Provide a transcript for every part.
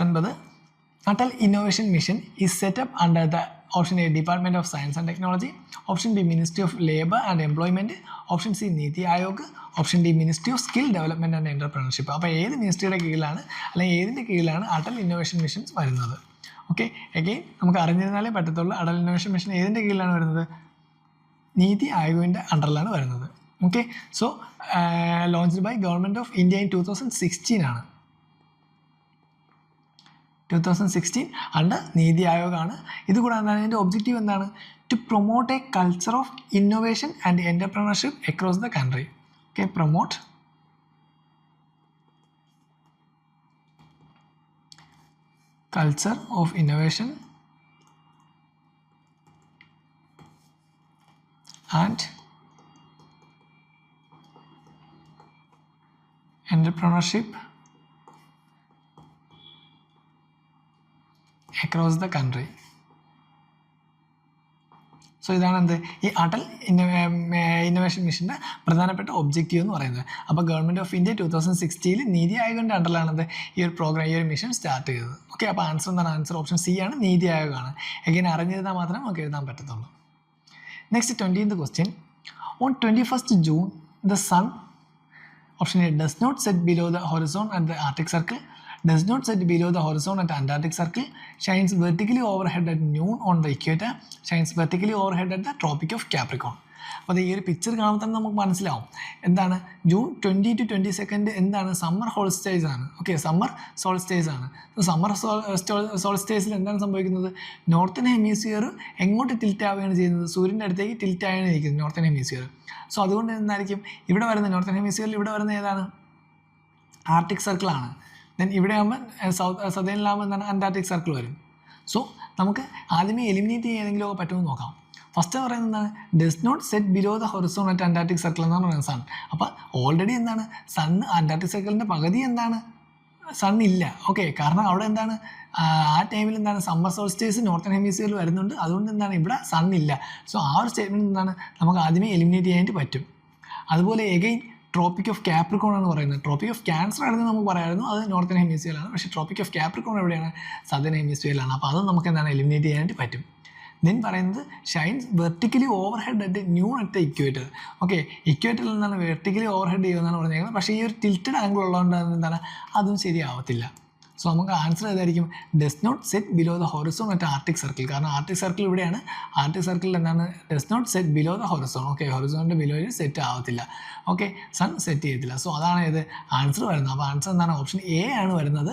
19. Atal Innovation Mission is set up under the option A Department of Science and Technology, option B Ministry of Labour and Employment, option C Niti Aayog, option D Ministry of Skill Development and Entrepreneurship. അപ്പോൾ ഏത് മിനിസ്ട്രിയുടെ കീഴിലാണ് അല്ലെങ്കിൽ ഏതിൻ്റെ കീഴിലാണ് Atal innovation missions വരുന്നത്? Okay, again നമുക്ക് അറിഞ്ഞിരുന്നാലേ പറ്റത്തുള്ളൂ. Atal innovation mission ഏതിൻ്റെ കീഴിലാണ് വരുന്നത്? നീതി ആയോഗിൻ്റെ അണ്ടറിലാണ് വരുന്നത്. Okay, so launched by government of India in 2016 ആണ്. 2016 അണ്ടർ നീതി ആയോഗാണ്. ഇതുകൂടാതെ എന്താണ് ഇതിൻ്റെ ഒബ്ജക്റ്റീവ് എന്താണ്? To promote a culture of innovation and entrepreneurship across the country. Okay, promote culture of innovation and entrepreneurship across the country. So ഇതാണ് എന്ത് ഈ Atal innovation മിഷൻ്റെ പ്രധാനപ്പെട്ട ഒബ്ജക്റ്റീവ് എന്ന് പറയുന്നത്. അപ്പോൾ ഗവൺമെൻറ് ഓഫ് ഇന്ത്യ 2016 നീതി ആയോഗിൻ്റെ അണ്ടറിലാണത് ഈ ഒരു പ്രോഗ്രാം, ഈ ഒരു മിഷൻ സ്റ്റാർട്ട് ചെയ്തത്. ഓക്കെ, അപ്പോൾ ആൻസർ എന്താണ്? ആൻസർ ഓപ്ഷൻ സി ആണ്, നീതി ആയോഗാണ്. എങ്ങനെ അറിഞ്ഞിരുന്നാൽ മാത്രമേ നമുക്ക് എഴുതാൻ പറ്റത്തുള്ളൂ. Next 20th question. On 21st June the sun, option A, does not set below the horizon at the Arctic Circle, does not set below the horizon at Antarctic Circle, shines vertically overhead at noon on the equator, shines vertically overhead at the Tropic of Capricorn. അപ്പോൾ ഈ ഒരു picture കാണുമ്പോൾ തന്നെ നമുക്ക് മനസ്സിലാവും എന്താണ് June 20 to 22 എന്താണ് summer ഹോൾസ്റ്റേജ് ആണ്. ഓക്കെ, സമ്മർ സോൾസ്റ്റേജ് ആണ്. സമ്മർ സോൾസ്റ്റേജിൽ എന്താണ് സംഭവിക്കുന്നത്? നോർത്തേൺ ഹെമിസ്ഫിയർ എങ്ങോട്ട് ടിൽറ്റ് ആവുകയാണ് ചെയ്യുന്നത്? സൂര്യൻ്റെ അടുത്തേക്ക് ടിൽറ്റ് ആയാണ് ഇരിക്കുന്നത് നോർത്തേൺ ഹെമിസ്ഫിയർ. സോ അതുകൊണ്ട് എന്തായിരിക്കും ഇവിടെ വരുന്നത്? നോർത്തേൺ ഹെമിസ്ഫിയറിൽ ഇവിടെ വരുന്നത് ഏതാണ്? ആർട്ടിക് സർക്കിളാണ്. ദെൻ ഇവിടെ ആകുമ്പോൾ സദേണിലാകുമ്പോൾ എന്താണ്? അന്റാർട്ടിക് സർക്കിൾ വരും. സോ നമുക്ക് ആദ്യമേ എലിമിനേറ്റ് ചെയ്യാൻ ഏതെങ്കിലുമൊക്കെ പറ്റുമെന്ന് നോക്കാം. ഫസ്റ്റ് പറയുന്നത് എന്താണ്? Does not set below the horizon at Antarctic circle എന്നാണ് പറയുന്നത് സൺ. അപ്പോൾ ഓൾറെഡി എന്താണ് സണ്ണ് അന്റാർട്ടിക് സർക്കിളിൻ്റെ പകുതി എന്താണ് സൺ ഇല്ല. ഓക്കെ, കാരണം അവിടെ എന്താണ് ആ ടൈമിൽ എന്താണ് സമ്മർ സോൾസ്റ്റേഴ്സ് നോർത്തേൺ ഹെമിസ്ഫിയറിൽ വരുന്നുണ്ട്. അതുകൊണ്ട് എന്താണ് ഇവിടെ സൺ ഇല്ല. സോ ആ ഒരു സ്റ്റേറ്റ്മെൻറ്റ് എന്താണ് നമുക്ക് ആദ്യമേ എലിമിനേറ്റ് ചെയ്യാനായിട്ട് പറ്റും. അതുപോലെ എഗെയിൻ ട്രോപ്പിക് ഓഫ് കാപ്രിക്കോൺ എന്ന് പറയുന്നത്. ട്രോപ്പിക് ഓഫ് ക്യാൻസർ ആണെന്ന് നമുക്ക് പറയാമായിരുന്നു, അത് നോർത്തേൺ ഹെമിസ്ഫിയറിലാണ്. പക്ഷേ ട്രോപ്പിക് ഓഫ് കാപ്രിക്കോൺ എവിടെയാണ്? സദേൺ ഹെമിസ്ഫിയറിലാണ്. അപ്പോൾ അത് നമുക്ക് എന്താണ് എലിമിനേറ്റ് ചെയ്യാനായിട്ട് പറ്റും. ദെൻ പറയുന്നത് shines vertically over head at noon at equator. Okay, ഇക്വേറ്ററിൽ നിന്നാണ് വെർട്ടിക്കലി ഓവർ ഹെഡ് ചെയ്യുമെന്നാണ് പറഞ്ഞേക്കുന്നത്. പക്ഷേ ഈ ഒരു ടിൽറ്റഡ് ആംഗിൾ ഉള്ളതുകൊണ്ട് എന്താണ് അതും ശരിയാവത്തില്ല. സോ നമുക്ക് ആൻസർ ഏതായിരിക്കും? Does not set below the horizon at Arctic Circle. കാരണം ആർട്ടിക് സർക്കിൾ ഇവിടെയാണ്. ആർട്ടിക് സർക്കിളിൽ എന്താണ്? Does not set below the horizon. Okay, ഹൊറിസോണിൻ്റെ ബിലോയിൽ സെറ്റ് ആവത്തില്ല. ഓക്കെ, സൺ സെറ്റ് ചെയ്യത്തില്ല. സോ അതാണ് ഇത് ആൻസർ വരുന്നത്. അപ്പോൾ ആൻസർ എന്താണ്? ഓപ്ഷൻ എ ആണ് വരുന്നത്.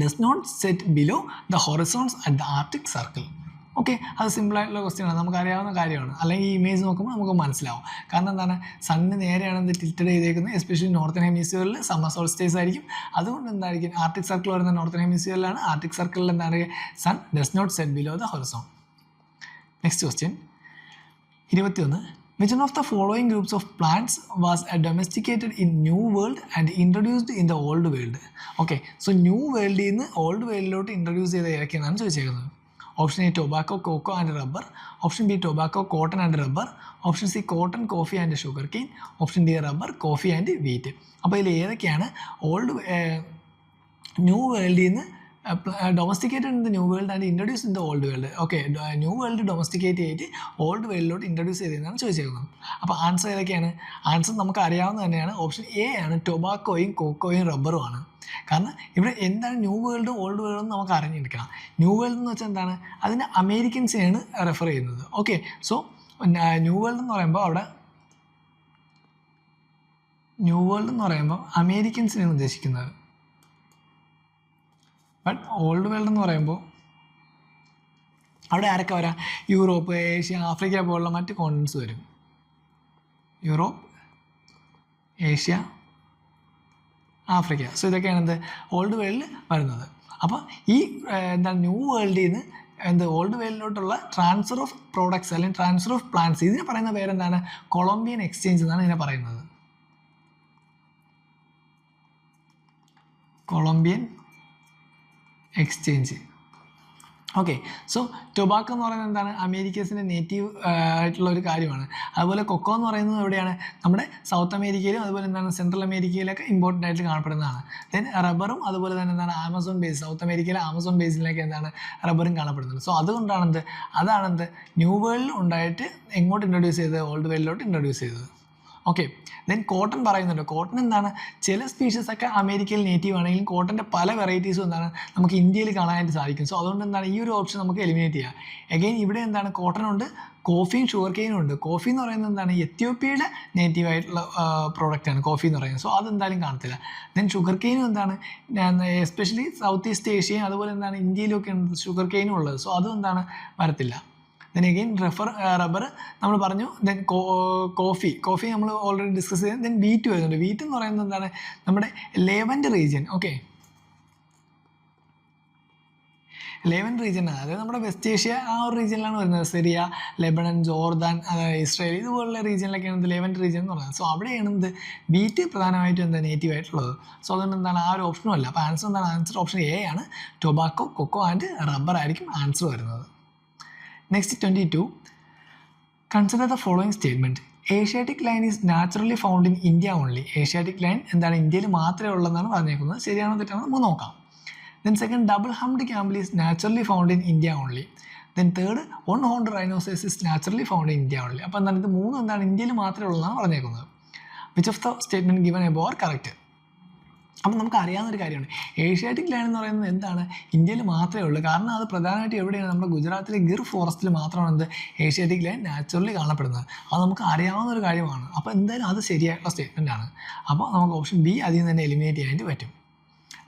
Does not set below the horizons at the Arctic Circle. Okay, അത് സിമ്പിളായിട്ടുള്ള ക്വസ്റ്റ്യനാണ്, നമുക്കറിയാവുന്ന കാര്യമാണ്. അല്ലെങ്കിൽ ഈ ഇമേജ് നോക്കുമ്പോൾ നമുക്ക് മനസ്സിലാവും. കാരണം എന്താണ് സണ്ണ് നേരെയാണ് ഇത് ടിൽറ്റഡ് ചെയ്തേക്കുന്നത്. എസ്പെഷ്യലി നോർത്തേൺ ഹെമിസ്ഫിയറിൽ സമ്മർ സോൾസ്റ്റേഴ്സ് ആയിരിക്കും. അതുകൊണ്ട് എന്തായിരിക്കും ആർട്ടിക് സർക്കിൾ വരുന്ന നോർത്തേൺ ഹെമിസ്ഫിയറിലാണ്. ആർട്ടിക് സർക്കിളിൽ എന്താണ് sun does not set below the horizon. Next question 21. Which one of the following groups of plants was domesticated in New World and introduced in the Old World? Okay, so new വേൾഡിൽ നിന്ന് old വേൾഡിലോട്ട് introduce ചെയ്ത ഏതൊക്കെയെന്നാണ് ചോദിച്ചേക്കുന്നത്. Option A tobacco, cocoa and rubber, option B tobacco, cotton and rubber, option C cotton, coffee and sugar cane, option D rubber, coffee and wheat. അപ്പോൾ ഇതിൽ ഏതൊക്കെയാണ് new വേൾഡിൽ നിന്ന് domesticated in the new world and introduce in the old world? Okay, new world domesticate ചെയ്തിട്ട് old വേൾഡിലോട്ട് introduce ചെയ്തതെന്നാണ് ചോദിച്ചേക്കുന്നത്. അപ്പോൾ answer ഏതൊക്കെയാണ്? ആൻസർ നമുക്ക് അറിയാവുന്നത് തന്നെയാണ്. ഓപ്ഷൻ എ ആണ്, ടൊബാക്കോയും കോക്കോയും റബ്ബറും ആണ്. കാരണം ഇവിടെ എന്താണ് ന്യൂ വേൾഡും ഓൾഡ് വേൾഡും നമുക്ക് അറിഞ്ഞിരിക്കണം. ന്യൂ വേൾഡ് എന്ന് വെച്ചാൽ എന്താണ്? അതിന് അമേരിക്കൻസിനെയാണ് റെഫർ ചെയ്യുന്നത്. ഓക്കെ, സോ ന്യൂ വേൾഡ് എന്ന് പറയുമ്പോൾ അവിടെ അമേരിക്കൻസിനെയാണ് ഉദ്ദേശിക്കുന്നത്. ബട്ട് ഓൾഡ് വേൾഡ് എന്ന് പറയുമ്പോൾ അവിടെ ആരൊക്കെ വരാം? യൂറോപ്പ്, ഏഷ്യ, ആഫ്രിക്ക പോലുള്ള മറ്റ് കോണ്ടിനെൻറ്റ്സ് വരും. Europe, Asia, Africa. സോ ഇതൊക്കെയാണ് എന്ത് ഓൾഡ് വേൾഡിൽ വരുന്നത്. അപ്പോൾ ഈ എന്താണ് ന്യൂ വേൾഡിൽ നിന്ന് ഓൾഡ് വേൾഡിലോട്ടുള്ള ട്രാൻസ്ഫർ ഓഫ് പ്രോഡക്ട്സ് അല്ലെങ്കിൽ ട്രാൻസ്ഫർ ഓഫ് പ്ലാന്റ്സ്, ഇതിന് പറയുന്ന പേരെന്താണ്? കൊളംബിയൻ എക്സ്ചേഞ്ച് എന്നാണ് ഇതിനെ പറയുന്നത്. Colombian exchange. Okay. So tobacco എന്ന് പറയുന്നത് എന്താണ്, അമേരിക്കൻസിൻ്റെ നേറ്റീവ് ആയിട്ടുള്ള ഒരു കാര്യമാണ്. അതുപോലെ കൊക്കോ എന്ന് പറയുന്നത് എവിടെയാണ്, നമ്മുടെ സൗത്ത് അമേരിക്കയിലും അതുപോലെ എന്താണ് സെൻട്രൽ അമേരിക്കയിലൊക്കെ ഇമ്പോർട്ടൻ്റ് ആയിട്ട് കാണപ്പെടുന്നതാണ്. ദെൻ റബ്ബറും അതുപോലെ തന്നെ എന്താണ് ആമസോൺ ബേസ്, സൗത്ത് അമേരിക്കയിലെ ആമസോൺ ബേസിലേക്ക് എന്താണ് റബ്ബറും കാണപ്പെടുന്നത്. സോ അതുകൊണ്ടാണെന്ത്, അതാണെന്ത് ന്യൂ വേൾഡിൽ ഉണ്ടായിട്ട് എങ്ങോട്ട് ഇൻട്രൊഡ്യൂസ് ചെയ്തത്, ഓൾഡ് വേൾഡിലോട്ട് ഇൻട്രൊഡ്യൂസ് ചെയ്തത്. ഓക്കെ. ദെൻ കോട്ടൺ പറയുന്നുണ്ട്. കോട്ടൺ എന്താണ്, ചില സ്പീഷീസൊക്കെ അമേരിക്കയിൽ നേറ്റീവ് ആണെങ്കിലും കോട്ടൻ്റെ പല വെറൈറ്റീസും എന്താണ് നമുക്ക് ഇന്ത്യയിൽ കാണാനായിട്ട് സാധിക്കും. സോ അതുകൊണ്ട് എന്താണ് ഈ ഒരു ഓപ്ഷൻ നമുക്ക് എലിമിനേറ്റ് ചെയ്യാം. എഗെയിൻ ഇവിടെ എന്താണ് കോട്ടൺ ഉണ്ട്, കോഫിയും ഷുഗർ കെയിനും ഉണ്ട്. കോഫി എന്ന് പറയുന്നത് എന്താണ് എത്യോപ്യയുടെ നേറ്റീവ് ആയിട്ടുള്ള പ്രോഡക്റ്റാണ് കോഫി എന്ന് പറയുന്നത്. സോ അതെന്തായാലും കാണത്തില്ല. ദെൻ ഷുഗർ കെയിനും എന്താണ് എസ്പെഷ്യലി സൗത്ത് ഈസ്റ്റ് ഏഷ്യയും അതുപോലെ എന്താണ് ഇന്ത്യയിലൊക്കെ ഷുഗർ കെയിനും ഉള്ളത്. സോ അതും എന്താണ് വരത്തില്ല. ദെൻ എഗെയിൻ റബ്ബർ നമ്മൾ പറഞ്ഞു. ദെൻ കോഫി നമ്മൾ ഓൾറെഡി ഡിസ്കസ് ചെയ്ത്. ദെൻ വീറ്റ് വരുന്നുണ്ട്. വീറ്റ് എന്ന് പറയുന്നത് എന്താണ് നമ്മുടെ Levant region. Okay, Levant region, അതായത് നമ്മുടെ വെസ്റ്റ് ഏഷ്യ ആ ഒരു റീജിയനിലാണ് വരുന്നത്. സിറിയ, ലെബനൻ, ജോർദാൻ, ഇസ്രായേൽ ഇതുപോലുള്ള റീജിയനിലൊക്കെയാണ് ലെവൻറ്റ് റീജിയൻ എന്ന് പറയുന്നത്. സോ അവിടെയാണ് എന്ത് വീറ്റ് പ്രധാനമായിട്ടും എന്താ നേറ്റീവ് ആയിട്ടുള്ളത്. സോ അതുകൊണ്ട് എന്താണ് ആ ഒരു ഓപ്ഷനും അല്ല. അപ്പോൾ ആൻസർ എന്താണ്, ആൻസർ ഓപ്ഷൻ എ ആണ്. ടൊബാക്കോ, കൊക്കോ ആൻഡ് റബ്ബർ ആയിരിക്കും ആൻസർ വരുന്നത്. Next 22. Consider the following statement. Asiatic lion is naturally found in India only. Asiatic lion എന്താണ് ഇന്ത്യയിൽ മാത്രമേ ഉള്ളതെന്നാണ് പറഞ്ഞേക്കുന്നത്. ശരിയാണോ തെറ്റാണോ നമുക്ക് നോക്കാം. Then second, double humped camel is naturally found in India only. Then third, one horned rhinoceros is naturally found in India only. അപ്പോൾ എന്താണ് ഇത് മൂന്നും എന്താണ് ഇന്ത്യയിൽ മാത്രമേ ഉള്ളതെന്നാണ് പറഞ്ഞേക്കുന്നത്. Which of the statement given above are correct? അപ്പം നമുക്ക് അറിയാവുന്നൊരു കാര്യമാണ്, ഏഷ്യാറ്റിക് ലയൺ എന്ന് പറയുന്നത് എന്താണ് ഇന്ത്യയിൽ മാത്രമേ ഉള്ളൂ. കാരണം അത് പ്രധാനമായിട്ട് എവിടെയാണ്, നമ്മുടെ ഗുജറാത്തിലെ ഗിർ ഫോറസ്റ്റിൽ മാത്രമാണ് എന്ത് ഏഷ്യാറ്റിക് ലയൺ നാച്ചുറലി കാണപ്പെടുന്നത്. അത് നമുക്ക് അറിയാവുന്ന ഒരു കാര്യമാണ്. അപ്പോൾ എന്തായാലും അത് ശരിയായിട്ടുള്ള സ്റ്റേറ്റ്മെൻ്റ് ആണ്. അപ്പോൾ നമുക്ക് ഓപ്ഷൻ ബി അതിൽ നിന്ന് തന്നെ എലിമിനേറ്റ് ചെയ്യാനായിട്ട് പറ്റും.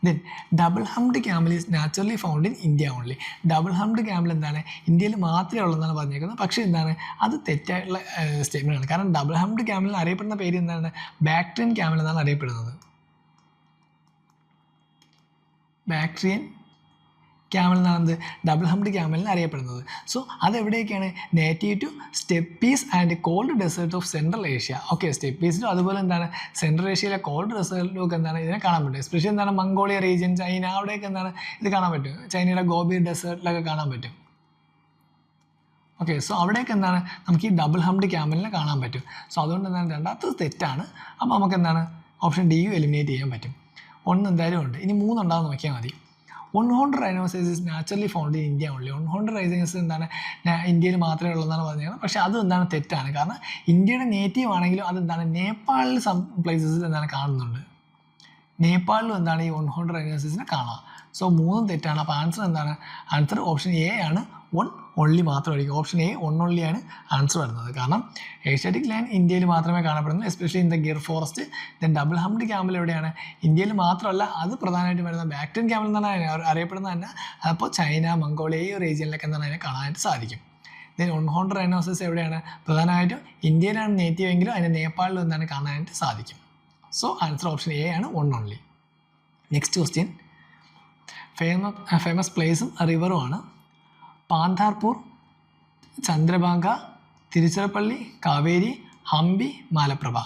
Then double humped camel is naturally found in India only. Double humped camel എന്താണ് ഇന്ത്യയിൽ മാത്രമേ ഉള്ളതെന്നാണ് പറഞ്ഞേക്കുന്നത്. പക്ഷേ എന്താണ് അത് തെറ്റായിട്ടുള്ള സ്റ്റേറ്റ്മെൻ്റ് ആണ്. കാരണം ഡബിൾ ഹംഡ് ക്യാമലിന് അറിയപ്പെടുന്ന പേര് എന്താണ്, ബാക്ട്രിയൻ ക്യാമൽ എന്നാണ് അറിയപ്പെടുന്നത്. ബാക്ട്രിയൻ ക്യാമൽ എന്നാണ് ഡബിൾ ഹംഡ് ക്യാമലിന് അറിയപ്പെടുന്നത്. സോ അതെവിടെയൊക്കെയാണ്, native to steppes and cold desert of Central Asia. Okay, സ്റ്റെപ്പീസിലും അതുപോലെ എന്താണ് സെൻട്രൽ ഏഷ്യയിലെ കോൾഡ് ഡെസേർട്ടിലൊക്കെ എന്താണ് ഇതിനെ കാണാൻ പറ്റും. എസ്പെഷ്യലി എന്താണ് മംഗോളിയ റീജിയൻ, ചൈന അവിടെയൊക്കെ എന്താണ് ഇത് കാണാൻ പറ്റും. ചൈനയുടെ ഗോബി ഡെസേർട്ടിലൊക്കെ കാണാൻ പറ്റും. ഓക്കെ, സോ അവിടെയൊക്കെ എന്താണ് നമുക്ക് ഈ ഡബിൾ ഹംഡ് ക്യാമലിനെ കാണാൻ പറ്റും. സോ അതുകൊണ്ട് എന്താണ് രണ്ടാമത്തത് തെറ്റാണ്. അപ്പോൾ നമുക്ക് എന്താണ് ഓപ്ഷൻ ഡി യു എലിമിനേറ്റ് ചെയ്യാൻ പറ്റും. ഒന്ന് എന്തായാലും ഉണ്ട്, ഇനി മൂന്നുണ്ടാകുന്ന നോക്കിയാൽ മതി. One ഹോൺഡ് rhinoceros is naturally found in India only. One ഹോൺഡ് rhinoceros എന്താണ് ഇന്ത്യയിൽ മാത്രമേ ഉള്ളതെന്നാണ് പറഞ്ഞത്. പക്ഷേ അത് എന്താണ് തെറ്റാണ്. കാരണം ഇന്ത്യയുടെ നേറ്റീവ് ആണെങ്കിലും അതെന്താണ് നേപ്പാളിൽ സം പ്ലേസസിൽ എന്താണ് കാണുന്നുണ്ട്. നേപ്പാളിലും എന്താണ് ഈ വൺ ഹോൺഡ് റൈനോസേഴ്സിനെ കാണാം. സോ മൂന്നും തെറ്റാണ്. അപ്പോൾ ആൻസർ എന്താണ്, ആൻസർ ഓപ്ഷൻ എ ആണ്, വൺ ഓൺലി മാത്രമായിരിക്കും. ഓപ്ഷൻ എ വൺ ഓൺലി ആണ് ആൻസർ വരുന്നത്. കാരണം ഏഷ്യാറ്റിക് ലയൺ ഇന്ത്യയിൽ മാത്രമേ കാണപ്പെടുന്നു, especially in the Gir forest. Then double humped camel എവിടെയാണ്, ഇന്ത്യയിൽ മാത്രമല്ല അത് പ്രധാനമായിട്ടും വരുന്നത് ബാക്ട്രിയൻ ക്യാമൽ എന്നാണ് അറിയപ്പെടുന്നത് തന്നെ. അപ്പോൾ ചൈന, മംഗോളിയ ഈ റീജിയനിലൊക്കെ എന്താണ് അതിനെ കാണാനായിട്ട് സാധിക്കും. ദെൻ വൺ ഹോൺഡ് റൈനോസേഴ്സ് എവിടെയാണ്, പ്രധാനമായിട്ടും ഇന്ത്യയിലാണ് നേറ്റീവ് എങ്കിലും അതിനെ നേപ്പാളിലും എന്താണ് കാണാനായിട്ട് സാധിക്കും. സോ ആൻസർ ഓപ്ഷൻ എ ആണ്, one only. Next question, famous പ്ലേസും റിവറുമാണ്. പാന്ധാർപൂർ, ചന്ദ്രഭാഗ, തിരുച്ചിറപ്പള്ളി, കാവേരി, ഹംപി, മാലപ്രഭ.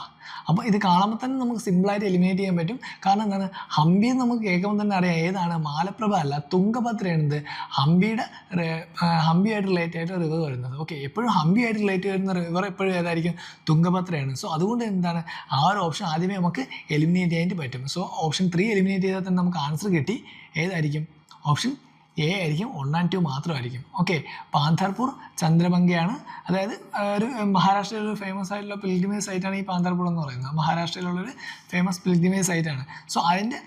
അപ്പോൾ ഇത് കാണുമ്പോൾ തന്നെ നമുക്ക് സിമ്പിളായിട്ട് എലിമിനേറ്റ് ചെയ്യാൻ പറ്റും. കാരണം എന്താണ്, ഹംപി നമുക്ക് കേൾക്കുമ്പോൾ തന്നെ അറിയാം ഏതാണ്, മാലപ്രഭ അല്ല തുംഗഭദ്രയാണ് ഹംപിയായിട്ട് റിലേറ്റ് ആയിട്ട് റിവർ വരുന്നത്. ഓക്കെ, എപ്പോഴും ഹംപിയായിട്ട് റിലേറ്റ് വരുന്ന റിവർ എപ്പോഴും ഏതായിരിക്കും, തുംഗഭദ്രയാണ്. സോ അതുകൊണ്ട് എന്താണ് ആ ഒരു ഓപ്ഷൻ ആദ്യമേ നമുക്ക് എലിമിനേറ്റ് ചെയ്യാനായിട്ട് പറ്റും. സോ ഓപ്ഷൻ 3 എലിമിനേറ്റ് ചെയ്താൽ തന്നെ നമുക്ക് ആൻസർ കിട്ടി. ഏതായിരിക്കും, ഓപ്ഷൻ എ ആയിരിക്കും, 1 and 2 മാത്രമായിരിക്കും. ഓക്കെ, പാന്ധാർപൂർ ചന്ദ്രഭംഗയാണ്. അതായത് ഒരു മഹാരാഷ്ട്രയിലൊരു ഫേമസ് ആയിട്ടുള്ള പിൽഗ്രിമേജ് സൈറ്റാണ് ഈ പാന്ധാർപൂർ എന്ന് പറയുന്നത്. മഹാരാഷ്ട്രയിലുള്ളൊരു ഫേമസ് പിൽഗ്രിമേജ് സൈറ്റാണ്. സോ അതിൻ്റെ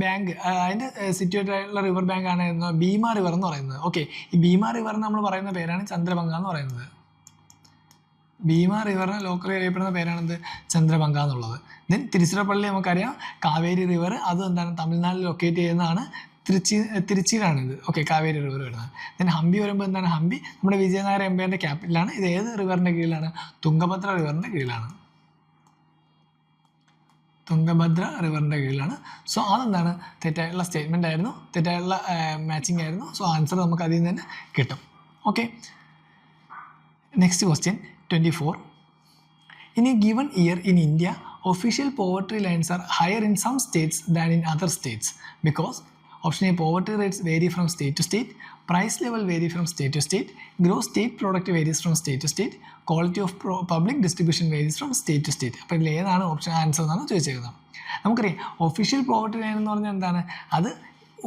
ബാങ്ക്, അതിൻ്റെ സിറ്റുവേറ്റഡ് ആയിട്ടുള്ള റിവർ ബാങ്കാണ് ഭീമ റിവർ എന്ന് പറയുന്നത്. ഓക്കെ, ഈ ഭീമ റിവറിന് നമ്മൾ പറയുന്ന പേരാണ് ചന്ദ്രഭംഗ എന്ന് പറയുന്നത്. ഭീമ റിവറിന് ലോക്കലി അറിയപ്പെടുന്ന പേരാണെന്ത്, ചന്ദ്രഭംഗ എന്നുള്ളത്. ദെൻ തിരുച്ചിറപ്പള്ളി നമുക്കറിയാം, കാവേരി റിവർ അത് എന്താണ് തമിഴ്നാട്ടിൽ ലൊക്കേറ്റ് ചെയ്യുന്നതാണ്, തിരുച്ചിയിലാണിത്. ഓക്കെ, കാവേരി റിവർ വരുന്നത്. ദെൻ ഹംപി വരുമ്പോൾ എന്താണ്, ഹംപി നമ്മുടെ വിജയനഗര എംപയറിൻ്റെ ക്യാപിറ്റലാണ്. ഇത് ഏത് റിവറിൻ്റെ കീഴിലാണ്, തുംഗഭദ്ര റിവറിൻ്റെ കീഴിലാണ്. തുംഗഭദ്ര റിവറിൻ്റെ കീഴിലാണ്. സോ അതെന്താണ് തെറ്റായിട്ടുള്ള സ്റ്റേറ്റ്മെൻ്റ് ആയിരുന്നു, തെറ്റായിട്ടുള്ള മാച്ചിങ് ആയിരുന്നു. സോ ആൻസർ നമുക്ക് അതിൽ നിന്ന് തന്നെ കിട്ടും. Okay, next question 24. In a given year in India, official poverty lines are higher in some states than in other states because option A poverty rates vary from state to state, price level vary from state to state, gross state product varies from state to state, quality of public distribution varies from state to state. അപ്പോൾ ഇതിൽ ഏതാണ് option answer എന്നാണ് ചോദിച്ചേക്കുന്നത്. നമുക്കറിയാം official poverty line എന്ന് പറഞ്ഞാൽ എന്താണ്, അത്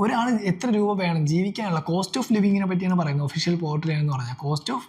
ഒരാൾ എത്ര രൂപ വേണം ജീവിക്കാനുള്ള കോസ്റ്റ് ഓഫ് ലിവിങ്ങിനെ പറ്റിയാണ് പറയുന്നത്. ഒഫീഷ്യൽ പോവർട്ടി ലൈൻ എന്ന് പറഞ്ഞാൽ കോസ്റ്റ് ഓഫ്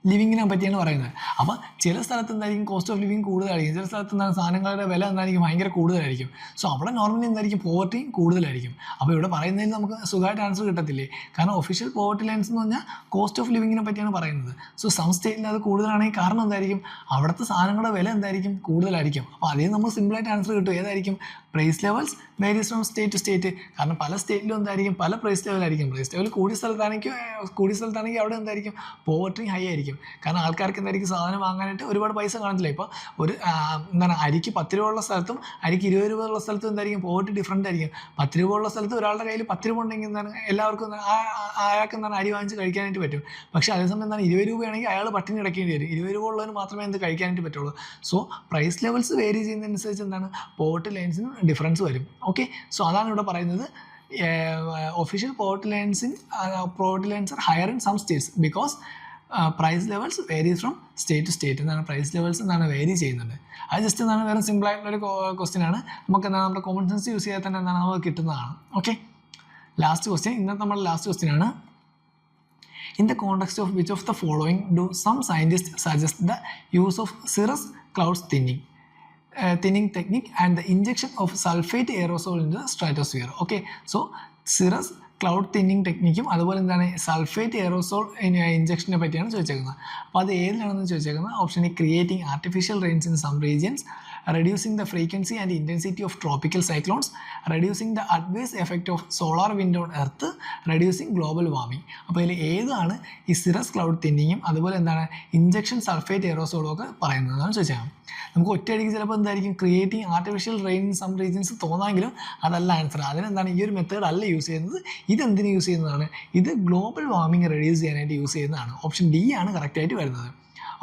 ലിവിങ്ങിനെ പറ്റിയാണ് പറയുന്നത്. അപ്പോൾ ചില സ്ഥലത്ത് എന്തായിരിക്കും കോസ്റ്റ് ഓഫ് ലിവിങ് കൂടുതലായിരിക്കും, ചില സ്ഥലത്ത് എന്താണ് സാധനങ്ങളുടെ വില എന്തായിരിക്കും ഭയങ്കര കൂടുതലായിരിക്കും. സോ അവിടെ നോർമലി എന്തായിരിക്കും പോവർട്ടിയും കൂടുതലായിരിക്കും. അപ്പോൾ ഇവിടെ പറയുന്നതിൽ നമുക്ക് സുഖമായിട്ട് ആൻസർ കിട്ടത്തില്ലേ, കാരണം ഒഫീഷ്യൽ പോവർട്ടി ലൈൻസ് എന്ന് പറഞ്ഞാൽ കോസ്റ്റ് ഓഫ് ലിവിങ്ങിനെ പറ്റിയാണ് പറയുന്നത്. സോ സം സ്റ്റേറ്റിൽ അത് കൂടുതലാണെങ്കിൽ കാരണം എന്തായിരിക്കും, അവിടുത്തെ സാധനങ്ങളുടെ വില എന്തായിരിക്കും കൂടുതലായിരിക്കും. അപ്പോൾ അതേ നമുക്ക് സിമ്പിളായിട്ട് ആൻസർ കിട്ടും. ഏതായിരിക്കും, price levels varies from state to state. കാരണം പല സ്റ്റേറ്റിലും എന്തായിരിക്കും പല പ്രൈസ് ലെവലായിരിക്കും. പ്രൈസ് ലെവൽ കൂടിയ സ്ഥലത്താണെങ്കിൽ അവിടെ എന്തായിരിക്കും പോവർട്ടി ഹൈ ആയിരിക്കും. കാരണം ആൾക്കാർക്ക് എന്തായിരിക്കും സാധനം വാങ്ങാനായിട്ട് ഒരുപാട് പൈസ കാണത്തില്ല. ഇപ്പോൾ ഒരു എന്താണ് അരിക്ക് 10 രൂപ ഉള്ള സ്ഥലത്തും അരിക്ക് 20 രൂപ ഉള്ള സ്ഥലത്തും എന്തായിരിക്കും പോവർട്ടി ഡിഫറൻ്റ് ആയിരിക്കും. 10 രൂപ ഉള്ള സ്ഥലത്ത് ഒരാളുടെ കയ്യിൽ 10 രൂപ ഉണ്ടെങ്കിൽ എന്താണ് എല്ലാവർക്കും അയാൾക്ക് എന്താണ് അരി വാങ്ങിച്ച് കഴിക്കാനായിട്ട് പറ്റും. പക്ഷേ അതേസമയം എന്താണ് 20 രൂപയാണെങ്കിൽ അയാൾ പട്ടിണി കിടക്കേണ്ടി വരും. 20 രൂപ ഉള്ളവന് മാത്രമേ എന്ത് കഴിക്കാനായിട്ട് പറ്റുള്ളൂ. സോ പ്രൈസ് ലെവൽസ് വേരി ചെയ്യുന്നതനുസരിച്ച് എന്താണ് പോവർട്ടി ലൈൻസിന് ഡിഫറൻസ് വരും. ഓക്കെ, സോ അതാണ് ഇവിടെ പറയുന്നത്. Official poverty lines are higher in some states because price levels varies from state to state. എന്താണ് പ്രൈസ് ലെവൽസ് എന്താണ് വേരി ചെയ്യുന്നുണ്ട്. അത് ജസ്റ്റ് എന്താണ് വേറെ സിമ്പിളായിട്ടുള്ളൊരു ക്വസ്റ്റ്യൻ ആണ്. നമുക്ക് എന്താണ് നമ്മുടെ കോമൺ സെൻസ് യൂസ് ചെയ്താൽ തന്നെ എന്താണ് നമുക്ക് കിട്ടുന്നതാണ്. ഓക്കെ, ലാസ്റ്റ് ക്വസ്റ്റ്യൻ, ഇന്നത്തെ നമ്മുടെ ലാസ്റ്റ് ക്വസ്റ്റ്യൻ ആണ്. In the context of which of the following do some scientists suggest the use of cirrus clouds thinning technique and the injection of sulfate aerosol in the stratosphere? Okay, so cirrus cloud thinning ടെക്നിക്കും അതുപോലെ എന്താണ് sulphate aerosol ഇഞ്ചക്ഷനെ പറ്റിയാണ് ചോദിച്ചേക്കുന്നത്. അപ്പോൾ അത് ഏതിലാണെന്ന് ചോദിച്ചേക്കുന്നത് option A creating artificial rains in some regions, reducing the frequency and intensity of tropical cyclones, reducing the adverse effect of solar wind on earth, reducing global warming. അപ്പോൾ ഇതിൽ ഏതാണ് ഈ സിറസ് ക്ലൗഡ് തിന്നിങ്ങും അതുപോലെ എന്താണ് ഇഞ്ചക്ഷൻ സൾഫേറ്റ് എയറോസോളും ഒക്കെ പറയുന്നതെന്നാണ് ചോദിച്ചാൽ. നമുക്ക് ഒറ്റയടിക്ക് ചിലപ്പോൾ എന്തായിരിക്കും creating artificial rain in some regions തോന്നാമെങ്കിലും അതല്ല ആൻസർ. അതിനെന്താണ് ഈ ഒരു മെത്തേഡ് അല്ല യൂസ് ചെയ്യുന്നത്. ഇതെന്തിന് യൂസ് ചെയ്യുന്നതാണ്, ഇത് ഗ്ലോബൽ വാർമിംഗ് റെഡ്യൂസ് ചെയ്യാനായിട്ട് യൂസ് ചെയ്യുന്നതാണ്. ഓപ്ഷൻ ഡി ആണ് കറക്റ്റായിട്ട് വരുന്നത്.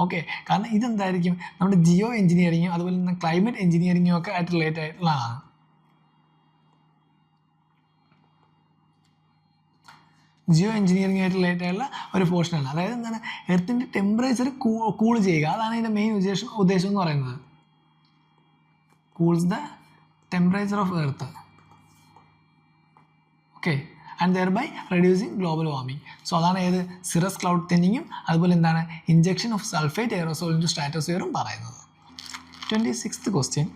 ഓക്കെ, കാരണം ഇതെന്തായിരിക്കും നമ്മുടെ ജിയോ എഞ്ചിനീയറിങ്ങും അതുപോലെ തന്നെ ക്ലൈമറ്റ് എഞ്ചിനീയറിങ്ങും ഒക്കെ ആയിട്ട് റിലേറ്റ് ആയിട്ടുള്ളതാണ്. ജിയോ എഞ്ചിനീയറിംഗ് ആയിട്ട് റിലേറ്റ് ആയിട്ടുള്ള ഒരു പോർഷനാണ്. അതായത് എന്താണ് എർത്തിൻ്റെ ടെമ്പറേച്ചർ കൂൾ ചെയ്യുക, അതാണ് ഇതിൻ്റെ മെയിൻ ഉദ്ദേശം എന്ന് പറയുന്നത്. Cools the temperature of earth. Okay, and thereby reducing global warming. So അതാണ് ഏത് സിറസ് ക്ലൗഡ് തിന്നിങ്ങും അതുപോലെ എന്താണ് injection of sulphate aerosol into സ്ട്രാറ്റോസ്ഫിയറും പറയുന്നത്. 26th question.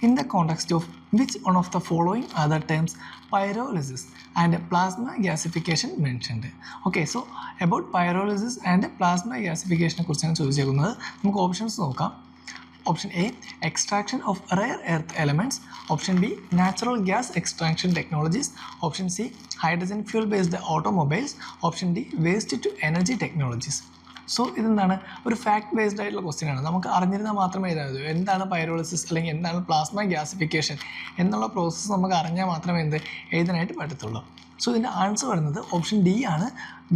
In the context of which one of the following are the terms pyrolysis and plasma gasification mentioned? Okay, so about pyrolysis and plasma gasification കുറിച്ചാണ് ചോദിച്ചേക്കുന്നത്. നമുക്ക് options നോക്കാം. Option A, extraction of rare earth elements. Option B, natural gas extraction technologies. Option C, hydrogen fuel based automobiles. Option D, waste to energy technologies. So ഇതെന്താണ് ഒരു fact based ആയിട്ടുള്ള question ആണ്. നമുക്ക് അറിഞ്ഞിരുന്നാൽ മാത്രമേ ഇതായത് എന്താണ് പൈറോളിസിസ് അല്ലെങ്കിൽ എന്താണ് പ്ലാസ്മ ഗ്യാസിഫിക്കേഷൻ എന്നുള്ള പ്രോസസ്സ് നമുക്ക് അറിഞ്ഞാൽ മാത്രമേ എഴുതാനായിട്ട് പറ്റത്തുള്ളൂ. സോ ഇതിൻ്റെ ആൻസർ വരുന്നത് ഓപ്ഷൻ ഡി ആണ്.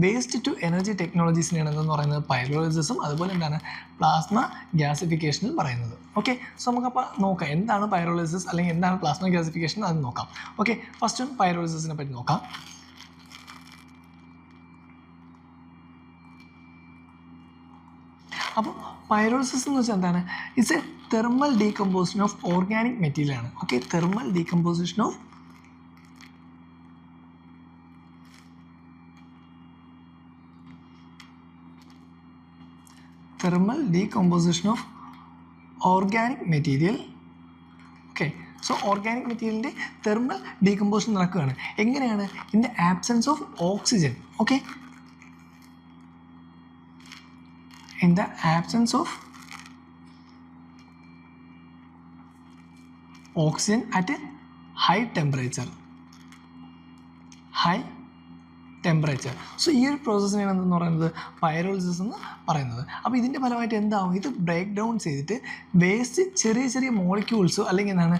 വേസ്റ്റ് ടു എനർജി ടെക്നോളജീസിനെയാണ് എന്തെന്ന് പറയുന്നത് പൈറോളിസിസും അതുപോലെ എന്താണ് പ്ലാസ്മ ഗ്യാസിഫിക്കേഷനും പറയുന്നത്. ഓക്കെ, സോ നമുക്കപ്പോൾ നോക്കാം എന്താണ് പൈറോളിസിസ് അല്ലെങ്കിൽ എന്താണ് പ്ലാസ്മ ഗ്യാസിഫിക്കേഷൻ അത് നോക്കാം. ഓക്കെ, ഫസ്റ്റ് പൈറോളിസിസിനെ പറ്റി നോക്കാം. അപ്പോൾ പൈറോളിസിസ് എന്ന് വെച്ചാൽ എന്താണ്, it's a thermal decomposition of organic material ആണ്. Okay, thermal decomposition of organic material. Okay, so organic മെറ്റീരിയലിൻ്റെ തെർമൽ ഡീകമ്പോസിഷൻ നടക്കുകയാണ്. എങ്ങനെയാണ്? In the absence of oxygen. Okay, in the absence of oxygen at a high temperature. So ഈ ഒരു പ്രോസസ്സിനെയാണ് എന്തെന്ന് പറയുന്നത് pyrolysis എന്ന് പറയുന്നത്. അപ്പോൾ ഇതിൻ്റെ ഫലമായിട്ട് എന്താവും, ഇത് ബ്രേക്ക് ഡൗൺ ചെയ്തിട്ട് വേസ്റ്റ് ചെറിയ ചെറിയ മോളിക്യൂൾസോ അല്ലെങ്കിൽ എന്താണ്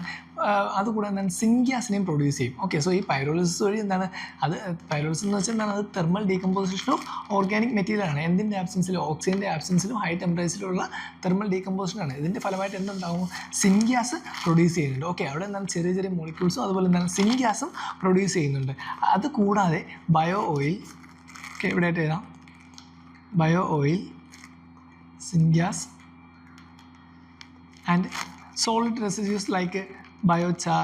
അതുകൂടെ എന്താണ് സിൻഗ്യാസിനെയും പ്രൊഡ്യൂസ് ചെയ്യും. ഓക്കെ, സോ ഈ പൈറോളിസിസ് വഴി എന്താണ് അത് പൈറോളിസിസ് എന്ന് വെച്ചാൽ എന്താണ് അത് തെർമൽ ഡീകമ്പോസിഷൻ ഓഫ് ഓർഗാനിക് മെറ്റീരിയലാണ്. എന്തിൻ്റെ ആബ്സെൻസിലും ഓക്സിജൻ്റെ ആബ്സെൻസിലും ഹൈ ടെമ്പറേച്ചറിലുള്ള തെർമൽ ഡീകമ്പോസിഷനാണ്. ഇതിൻ്റെ ഫലമായിട്ട് എന്തുണ്ടാകും? സിൻഗ്യാസ് പ്രൊഡ്യൂസ് ചെയ്യുന്നുണ്ട്. ഓക്കെ, അവിടെ എന്താണ് ചെറിയ ചെറിയ മോളിക്യൂൾസും അതുപോലെ എന്താണ് സിൻഗ്യാസും പ്രൊഡ്യൂസ് ചെയ്യുന്നുണ്ട്. അതുകൂടാതെ ബയോ ഓയിൽ, ഓക്കെ ഇവിടെ ആയിട്ട് എഴുതാം, bio oil, syngas and solid residues like biochar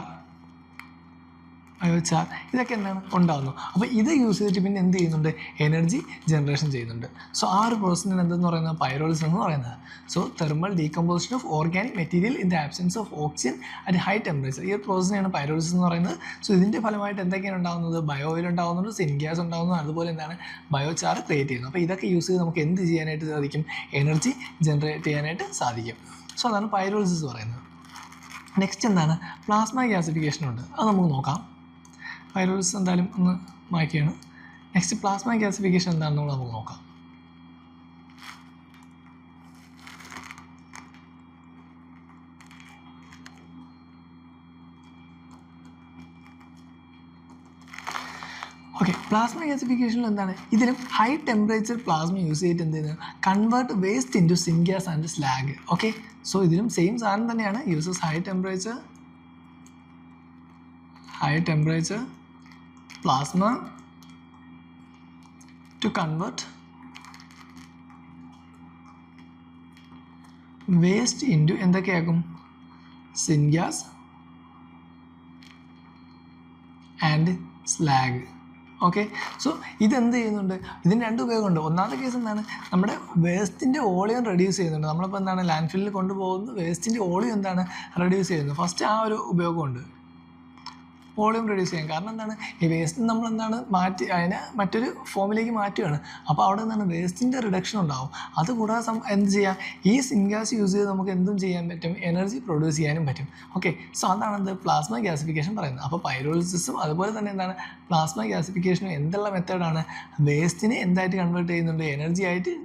ഇതൊക്കെ എന്താണ് ഉണ്ടാകുന്നു. അപ്പോൾ ഇത് യൂസ് ചെയ്തിട്ട് പിന്നെ എന്ത് ചെയ്യുന്നുണ്ട്? എനർജി ജനറേഷൻ ചെയ്യുന്നുണ്ട്. സോ ആ ഒരു പ്രോസസ്സിന് എന്തെന്ന് പറയുന്നത്? പൈറോളിസിസ് എന്ന് പറയുന്നത്. So thermal decomposition of organic material in the absence of oxygen at high temperature. ഈ ഒരു പ്രോസസ്സിനാണ് പൈറോളിസിസ് എന്ന് പറയുന്നത്. സോ ഇതിൻ്റെ ഫലമായിട്ട് എന്തൊക്കെയാണ് ഉണ്ടാകുന്നത്? ബയോ ഓയിൽ ഉണ്ടാകുന്നുണ്ട്, സിൻഗ്യാസ് ഉണ്ടാകുന്നു, അതുപോലെ എന്താണ് ബയോചാർ ക്രിയേറ്റ് ചെയ്യുന്നത്. അപ്പോൾ ഇതൊക്കെ യൂസ് ചെയ്ത് നമുക്ക് എന്ത് ചെയ്യാനായിട്ട് സാധിക്കും? എനർജി ജനറേറ്റ് ചെയ്യാനായിട്ട് സാധിക്കും. സോ അതാണ് പൈറോളിസിസ് പറയുന്നത്. നെക്സ്റ്റ് എന്താണ്? പ്ലാസ്മ ഗ്യാസിഫിക്കേഷൻ ഉണ്ട്, അത് നമുക്ക് നോക്കാം. പൈറോളിസിസ് എന്തായാലും ഒന്ന് മാറ്റിയാണ്. നെക്സ്റ്റ് പ്ലാസ്മ ഗ്യാസിഫിക്കേഷൻ എന്താണെന്ന് നമുക്ക് നോക്കാം. ഓക്കെ, പ്ലാസ്മ ഗ്യാസിഫിക്കേഷനിൽ എന്താണ്? ഇതിലും ഹൈ ടെമ്പറേച്ചർ പ്ലാസ്മ യൂസ് ചെയ്തിട്ട് എന്ത് ചെയ്യുന്നത്? Convert waste into syngas and slag. Okay, so ഇതിലും സെയിം സാധനം തന്നെയാണ്. Uses high temperature plasma to convert waste into എന്തൊക്കെയാക്കും? Syngas and slag. Okay, so ഇതെന്ത് ചെയ്യുന്നുണ്ട്? ഇതിന് രണ്ട് ഉപയോഗമുണ്ട്. ഒന്നാമത്തെ കേസ് എന്താണ്? നമ്മുടെ വേസ്റ്റിൻ്റെ വോളിയം റെഡ്യൂസ് ചെയ്യുന്നുണ്ട്. നമ്മളിപ്പോൾ എന്താണ് ലാൻഡ് ഫില്ലിൽ കൊണ്ടുപോകുന്നു, വേസ്റ്റിൻ്റെ വോളിയം എന്താണ് റെഡ്യൂസ് ചെയ്യുന്നത്. ഫസ്റ്റ് ആ ഒരു ഉപയോഗമുണ്ട്, വോളിയം റെഡ്യൂസ് ചെയ്യാം. കാരണം എന്താണ്? ഈ വേസ്റ്റ് നമ്മൾ എന്താണ് മാറ്റി അതിനെ മറ്റൊരു ഫോമിലേക്ക് മാറ്റുകയാണ്. അപ്പോൾ അവിടെ എന്താണ് വേസ്റ്റിൻ്റെ റിഡക്ഷൻ ഉണ്ടാകും. അതുകൂടാതെ എന്ത് ചെയ്യാം? ഈ സിൻഗ്യാസ് യൂസ് ചെയ്ത് നമുക്ക് എന്തും ചെയ്യാൻ പറ്റും, എനർജി പ്രൊഡ്യൂസ് ചെയ്യാനും പറ്റും. ഓക്കെ, സോ അതാണ് എന്ത് പ്ലാസ്മ ഗ്യാസിഫിക്കേഷൻ പറയുന്നത്. അപ്പോൾ പൈറോളിസിസും അതുപോലെ തന്നെ എന്താണ് പ്ലാസ്മ ഗ്യാസിഫിക്കേഷനും എന്തുള്ള മെത്തേഡാണ്? വേസ്റ്റിനെ എന്തായിട്ട് കൺവേർട്ട് ചെയ്യുന്നുണ്ട്? എനർജി ആയിട്ട്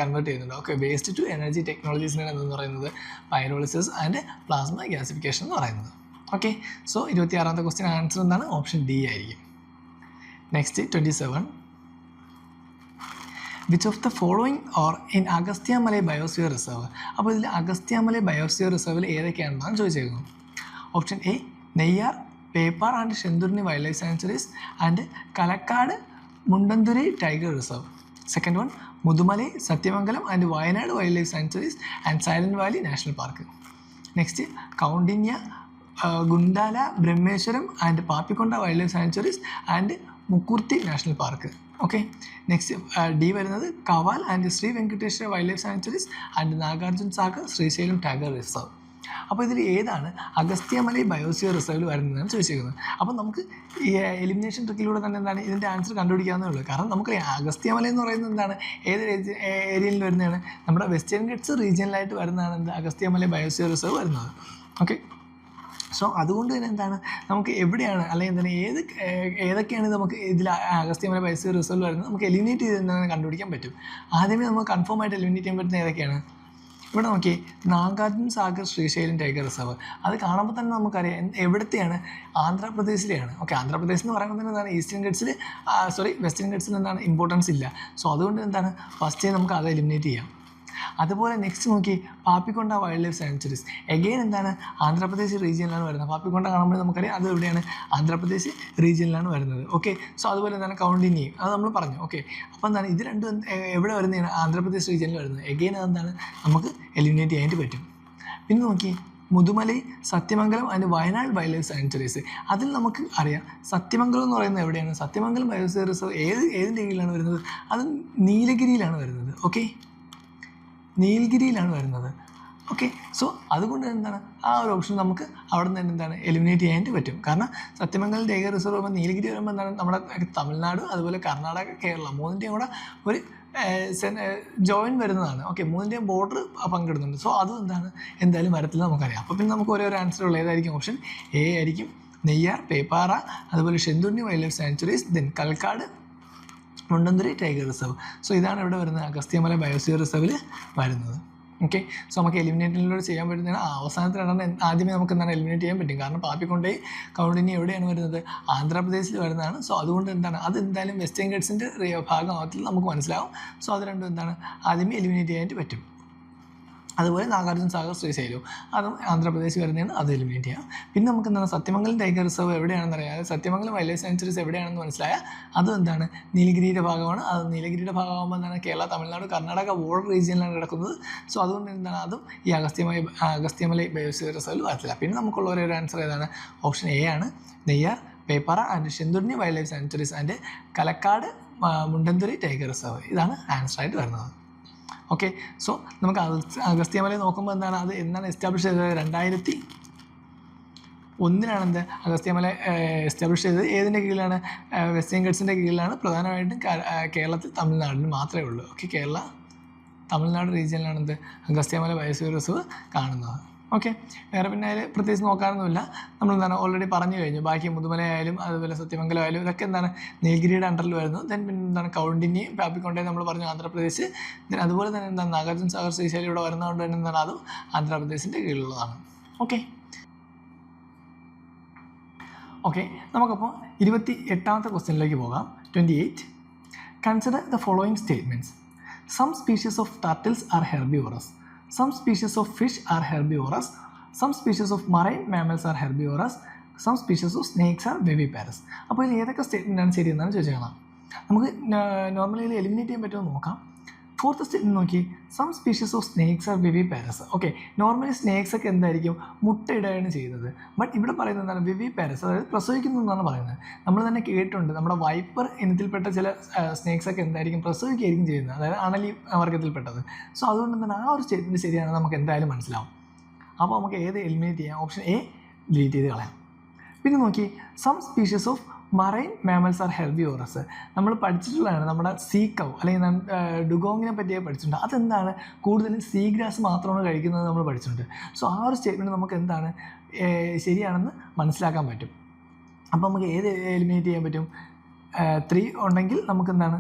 കൺവേർട്ട് ചെയ്യുന്നുണ്ട്. ഓക്കെ, വേസ്റ്റ് ടു എനർജി ടെക്നോളജീസിനാണ് എന്തെന്ന് പറയുന്നത്? പൈറോളിസിസ് ആൻഡ് പ്ലാസ്മ ഗ്യാസിഫിക്കേഷൻ എന്ന് പറയുന്നത്. ഓക്കെ, സോ 26ാമത്തെ ക്വസ്റ്റ്യൻ ആൻസർ എന്താണ്? ഓപ്ഷൻ ഡി ആയിരിക്കും. Next 27. Which of the following or in Agasthyamalai biosphere reserve. അപ്പോൾ ഇതിൽ അഗസ്ത്യാമലൈ ബയോസ്ഫിയർ റിസർവിൽ ഏതൊക്കെയാണെന്നാണ് ചോദിച്ചേക്കുന്നത്. Option A Neyyar, Peppara and Shendurney wildlife sanctuaries and Kalakkad Mundanthurai tiger reserve. Second one Mudumalai, Sathyamangalam and Wayanad wildlife sanctuaries and Silent Valley national park. Next Koundinya, Gundla, Brahmeswaram and Papikonda wildlife sanctuaries and Mukurthi national park. Okay, next D വരുന്നത് Kawal and Sri Venkateswara wildlife sanctuaries and Nagarjuna Sagar Srisailam tiger reserve. അപ്പോൾ ഇതിൽ ഏതാണ് അഗസ്ത്യമലൈ biosphere റിസർവിൽ വരുന്നതെന്ന് ചോദിച്ചിരിക്കുന്നത്. അപ്പോൾ നമുക്ക് ഈ elimination ട്രിക്കിലൂടെ തന്നെ എന്താണ് ഇതിൻ്റെ ആൻസർ കണ്ടുപിടിക്കാവുന്നേ ഉള്ളൂ. കാരണം നമുക്ക് അഗസ്ത്യമല എന്ന് പറയുന്നത് എന്താണ്? ഏത് ഏരിയയിൽ വരുന്നതാണ്? നമ്മുടെ വെസ്റ്റേൺ ഗട്ട്സ് റീജിയനിലായിട്ട് വരുന്നതാണ് എന്ത് അഗസ്ത്യമലൈ ബയോസ്ഫിയർ റിസർവ് വരുന്നത്. ഓക്കെ, സോ അതുകൊണ്ട് തന്നെ എന്താണ് നമുക്ക് എവിടെയാണ് അല്ലെങ്കിൽ എന്താണ് ഏതൊക്കെയാണ് നമുക്ക് ഇതിൽ അഗസ്ത്യമല ബയോസ്ഫിയർ റിസർവിൽ വരുന്നത് നമുക്ക് എലിമിനേറ്റ് ചെയ്ത് എന്താണ് കണ്ടുപിടിക്കാൻ പറ്റും. ആദ്യമേ നമുക്ക് കൺഫേം ആയിട്ട് എലിമിനേറ്റ് ചെയ്യാൻ പറ്റുന്ന ഏതൊക്കെയാണ്? ഇവിടെ നോക്കിയേ, നാഗാർജുൻ സാഗർ ശ്രീശൈലം ടൈഗർ റിസർവ്. അത് കാണുമ്പോൾ തന്നെ നമുക്കറിയാം എവിടത്തെയാണ്? ആന്ധ്രാപ്രദേശിലെയാണ്. ഓക്കെ, ആന്ധ്രാപ്രദേശ് എന്ന് പറയുമ്പോൾ തന്നെ എന്താണ് ഈസ്റ്റേൺ ഗട്ട്സിൽ വെസ്റ്റേൺ ഗട്ട്സിൽ എന്താണ് ഇമ്പോർട്ടൻസ് ഇല്ല. സോ അതുകൊണ്ട് എന്താണ് ഫസ്റ്റ് നമുക്ക് അത് എലിമിനേറ്റ് ചെയ്യാം. അതുപോലെ നെക്സ്റ്റ് നോക്കി പാപ്പിക്കൊണ്ട വൈൽഡ് ലൈഫ് സാങ്ച്വറീസ് എഗെയിൻ എന്താണ് ആന്ധ്രാപ്രദേശ് റീജിയനിലാണ് വരുന്നത്. പാപ്പിക്കൊണ്ട കാണുമ്പോൾ നമുക്കറിയാം അത് എവിടെയാണ്? ആന്ധ്രാപ്രദേശ് റീജിയനിലാണ് വരുന്നത്. ഓക്കെ, സോ അതുപോലെ എന്താണ് കൗണ്ടിന്യം, അത് നമ്മൾ പറഞ്ഞു. ഓക്കെ, അപ്പോൾ എന്താണ് ഇത് രണ്ടും എവിടെ വരുന്നതാണ്? ആന്ധ്രാപ്രദേശ് റീജിയനിൽ വരുന്നത്. എഗെയിൻ അതെന്താണ് നമുക്ക് എലിമിനേറ്റ് ചെയ്യാനായിട്ട് പറ്റും. പിന്നെ നോക്കി Mudumalai, Sathyamangalam and Wayanad wildlife sanctuaries. അതിൽ നമുക്ക് അറിയാം സത്യമംഗലം എന്ന് പറയുന്നത് എവിടെയാണ്? സത്യമംഗലം ബയോസ്ഫിയർ റിസർവ് ഏതിൻ്റെ കീഴിലാണ് വരുന്നത്? അത് നീലഗിരിയിലാണ് വരുന്നത്. ഓക്കെ, നീലഗിരിയിലാണ് വരുന്നത്. ഓക്കെ, സോ അതുകൊണ്ട് എന്താണ് ആ ഒരു ഓപ്ഷൻ നമുക്ക് അവിടെ നിന്ന് തന്നെ എന്താണ് എലിമിനേറ്റ് ചെയ്യാനായിട്ട് പറ്റും. കാരണം സത്യമംഗലം ടൈഗർ റിസർവ് വരുമ്പോൾ നീലഗിരി വരുമ്പോൾ എന്താണ് നമ്മുടെ തമിഴ്നാട് അതുപോലെ കർണാടക, കേരളം മൂന്നിൻ്റെയും കൂടെ ഒരു ജോയിൻ വരുന്നതാണ്. ഓക്കെ, മൂന്നിൻ്റെയും ബോർഡർ പങ്കിടുന്നുണ്ട്. സോ അതും എന്താണ് എന്തായാലും വരത്തില്ല നമുക്കറിയാം. അപ്പോൾ പിന്നെ നമുക്ക് ഓരോ ആൻസർ ഉള്ള ഏതായിരിക്കും? ഓപ്ഷൻ എ ആയിരിക്കും. നെയ്യാർ, പേപ്പാറ, അതുപോലെ Shendurney wildlife sanctuaries, then Kalakkad Mundanthurai tiger reserve. So ഇതാണ് ഇവിടെ വരുന്നത് അഗസ്ത്യമല ബയോസ്ഫിയർ റിസർവിൽ വരുന്നത്. ഓക്കെ. സോ നമുക്ക് എലിമിനേറ്റിലൂടെ ചെയ്യാൻ പറ്റുന്നതാണ് അവസാനത്തെ രണ്ടെണ്ണം ആദ്യമേ നമുക്ക് എന്താണ് എലിമിനേറ്റ് ചെയ്യാൻ പറ്റും. കാരണം പാപ്പിക്കൊണ്ടേ കൗണ്ടിനി എവിടെയാണ് വരുന്നത്? ആന്ധ്രാപ്രദേശിൽ വരുന്നതാണ്. സോ അതുകൊണ്ട് എന്താണ് അത് എന്തായാലും വെസ്റ്റേൺ ഗട്ട്സിൻ്റെ ഭാഗമാകത്തില്ല, നമുക്ക് മനസ്സിലാവും. സോ അത് രണ്ടും എന്താണ് ആദ്യമേ എലിമിനേറ്റ് ചെയ്യാനായിട്ട് പറ്റും. അതുപോലെ നാഗാർജുന സാഗർ ശ്രീശൈലവും അതും ആന്ധ്രാപ്രദേശ് വരുന്നതാണ്, അത് എലിമിനേറ്റ് ചെയ്യാം. പിന്നെ നമുക്ക് എന്താണ് സത്യമംഗലം ടൈഗർ റിസർവ് എവിടെയാണെന്ന് അറിയാം. സത്യമംഗലം വൈൽഡ് ലൈഫ് സാങ്ച്വറീസ് എവിടെയാണെന്ന് മനസ്സിലായാൽ അതും എന്താണ് നീലഗിരിയുടെ ഭാഗമാണ്. അത് നീലഗിരിയുടെ ഭാഗമാകുമ്പോൾ എന്താണ് കേരള, തമിഴ്നാട്, കർണാടക ബോർഡർ റീജിയനിലാണ് കിടക്കുന്നത്. സോ അതുകൊണ്ട് എന്താണ് അതും ഈ അഗസ്ത്യമലൈ ബയോസ്ഫിയർ റിസർവിൽ വരത്തില്ല. പിന്നെ നമുക്കുള്ള ഒരു ആൻസർ ഏതാണ്? ഓപ്ഷൻ എ ആണ്. Neyyar, Peppara and Shendurney wildlife sanctuaries and Kalakkad Mundanthurai tiger reserve, ഇതാണ് ആൻസറായിട്ട് വരുന്നത്. ഓക്കെ. സോ നമുക്ക് അഗസ്ത്യമല നോക്കുമ്പോൾ എന്താണ് അത് എന്നാണ് എസ്റ്റാബ്ലിഷ് ചെയ്തത്? 2001 അഗസ്ത്യമല എസ്റ്റാബ്ലിഷ് ചെയ്തത്. ഏതിൻ്റെ കീഴിലാണ്? വെസ്റ്റേൺ ഗട്ട്സിൻ്റെ കീഴിലാണ്. പ്രധാനമായിട്ടും കേരളത്തിൽ, തമിഴ്നാടിന് മാത്രമേ ഉള്ളൂ. ഓക്കെ. കേരള, തമിഴ്നാട് റീജിയനിലാണ് അഗസ്ത്യമല ബയോസ്ഫിയർ റിസർവ് കാണുന്നത്. ഓക്കെ. വേറെ പിന്നെ അതിൽ പ്രത്യേകിച്ച് നോക്കാനൊന്നുമില്ല. നമ്മളെന്താണ് ഓൾറെഡി പറഞ്ഞു കഴിഞ്ഞു. ബാക്കി മുതുമലയായാലും അതുപോലെ സത്യമംഗലം ആയാലും ഇതൊക്കെ എന്താണ് നീലഗിരിയുടെ അണ്ടറിൽ വരുന്നു. ദെൻ പിന്നെ എന്താണ് കൗണ്ടിനി, പാപ്പിക്കൊണ്ടേ നമ്മൾ പറഞ്ഞു ആന്ധ്രാപ്രദേശ്. ദെൻ അതുപോലെ തന്നെ എന്താണ് നാഗാർജുന സാഗർ ശ്രീശൈലം ഇവിടെ വരുന്നതുകൊണ്ട് തന്നെ എന്താണ് അതും ആന്ധ്രാപ്രദേശിൻ്റെ കീഴിലുള്ളതാണ്. ഓക്കെ. ഓക്കെ. നമുക്കപ്പോൾ 28ാമത്തെ ക്വസ്റ്റ്യനിലേക്ക് പോകാം. 28. Consider the following statements. Some species of turtles are herbivorous. Some species of fish are herbivorous. Some species of marine mammals are herbivorous. Some species of snakes are viviparous. അപ്പോൾ ഇതിൽ ഏതൊക്കെ സ്റ്റേറ്റ്മെൻറ്റാണ് ശരിയെന്നാണ് ചോദിച്ചാൽ നമുക്ക് normally ഇതിൽ eliminate ചെയ്യാൻ പറ്റുമോ നോക്കാം. Fourth statement നോക്കി. Some species of snakes are viviparous. Okay. Normally snakes ഒക്കെ എന്തായിരിക്കും? മുട്ടയിടുകയാണ് ചെയ്യുന്നത്. ബട്ട് ഇവിടെ പറയുന്നത് എന്താണ്? വിവിപാരസ്, അതായത് പ്രസവിക്കുന്നു എന്നാണ് പറയുന്നത്. നമ്മൾ തന്നെ കേട്ടിട്ടുണ്ട് നമ്മുടെ വൈപ്പർ ഇനത്തിൽപ്പെട്ട ചില സ്നേക്സ് ഒക്കെ എന്തായിരിക്കും? പ്രസവിക്കുകയായിരിക്കും ചെയ്യുന്നത്, അതായത് അണലി വർഗ്ഗത്തിൽപ്പെട്ടത്. സോ അതുകൊണ്ട് തന്നെ ആ ഒരു സ്റ്റേറ്റ്മെൻറ്റ് ശരിയാണെന്ന് നമുക്ക് എന്തായാലും മനസ്സിലാവും. അപ്പോൾ നമുക്ക് ഏത് എലിമിനേറ്റ് ചെയ്യാം? ഓപ്ഷൻ എ ഡിലീറ്റ് ചെയ്ത് കളയാം. പിന്നെ നോക്കി. Some species of marine mammals are herbivorous. നമ്മൾ പഠിച്ചിട്ടുള്ളതാണ് നമ്മുടെ സീ കൗ അല്ലെങ്കിൽ ഡുഗോങ്ങിനെ പറ്റിയൊക്കെ പഠിച്ചിട്ടുണ്ട്. അതെന്താണ്? കൂടുതലും സീ ഗ്രാസ് മാത്രമാണ് കഴിക്കുന്നത് നമ്മൾ പഠിച്ചിട്ടുണ്ട്. സോ ആ ഒരു സ്റ്റേറ്റ്മെൻറ്റ് നമുക്ക് എന്താണ് ശരിയാണെന്ന് മനസ്സിലാക്കാൻ പറ്റും. അപ്പോൾ നമുക്ക് ഏത് എലിമിനേറ്റ് ചെയ്യാൻ പറ്റും? 3 ഉണ്ടെങ്കിൽ നമുക്ക് എന്താണ്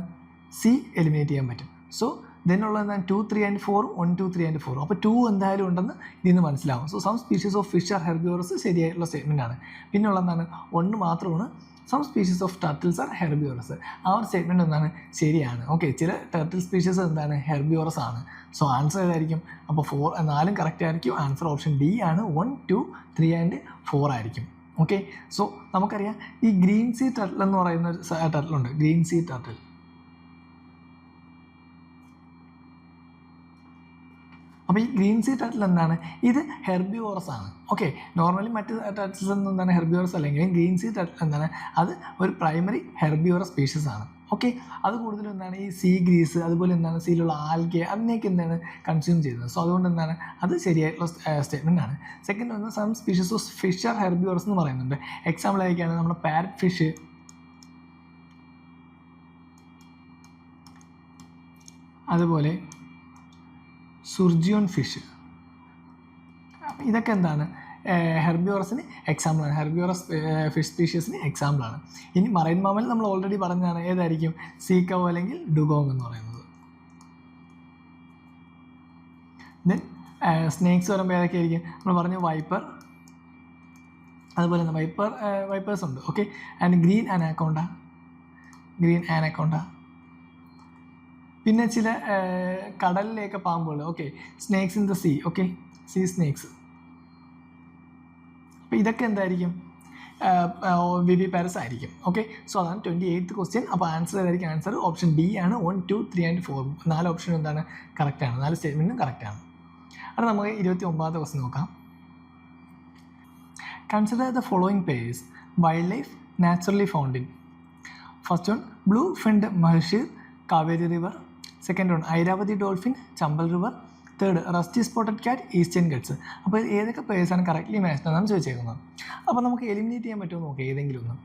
സി എലിമിനേറ്റ് ചെയ്യാൻ പറ്റും. സോ ദെന്നുള്ള എന്താണ് 2, 3 and 4, 1, 2, 3 and 4. അപ്പോൾ 2 എന്തായാലും ഉണ്ടെന്ന് ഇതിൽ നിന്ന് മനസ്സിലാവും. So some species of fish are herbivorous ശരിയായിട്ടുള്ള സ്റ്റേറ്റ്മെൻറ്റാണ്. പിന്നെ ഉള്ള എന്താണ് 1 മാത്രമാണ് some species of turtles are herbivorous. ആ ഒരു സ്റ്റേറ്റ്മെൻറ്റ് എന്താണ് ശരിയാണ്. ഓക്കെ. ചില ടർട്ടിൽ സ്പീഷീസ് എന്താണ് ഹെർബിവോറസ് ആണ്. സോ ആൻസർ ഏതായിരിക്കും? അപ്പോൾ 4 കറക്റ്റ് ആയിരിക്കും. ആൻസർ ഓപ്ഷൻ ഡി ആണ്. 1, 2, 3 and 4 ആയിരിക്കും. ഓക്കെ. സോ നമുക്കറിയാം ഈ ഗ്രീൻ സീ ടർട്ടിൽ എന്ന് പറയുന്ന ഒരു ടർട്ടിലുണ്ട്. Green see turtle. അപ്പോൾ ഈ ഗ്രീൻ സീ ടർട്ടിൽ എന്താണ്? ഇത് ഹെർബിവോറസ് ആണ്. ഓക്കെ. നോർമലി മറ്റ് ടർട്ടിൽസ് ഒന്നും എന്താണ് ഹെർബിവോറസ് അല്ലെങ്കിലും ഗ്രീൻ സീ ടർട്ടിൽ എന്താണ് അത് ഒരു പ്രൈമറി ഹെർബിവോറസ് സ്പീഷീസ് ആണ്. ഓക്കെ. അത് കൂടുതലും എന്താണ് ഈ സീ ഗ്രീസ് അതുപോലെ എന്താണ് സീയിലുള്ള ആൽഗെ അതിനെയൊക്കെ എന്താണ് കൺസ്യൂം ചെയ്യുന്നത്. സോ അതുകൊണ്ട് എന്താണ് അത് ശരിയായിട്ടുള്ള സ്റ്റേറ്റ്മെൻ്റ് ആണ്. സെക്കൻഡ് വന്ന് some species of fish are herbivorous എന്ന് പറയുന്നുണ്ട്. എക്സാമ്പിൾ ആയിരിക്കുകയാണ് നമ്മുടെ പാരറ്റ് ഫിഷ്, അതുപോലെ സുർജിയോൺ ഫിഷ്. ഇതൊക്കെ എന്താണ് ഹെർബിവോറസിന് എക്സാമ്പിളാണ്. ഹെർബിവോറസ് ഫിഷ് സ്പീഷീസിന് എക്സാമ്പിളാണ്. ഇനി മറൈൻ മാമൽ നമ്മൾ ഓൾറെഡി പറഞ്ഞതാണ്. ഏതായിരിക്കും? സീ കൗ അല്ലെങ്കിൽ ഡുഗോങ് എന്ന് പറയുന്നത്. ദെൻ സ്നേക്സ് വരുമ്പോൾ ഏതൊക്കെ ആയിരിക്കും? നമ്മൾ പറഞ്ഞു വൈപ്പർ, അതുപോലെ തന്നെ വൈപ്പേഴ്സ് ഉണ്ട്. ഓക്കെ. And green anaconda. പിന്നെ ചില കടലിലേക്ക് പാമ്പുകൾ. Okay. Snakes in the sea. Okay. Sea snakes. അപ്പോൾ ഇതൊക്കെ എന്തായിരിക്കും? വിവിപാരസ് ആയിരിക്കും. ഓക്കെ. സോ അതാണ് 28th ക്വസ്റ്റ്യൻ. അപ്പോൾ ആൻസർ ഏതായിരിക്കും? ആൻസർ ഓപ്ഷൻ ഡി ആണ്. 1, 2, 3 and 4. 4 ഓപ്ഷൻ എന്താണ് കറക്റ്റാണ്. 4 സ്റ്റേറ്റ്മെൻറ്റും കറക്റ്റാണ്. അത് നമുക്ക് 29th ക്വസ്റ്റ്യൻ നോക്കാം. Consider the following pairs wildlife naturally found in. First one blue finned mahseer, Kaveri river. Second one Irrawaddy dolphin, Chambal river. Third rusty spotted cat, Eastern Ghats. അപ്പോൾ ഏതൊക്കെ പേഴ്സാണ് correctly matched എന്നാണ് ചോദിച്ചേക്കുന്നത്. അപ്പോൾ നമുക്ക് എലിമിനേറ്റ് ചെയ്യാൻ പറ്റുമോ നോക്കാം ഏതെങ്കിലും ഒന്ന്.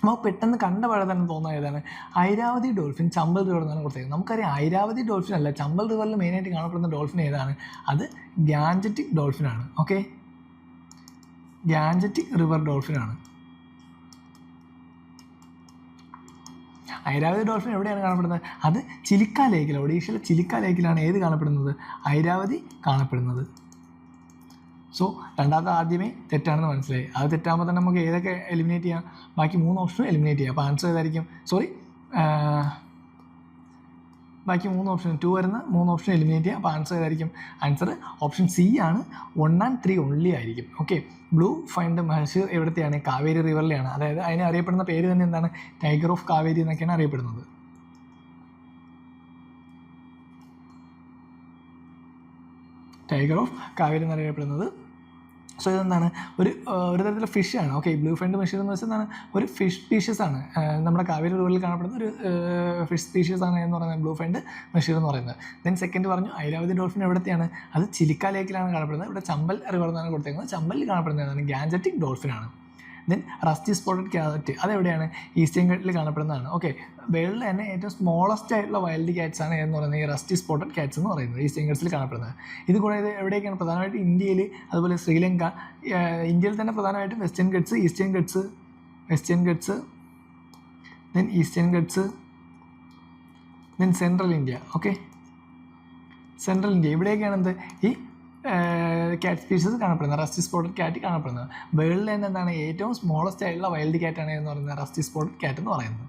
നമുക്ക് പെട്ടെന്ന് കണ്ട പഴം തന്നെ തോന്നുന്നത് ഏതാണ്? ഐരാവതി ഡോൾഫിൻ, ചമ്പൽ റിവർ എന്നാണ് കൊടുത്തേക്കുന്നത്. നമുക്കറിയാം ഐരാവതി ഡോൾഫിൻ അല്ല, ചമ്പൽ റിവറിൽ മെയിനായിട്ട് കാണപ്പെടുന്ന ഡോൾഫിൻ ഏതാണ്? അത് ഗാൻജറ്റിക് ഡോൾഫിനാണ്. ഓക്കെ. ഗാൻജറ്റിക് റിവർ ഡോൾഫിനാണ്. ഐരാവതി ഡോൾഫിൻ എവിടെയാണ് കാണപ്പെടുന്നത്? അത് ചിലിക്ക ലേക്കിൽ, ഒഡീഷയിലെ ചിലിക്ക ലേക്കിലാണ് ഏത് കാണപ്പെടുന്നത്? ഐരാവതി കാണപ്പെടുന്നത്. സോ രണ്ടാമത്തെ ആദ്യമേ തെറ്റാണെന്ന് മനസ്സിലായി. അത് തെറ്റാകുമ്പോൾ തന്നെ നമുക്ക് ഏതൊക്കെ എലിമിനേറ്റ് ചെയ്യാം? ബാക്കി 3 ഓപ്ഷനും എലിമിനേറ്റ് ചെയ്യാം. അപ്പോൾ ആൻസർ ഏതായിരിക്കും? ബാക്കി 3 ഓപ്ഷൻ 2 വരുന്ന 3 ഓപ്ഷൻ എലിമിനേറ്റ് ചെയ്യാം. അപ്പോൾ ആൻസർ ഏതായിരിക്കും? ആൻസർ ഓപ്ഷൻ സി ആണ്, 1 and 3 ഓൺലി ആയിരിക്കും. ഓക്കെ, ബ്ലൂ ഫൈൻഡ് മഹർഷി എവിടത്തെയാണ്? കാവേരി റിവറിലെയാണ്. അതായത് അതിനെ അറിയപ്പെടുന്ന പേര് തന്നെ എന്താണ്? ടൈഗർ ഓഫ് കാവേരി എന്നൊക്കെയാണ് അറിയപ്പെടുന്നത്. ടൈഗർ ഓഫ് കാവേരി എന്നറിയപ്പെടുന്നത്. സോ ഇതെന്താണ്? ഒരു തരത്തിലുള്ള ഫിഷാണ്. ഓക്കെ, ബ്ലൂ ഫൈൻഡ് മഷീർ എന്ന് വെച്ചാൽ എന്താണ്? ഒരു ഫിഷ് സ്പീഷീസ് ആണ്. നമ്മുടെ കാവേരി റിവറിൽ കാണപ്പെടുന്ന ഒരു ഫിഷ് സ്പീഷീസ് ആണ് എന്ന് പറയുന്നത് ബ്ലൂ ഫൈൻഡ് മഷീർ എന്ന് പറയുന്നത്. ദെൻ സെക്കൻഡ് പറഞ്ഞു ഐരാവതി ഡോൾഫിൻ എവിടത്തെയാണ്? അത് ചിലിക്ക ലേക്കിലാണ് കാണപ്പെടുന്നത്. ഇവിടെ ചമ്പൽ റിവർ എന്നാണ് കൊടുത്തേക്കുന്നത്. ചമ്പലിൽ കാണപ്പെടുന്നതാണ് ഗാൻജറ്റിക് ഡോൾഫിനാണ്. ദെൻ റസ്റ്റി സ്പോട്ടഡ് ക്യാറ്റ് അതെവിടെയാണ്? ഈസ്റ്റേൺ ഗട്ടിൽ കാണപ്പെടുന്നതാണ്. ഓക്കെ, വേൾഡിൽ തന്നെ ഏറ്റവും സ്മോളസ്റ്റ് ആയിട്ടുള്ള വൈൽഡ് ക്യാറ്റ്സ് ആണ് എന്ന് പറയുന്നത് ഈ റസ്റ്റി സ്പോട്ടഡ് ക്യാറ്റ്സ് എന്ന് പറയുന്നത്, ഈസ്റ്റേൺ ഗട്ട്സിൽ കാണപ്പെടുന്നത്. ഇത് കൂടാതെ എവിടെയൊക്കെയാണ്? പ്രധാനമായിട്ടും ഇന്ത്യയിൽ, അതുപോലെ ശ്രീലങ്ക. ഇന്ത്യയിൽ തന്നെ പ്രധാനമായിട്ടും western ghats, eastern ghats, then eastern ghats, then central India. Okay, central India ഇവിടെയൊക്കെയാണ് എന്ത്? ഈ ക്യാറ്റ് സ്പീഷീസ് കാണപ്പെടുന്നത്, റസ്റ്റി സ്പോട്ടഡ് ക്യാറ്റ് കാണപ്പെടുന്നത്. വേൾഡിൽ തന്നെ എന്താണ്? ഏറ്റവും സ്മോളസ്റ്റ് ആയിട്ടുള്ള വൈൽഡ് ക്യാറ്റാണ് എന്ന് പറയുന്നത് റസ്റ്റി സ്പോട്ടഡ് ക്യാറ്റ് എന്ന് പറയുന്നത്.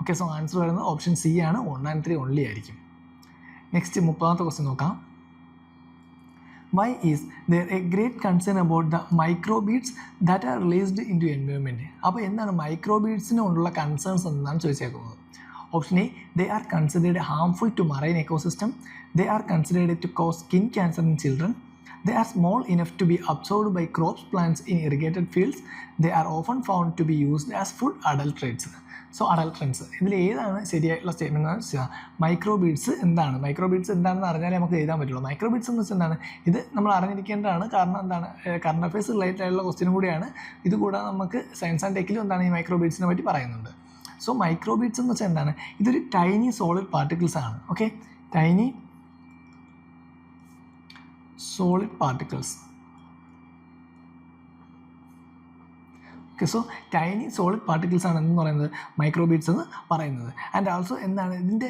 ഓക്കെ, സോ ആൻസർ വരുന്നത് ഓപ്ഷൻ സി ആണ്, 1 and 3 ഓൺലി ആയിരിക്കും. നെക്സ്റ്റ് 30ാമത്തെ ക്വസ്റ്റ്യൻ നോക്കാം. Why is there a great concern about the microbeads that are released into environment? അപ്പോൾ എന്താണ് മൈക്രോബീഡ്സിനുള്ള കൺസേൺസ് എന്നാണ് ചോദിച്ചേക്കുന്നത്. Option A, they are considered harmful to marine ecosystem. They are considered to cause skin cancer in children. They are small enough to be absorbed by crops, plants in irrigated fields. They are often found to be used as food adulterants. So adulterants ഇതിൽ ഏതാണ് ശരിയായിട്ടുള്ള statement എന്ന് വെച്ചാൽ മൈക്രോബീഡ്സ് എന്താണ്? മൈക്രോബീഡ്സ് എന്താണെന്ന് അറിഞ്ഞാലേ നമുക്ക് എഴുതാൻ പറ്റുള്ളൂ. മൈക്രോബീഡ്സ് എന്ന് വെച്ചാൽ എന്താണ്? ഇത് നമ്മൾ അറിഞ്ഞിരിക്കേണ്ടതാണ്. കാരണം എന്താണ്? കറണ്ട് അഫയേഴ്സ് റിലേറ്റഡ് ആയിട്ടുള്ള ക്വസ്റ്റ്യനും കൂടിയാണ്. ഇതുകൂടാതെ നമുക്ക് സയൻസ് ആൻഡ് ടെക്കിലും എന്താണ് ഈ മൈക്രോബീഡ്സിനെ പറ്റി പറയുന്നുണ്ട്. സോ മൈക്രോബീഡ്സ് എന്ന് വെച്ചാൽ എന്താണ്? ഇതൊരു ടൈനി സോളിഡ് പാർട്ടിക്കിൾസ് ആണ്. Okay, tiny solid particles. Okay, so tiny solid particles ആണ് എന്ന് പറയുന്നത് മൈക്രോബീഡ്സ് എന്ന് പറയുന്നത്. ആൻഡ് ആൾസോ എന്താണ് ഇതിൻ്റെ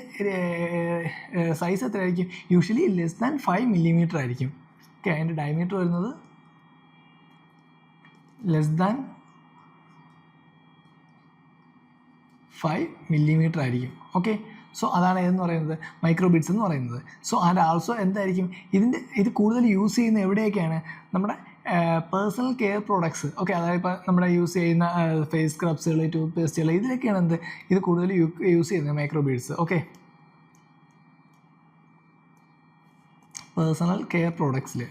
സൈസ് എത്രയായിരിക്കും? യൂഷ്വലി ലെസ് ദാൻ 5 millimeter ആയിരിക്കും. ഓക്കെ, അതിൻ്റെ ഡയമീറ്റർ വരുന്നത് ലെസ് ദാൻ 5 millimeter ആയിരിക്കും. ഓക്കെ, സോ അതാണ് ഏതെന്ന് പറയുന്നത്? മൈക്രോബീഡ്സ് എന്ന് പറയുന്നത്. സോ ആൻഡ് ആൾസോ എന്തായിരിക്കും ഇത് കൂടുതൽ യൂസ് ചെയ്യുന്ന എവിടെയൊക്കെയാണ്? നമ്മുടെ പേഴ്സണൽ കെയർ പ്രോഡക്ട്സ്. ഓക്കെ, അതായത് ഇപ്പോൾ നമ്മുടെ യൂസ് ചെയ്യുന്ന ഫേസ് സ്ക്രബ്സുകൾ, ടൂത്ത് പേസ്റ്റുകൾ, ഇതിലൊക്കെയാണ് ഇത് കൂടുതൽ യൂസ് ചെയ്യുന്നത് മൈക്രോബീഡ്സ്. ഓക്കെ, പേഴ്സണൽ കെയർ പ്രോഡക്ട്സിൽ.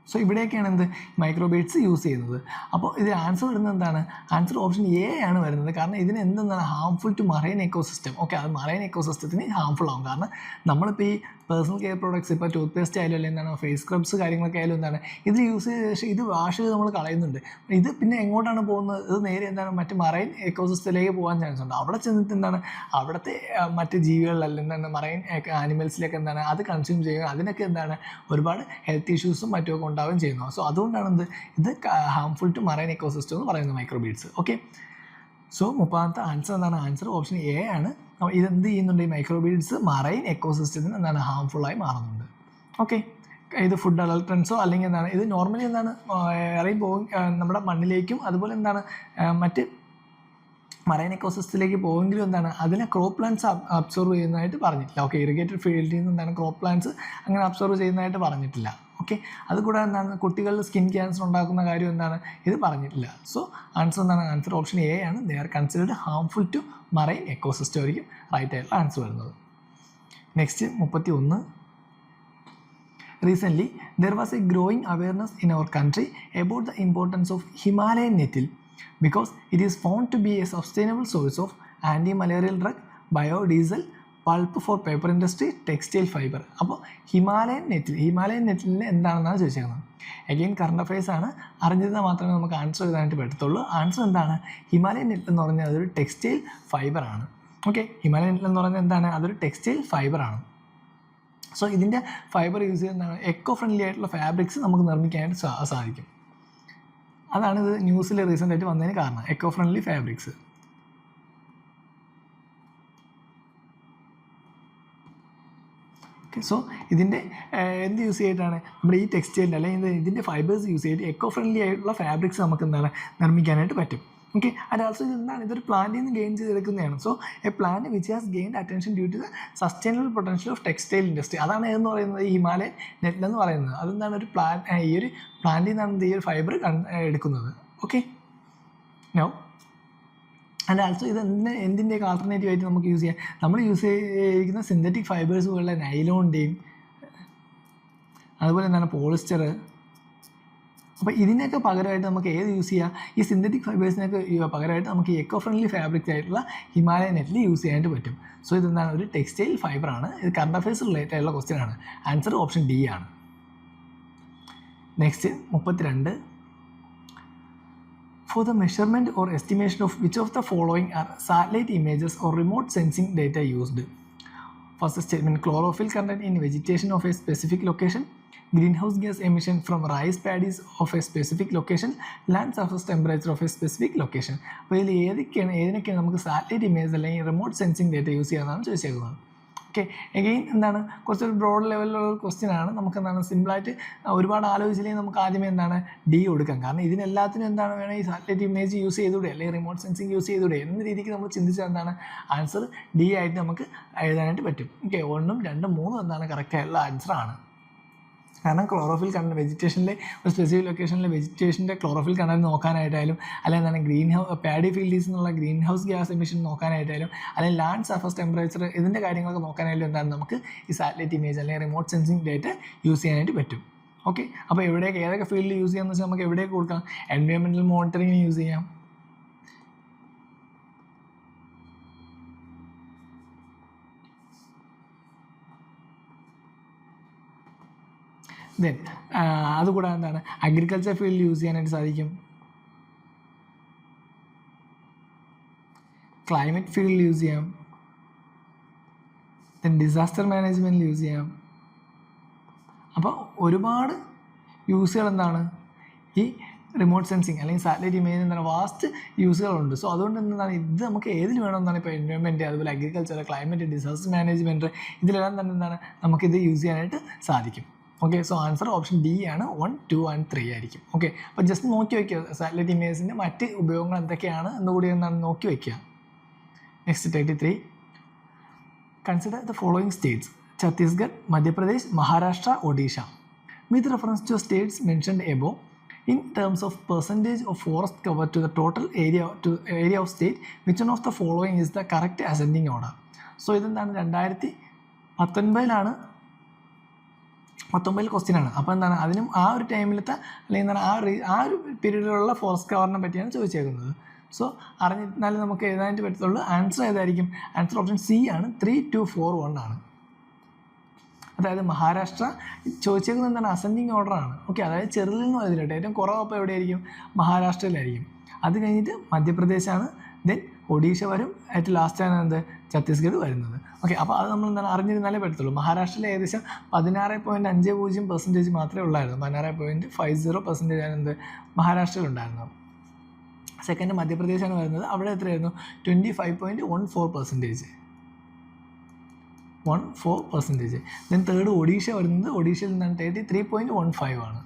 സോ ഇവിടെയൊക്കെയാണ് മൈക്രോബീഡ്സ് യൂസ് ചെയ്യുന്നത്. അപ്പോൾ ഇതിൽ ആൻസർ വരുന്നത് എന്താണ്? ആൻസർ ഓപ്ഷൻ എ ആണ് വരുന്നത്. കാരണം ഇതിന് എന്താണ്? Harmful to marine ecosystem. Okay, അത് മറൈൻ എക്കോസിസ്റ്റത്തിന് ഹാംഫുൾ ആവും. കാരണം നമ്മളിപ്പോൾ ഈ പേഴ്സണൽ കെയർ പ്രോഡക്ട്സ്, ഇപ്പോൾ ടൂത്ത് പേസ്റ്റ് ആയാലും അല്ലെങ്കിൽ എന്താണ് ഫേസ് സ്ക്രബ്സ് കാര്യങ്ങളൊക്കെ ആയാലും എന്താണ് ഇത് യൂസ് ചെയ്ത ശേഷം ഇത് വാഷ് ചെയ്ത് നമ്മൾ കളയുന്നുണ്ട്. ഇത് പിന്നെ എങ്ങോട്ടാണ് പോകുന്നത്? ഇത് നേരെ എന്താണ് മറ്റ് മറൈൻ എക്കോസിസ്റ്റത്തിലേക്ക് പോകാൻ ചാൻസ് ഉണ്ട്. അവിടെ ചെന്നിട്ട് എന്താണ് അവിടുത്തെ മറ്റ് ജീവികളിലല്ല എന്താണ് മറൈൻ ആനിമൽസിലേക്ക് എന്താണ് അത് കൺസ്യൂം ചെയ്യുക. അതിനൊക്കെ എന്താണ് ഒരുപാട് ഹെൽത്ത് ഇഷ്യൂസും മറ്റുമൊക്കെ ഉണ്ടാവുകയും ചെയ്യുന്നു. സോ അതുകൊണ്ടാണ് ഇത് ഹാംഫുൾ ടു മറൈൻ എക്കോസിസ്റ്റം എന്ന് പറയുന്നത് മൈക്രോബീഡ്സ്. ഓക്കെ, സോ 30ാമത്തെ ആൻസർ എന്താണ്? ആൻസർ ഓപ്ഷൻ എ ആണ്. ഇതെന്ത് ചെയ്യുന്നുണ്ട്? ഈ മൈക്രോബീഡ്സ് മറൈൻ എക്കോസിസ്റ്റത്തിന് എന്താണ് ഹാംഫുള്ളായി മാറുന്നുണ്ട്. ഓക്കെ, ഇത് ഫുഡ് അഡൾട്രൻസോ അല്ലെങ്കിൽ എന്താണ് ഇത് നോർമലി എന്താണ് ഇറങ്ങി പോകും നമ്മുടെ മണ്ണിലേക്കും അതുപോലെ എന്താണ് മറ്റ് മറൈൻ എക്കോസിസ്റ്റത്തിലേക്ക് പോയെങ്കിലും എന്താണ് അതിനെ ക്രോപ്പ് പ്ലാന്റ്സ് അബ്സോർവ് ചെയ്യുന്നതായിട്ട് പറഞ്ഞിട്ടില്ല. ഓക്കെ, ഇറിഗേറ്റഡ് ഫീൽഡിൽ നിന്ന് എന്താണ് ക്രോപ്പ് പ്ലാന്റ്സ് അങ്ങനെ അബ്സോർവ് ചെയ്യുന്നതായിട്ട് പറഞ്ഞിട്ടില്ല. ഓക്കെ, അതുകൂടാതെ എന്താണ് കുട്ടികളിൽ സ്കിൻ ക്യാൻസർ ഉണ്ടാക്കുന്ന കാര്യം എന്താണ് ഇത് പറഞ്ഞിട്ടില്ല. സോ ആൻസർ എന്താണ്? ആൻസർ ഓപ്ഷൻ എ ആണ്. They are considered harmful to marine ecosystem ആയിരിക്കും റൈറ്റ് ആയിട്ടുള്ള ആൻസർ വരുന്നത്. Next 31. Recently, there was a growing awareness in our country about the importance of Himalayan nettle because it is found to be a sustainable source of anti-malarial drug, biodiesel, pulp for paper industry, textile fiber. അപ്പോൾ Himalayan നെറ്റിലിന് എന്താണെന്നാണ് ചോദിച്ചേക്കുന്നത്. Again current affairs ആണ്, അറിഞ്ഞിരുന്നാൽ മാത്രമേ നമുക്ക് answer എഴുതാനായിട്ട് പറ്റത്തുള്ളൂ. Answer എന്താണ്? Himalayan net എന്ന് പറഞ്ഞാൽ അതൊരു ടെക്സ്റ്റൈൽ ഫൈബറാണ്. ഓക്കെ, ഹിമാലയൻ നെറ്റ് എന്ന് പറഞ്ഞാൽ എന്താണ്? അതൊരു ടെക്സ്റ്റൈൽ ഫൈബറാണ്. സോ ഇതിൻ്റെ ഫൈബർ യൂസ് ചെയ്യുന്നതാണ് എക്കോ ഫ്രണ്ട്ലി ആയിട്ടുള്ള ഫാബ്രിക്സ് നമുക്ക് നിർമ്മിക്കാനായിട്ട് സാധിക്കും. അതാണ് ഇത് ന്യൂസിൽ റീസെൻ്റ് ആയിട്ട് വന്നതിന് കാരണം, എക്കോ ഫ്രണ്ട്ലി ഫാബ്രിക്സ്. സോ ഇതിൻ്റെ എന്ത് യൂസ് ചെയ്തിട്ടാണ് നമ്മുടെ ഈ ടെക്സ്റ്റൈലിൻ്റെ അല്ലെങ്കിൽ ഇതിൻ്റെ ഫൈബേഴ്സ് യൂസ് ചെയ്തിട്ട് എക്കോ ഫ്രണ്ട്ലി ആയിട്ടുള്ള ഫാബ്രിക്സ് നമുക്ക് എന്താണ് നിർമ്മിക്കാനായിട്ട് പറ്റും. ഓക്കെ, ആൻഡ് ഓൾസോ ഇത് എന്താണ്, ഇതൊരു പ്ലാന്റിൽ നിന്ന് ഗെയിൻ ചെയ്തെടുക്കുന്നതാണ്. So a plant which has gained attention due to the sustainable potential of textile industry. അതാണ് എന്ന് പറയുന്നത് ഈ ഹിമാലയൻ നെറ്റിൽ എന്ന് പറയുന്നത്. അതെന്താണ്, ഒരു ഈ ഒരു പ്ലാന്റിൽ നിന്നാണ് ഈ ഒരു ഫൈബർ എടുക്കുന്നത്. ഓക്കെ, നോ ആൻഡ് ആൾസോ ഇത് എന്തിൻ്റെയൊക്കെ ആൾട്ടർനേറ്റീവ് ആയിട്ട് നമുക്ക് യൂസ് ചെയ്യാം. നമ്മൾ യൂസ് ചെയ്തിരിക്കുന്ന സിന്തറ്റിക് ഫൈബേഴ്സ് പോലുള്ള നൈലോണിൻ്റെയും അതുപോലെ എന്താണ് പോളിസ്റ്റർ. അപ്പോൾ ഇതിനൊക്കെ പകരമായിട്ട് നമുക്ക് ഏത് യൂസ് ചെയ്യാം, ഈ സിന്തറ്റിക് ഫൈബേഴ്സിനൊക്കെ പകരമായിട്ട് നമുക്ക് ഈ എക്കോ ഫ്രണ്ട്ലി ഫാബ്രിക് ആയിട്ടുള്ള ഹിമാലയൻ നെറ്റിൽ യൂസ് ചെയ്യാനായിട്ട് പറ്റും. സോ ഇതെന്താണ്, ഒരു ടെക്സ്റ്റൈൽ ഫൈബറാണ്. ഇത് കറണ്ട് അഫയേഴ്സ് റിലേറ്റഡ് ആയിട്ടുള്ള ക്വസ്റ്റ്യൻ ആണ്. ആൻസർ ഓപ്ഷൻ ഡി ആണ്. Next 32. For the measurement or estimation of which of the following are satellite images or remote sensing data used? First statement, chlorophyll content in vegetation of a specific location, greenhouse gas emission from rice paddies of a specific location, land surface temperature of a specific location. അപ്പോൾ ഇതിൽ ഏതിനൊക്കെയാണ് നമുക്ക് satellite image അല്ലെങ്കിൽ remote sensing data use ചെയ്യാമെന്നാണ് ചോദിച്ചേക്കുന്നത്. Okay, again എന്താണ്, കുറച്ചൊരു broad ലെവലിലുള്ള ക്വസ്റ്റ്യൻ ആണ്. നമുക്ക് എന്താണ് സിമ്പിളായിട്ട് ഒരുപാട് ആലോചിച്ചില്ലെങ്കിൽ നമുക്ക് ആദ്യമേ എന്താണ് ഡി കൊടുക്കാം. കാരണം ഇതിനെല്ലാത്തിനും എന്താണ് വേണം, ഈ സാറ്റലൈറ്റ് ഇമേജ് യൂസ് ചെയ്തൂടെ അല്ലെങ്കിൽ റിമോട്ട് സെൻസിങ് യൂസ് ചെയ്തൂടെ എന്ന രീതിക്ക് നമ്മൾ ചിന്തിച്ചാൽ എന്താണ് ആൻസർ ഡി ആയിട്ട് നമുക്ക് എഴുതാനായിട്ട് പറ്റും. ഓക്കെ, 1, 2, 3 എന്താണ് കറക്റ്റായിട്ടുള്ള ആൻസറാണ്. കാരണം ക്ലോറോഫിൽ കണ്ടന്റ് വെജിറ്റേഷനിലെ ഒരു സ്പെസിഫിക് ലൊക്കേഷനിലെ വെജിറ്റേഷൻ്റെ ക്ലോറോഫിൽ കണ്ടന്റ് നോക്കാനായിട്ടായാലും, അല്ലെങ്കിൽ എന്താണ് പാഡി ഫീൽഡീസ് എന്നുള്ള ഗ്രീൻ ഹൗസ് ഗ്യാസ് എമിഷൻ നോക്കാനായിട്ടായാലും, അല്ലെങ്കിൽ ലാൻഡ് സർഫസ് ടെമ്പറേച്ചർ ഇതിൻ്റെ കാര്യങ്ങളൊക്കെ നോക്കാനായാലും എന്താണ് നമുക്ക് ഈ സാറ്റലൈറ്റ് ഇമേജ് അല്ലെങ്കിൽ റിമോട്ട് സെൻസിങ് ഡേറ്റ യൂസ് ചെയ്യാനായിട്ട് പറ്റും. ഓക്കെ, അപ്പോൾ ഏതൊക്കെ ഫീൽഡിൽ യൂസ് ചെയ്യാമെന്ന് വെച്ചാൽ നമുക്ക് എവിടെയൊക്കെ കൊടുക്കാം, എൻവയോൺമെൻറ്റൽ മോണിറ്ററിങ്ങിന് യൂസ് ചെയ്യാം, ദെൻ അതുകൂടാതെ എന്താണ് അഗ്രികൾച്ചർ ഫീൽഡിൽ യൂസ് ചെയ്യാനായിട്ട് സാധിക്കും, ക്ലൈമറ്റ് ഫീൽഡിൽ യൂസ് ചെയ്യാം, ദെൻ ഡിസാസ്റ്റർ മാനേജ്മെൻറ്റിൽ യൂസ് ചെയ്യാം. അപ്പോൾ ഒരുപാട് യൂസുകൾ എന്താണ് ഈ റിമോട്ട് സെൻസിങ് അല്ലെങ്കിൽ സാറ്റലൈറ്റ് ഇമേജ് എന്താണ് വാസ്റ്റ് യൂസുകളുണ്ട്. സോ അതുകൊണ്ട് എന്താണ് ഇത് നമുക്ക് ഏതിൽ വേണമെന്നാണ് ഇപ്പോൾ എൻവയോൺമെൻറ്റ്, അതുപോലെ അഗ്രികൾച്ചർ, ക്ലൈമറ്റ്, ഡിസാസ്റ്റർ മാനേജ്മെൻറ്റ് ഇതിലെല്ലാം തന്നെ എന്താണ് നമുക്കിത് യൂസ് ചെയ്യാനായിട്ട് സാധിക്കും. Okay, so answer option D ആണ്. 1, 2 and 3 ആയിരിക്കും. ഓക്കെ, അപ്പോൾ ജസ്റ്റ് നോക്കി വയ്ക്കുക സാറ്റലൈറ്റ് ഇമേജിൻ്റെ മറ്റ് ഉപയോഗങ്ങൾ എന്തൊക്കെയാണ് എന്നുകൂടി എന്നാണ് നോക്കി വയ്ക്കുക. Next 33. Consider the following states: Chhattisgarh, Madhya Pradesh, Maharashtra, Odisha. With reference to states mentioned above in terms of percentage of forest cover to the total area of state, which one of the following is the correct ascending order? So ഇതെന്താണ് 2019 question ആണ്. അപ്പോൾ എന്താണ് അതിനും ആ ഒരു ടൈമിലത്തെ അല്ലെങ്കിൽ എന്താണ് ആ ഒരു പീരീഡിലുള്ള ഫോറസ്റ്റ് കവറിനെ പറ്റിയാണ് ചോദിച്ചേക്കുന്നത്. സോ അറിഞ്ഞിരുന്നാലും നമുക്ക് എഴുതാനായിട്ട് പറ്റത്തുള്ളൂ. ആൻസർ ഏതായിരിക്കും? ആൻസർ ഓപ്ഷൻ സി ആണ്. 3, 2, 4, 1 ആണ്. അതായത് മഹാരാഷ്ട്ര ചോദിച്ചേക്കുന്നത് എന്താണ് അസെൻഡിങ് ഓർഡർ ആണ്. ഓക്കെ, അതായത് ചെറുതിൽ നിന്ന് വരുന്നില്ല, ഏറ്റവും കുറവപ്പോൾ എവിടെയായിരിക്കും? മഹാരാഷ്ട്രയിലായിരിക്കും. അത് കഴിഞ്ഞിട്ട് മധ്യപ്രദേശാണ്, ദെൻ ഒഡീഷ വരും, ഏറ്റവും ലാസ്റ്റാണ് എന്ത് ഛത്തീസ്ഗഡ് വരുന്നത്. ഓക്കെ, അപ്പോൾ അത് നമ്മൾ എന്താണ് അറിഞ്ഞിരുന്നാലേ പറ്റത്തുള്ളൂ. മഹാരാഷ്ട്രയിൽ ഏകദേശം 16.50% മാത്രമേ ഉള്ളായിരുന്നു. 16.50% ആണ് എന്ത് മഹാരാഷ്ട്രയിലുണ്ടായിരുന്നത്. സെക്കൻഡ് മധ്യപ്രദേശാണ് വരുന്നത്, അവിടെ എത്രയായിരുന്നു? 25.14%. ദെൻ തേർഡ് ഒഡീഷ വരുന്നത്, ഒഡീഷയിൽ നിന്നാണ് 33.15 ആണ്.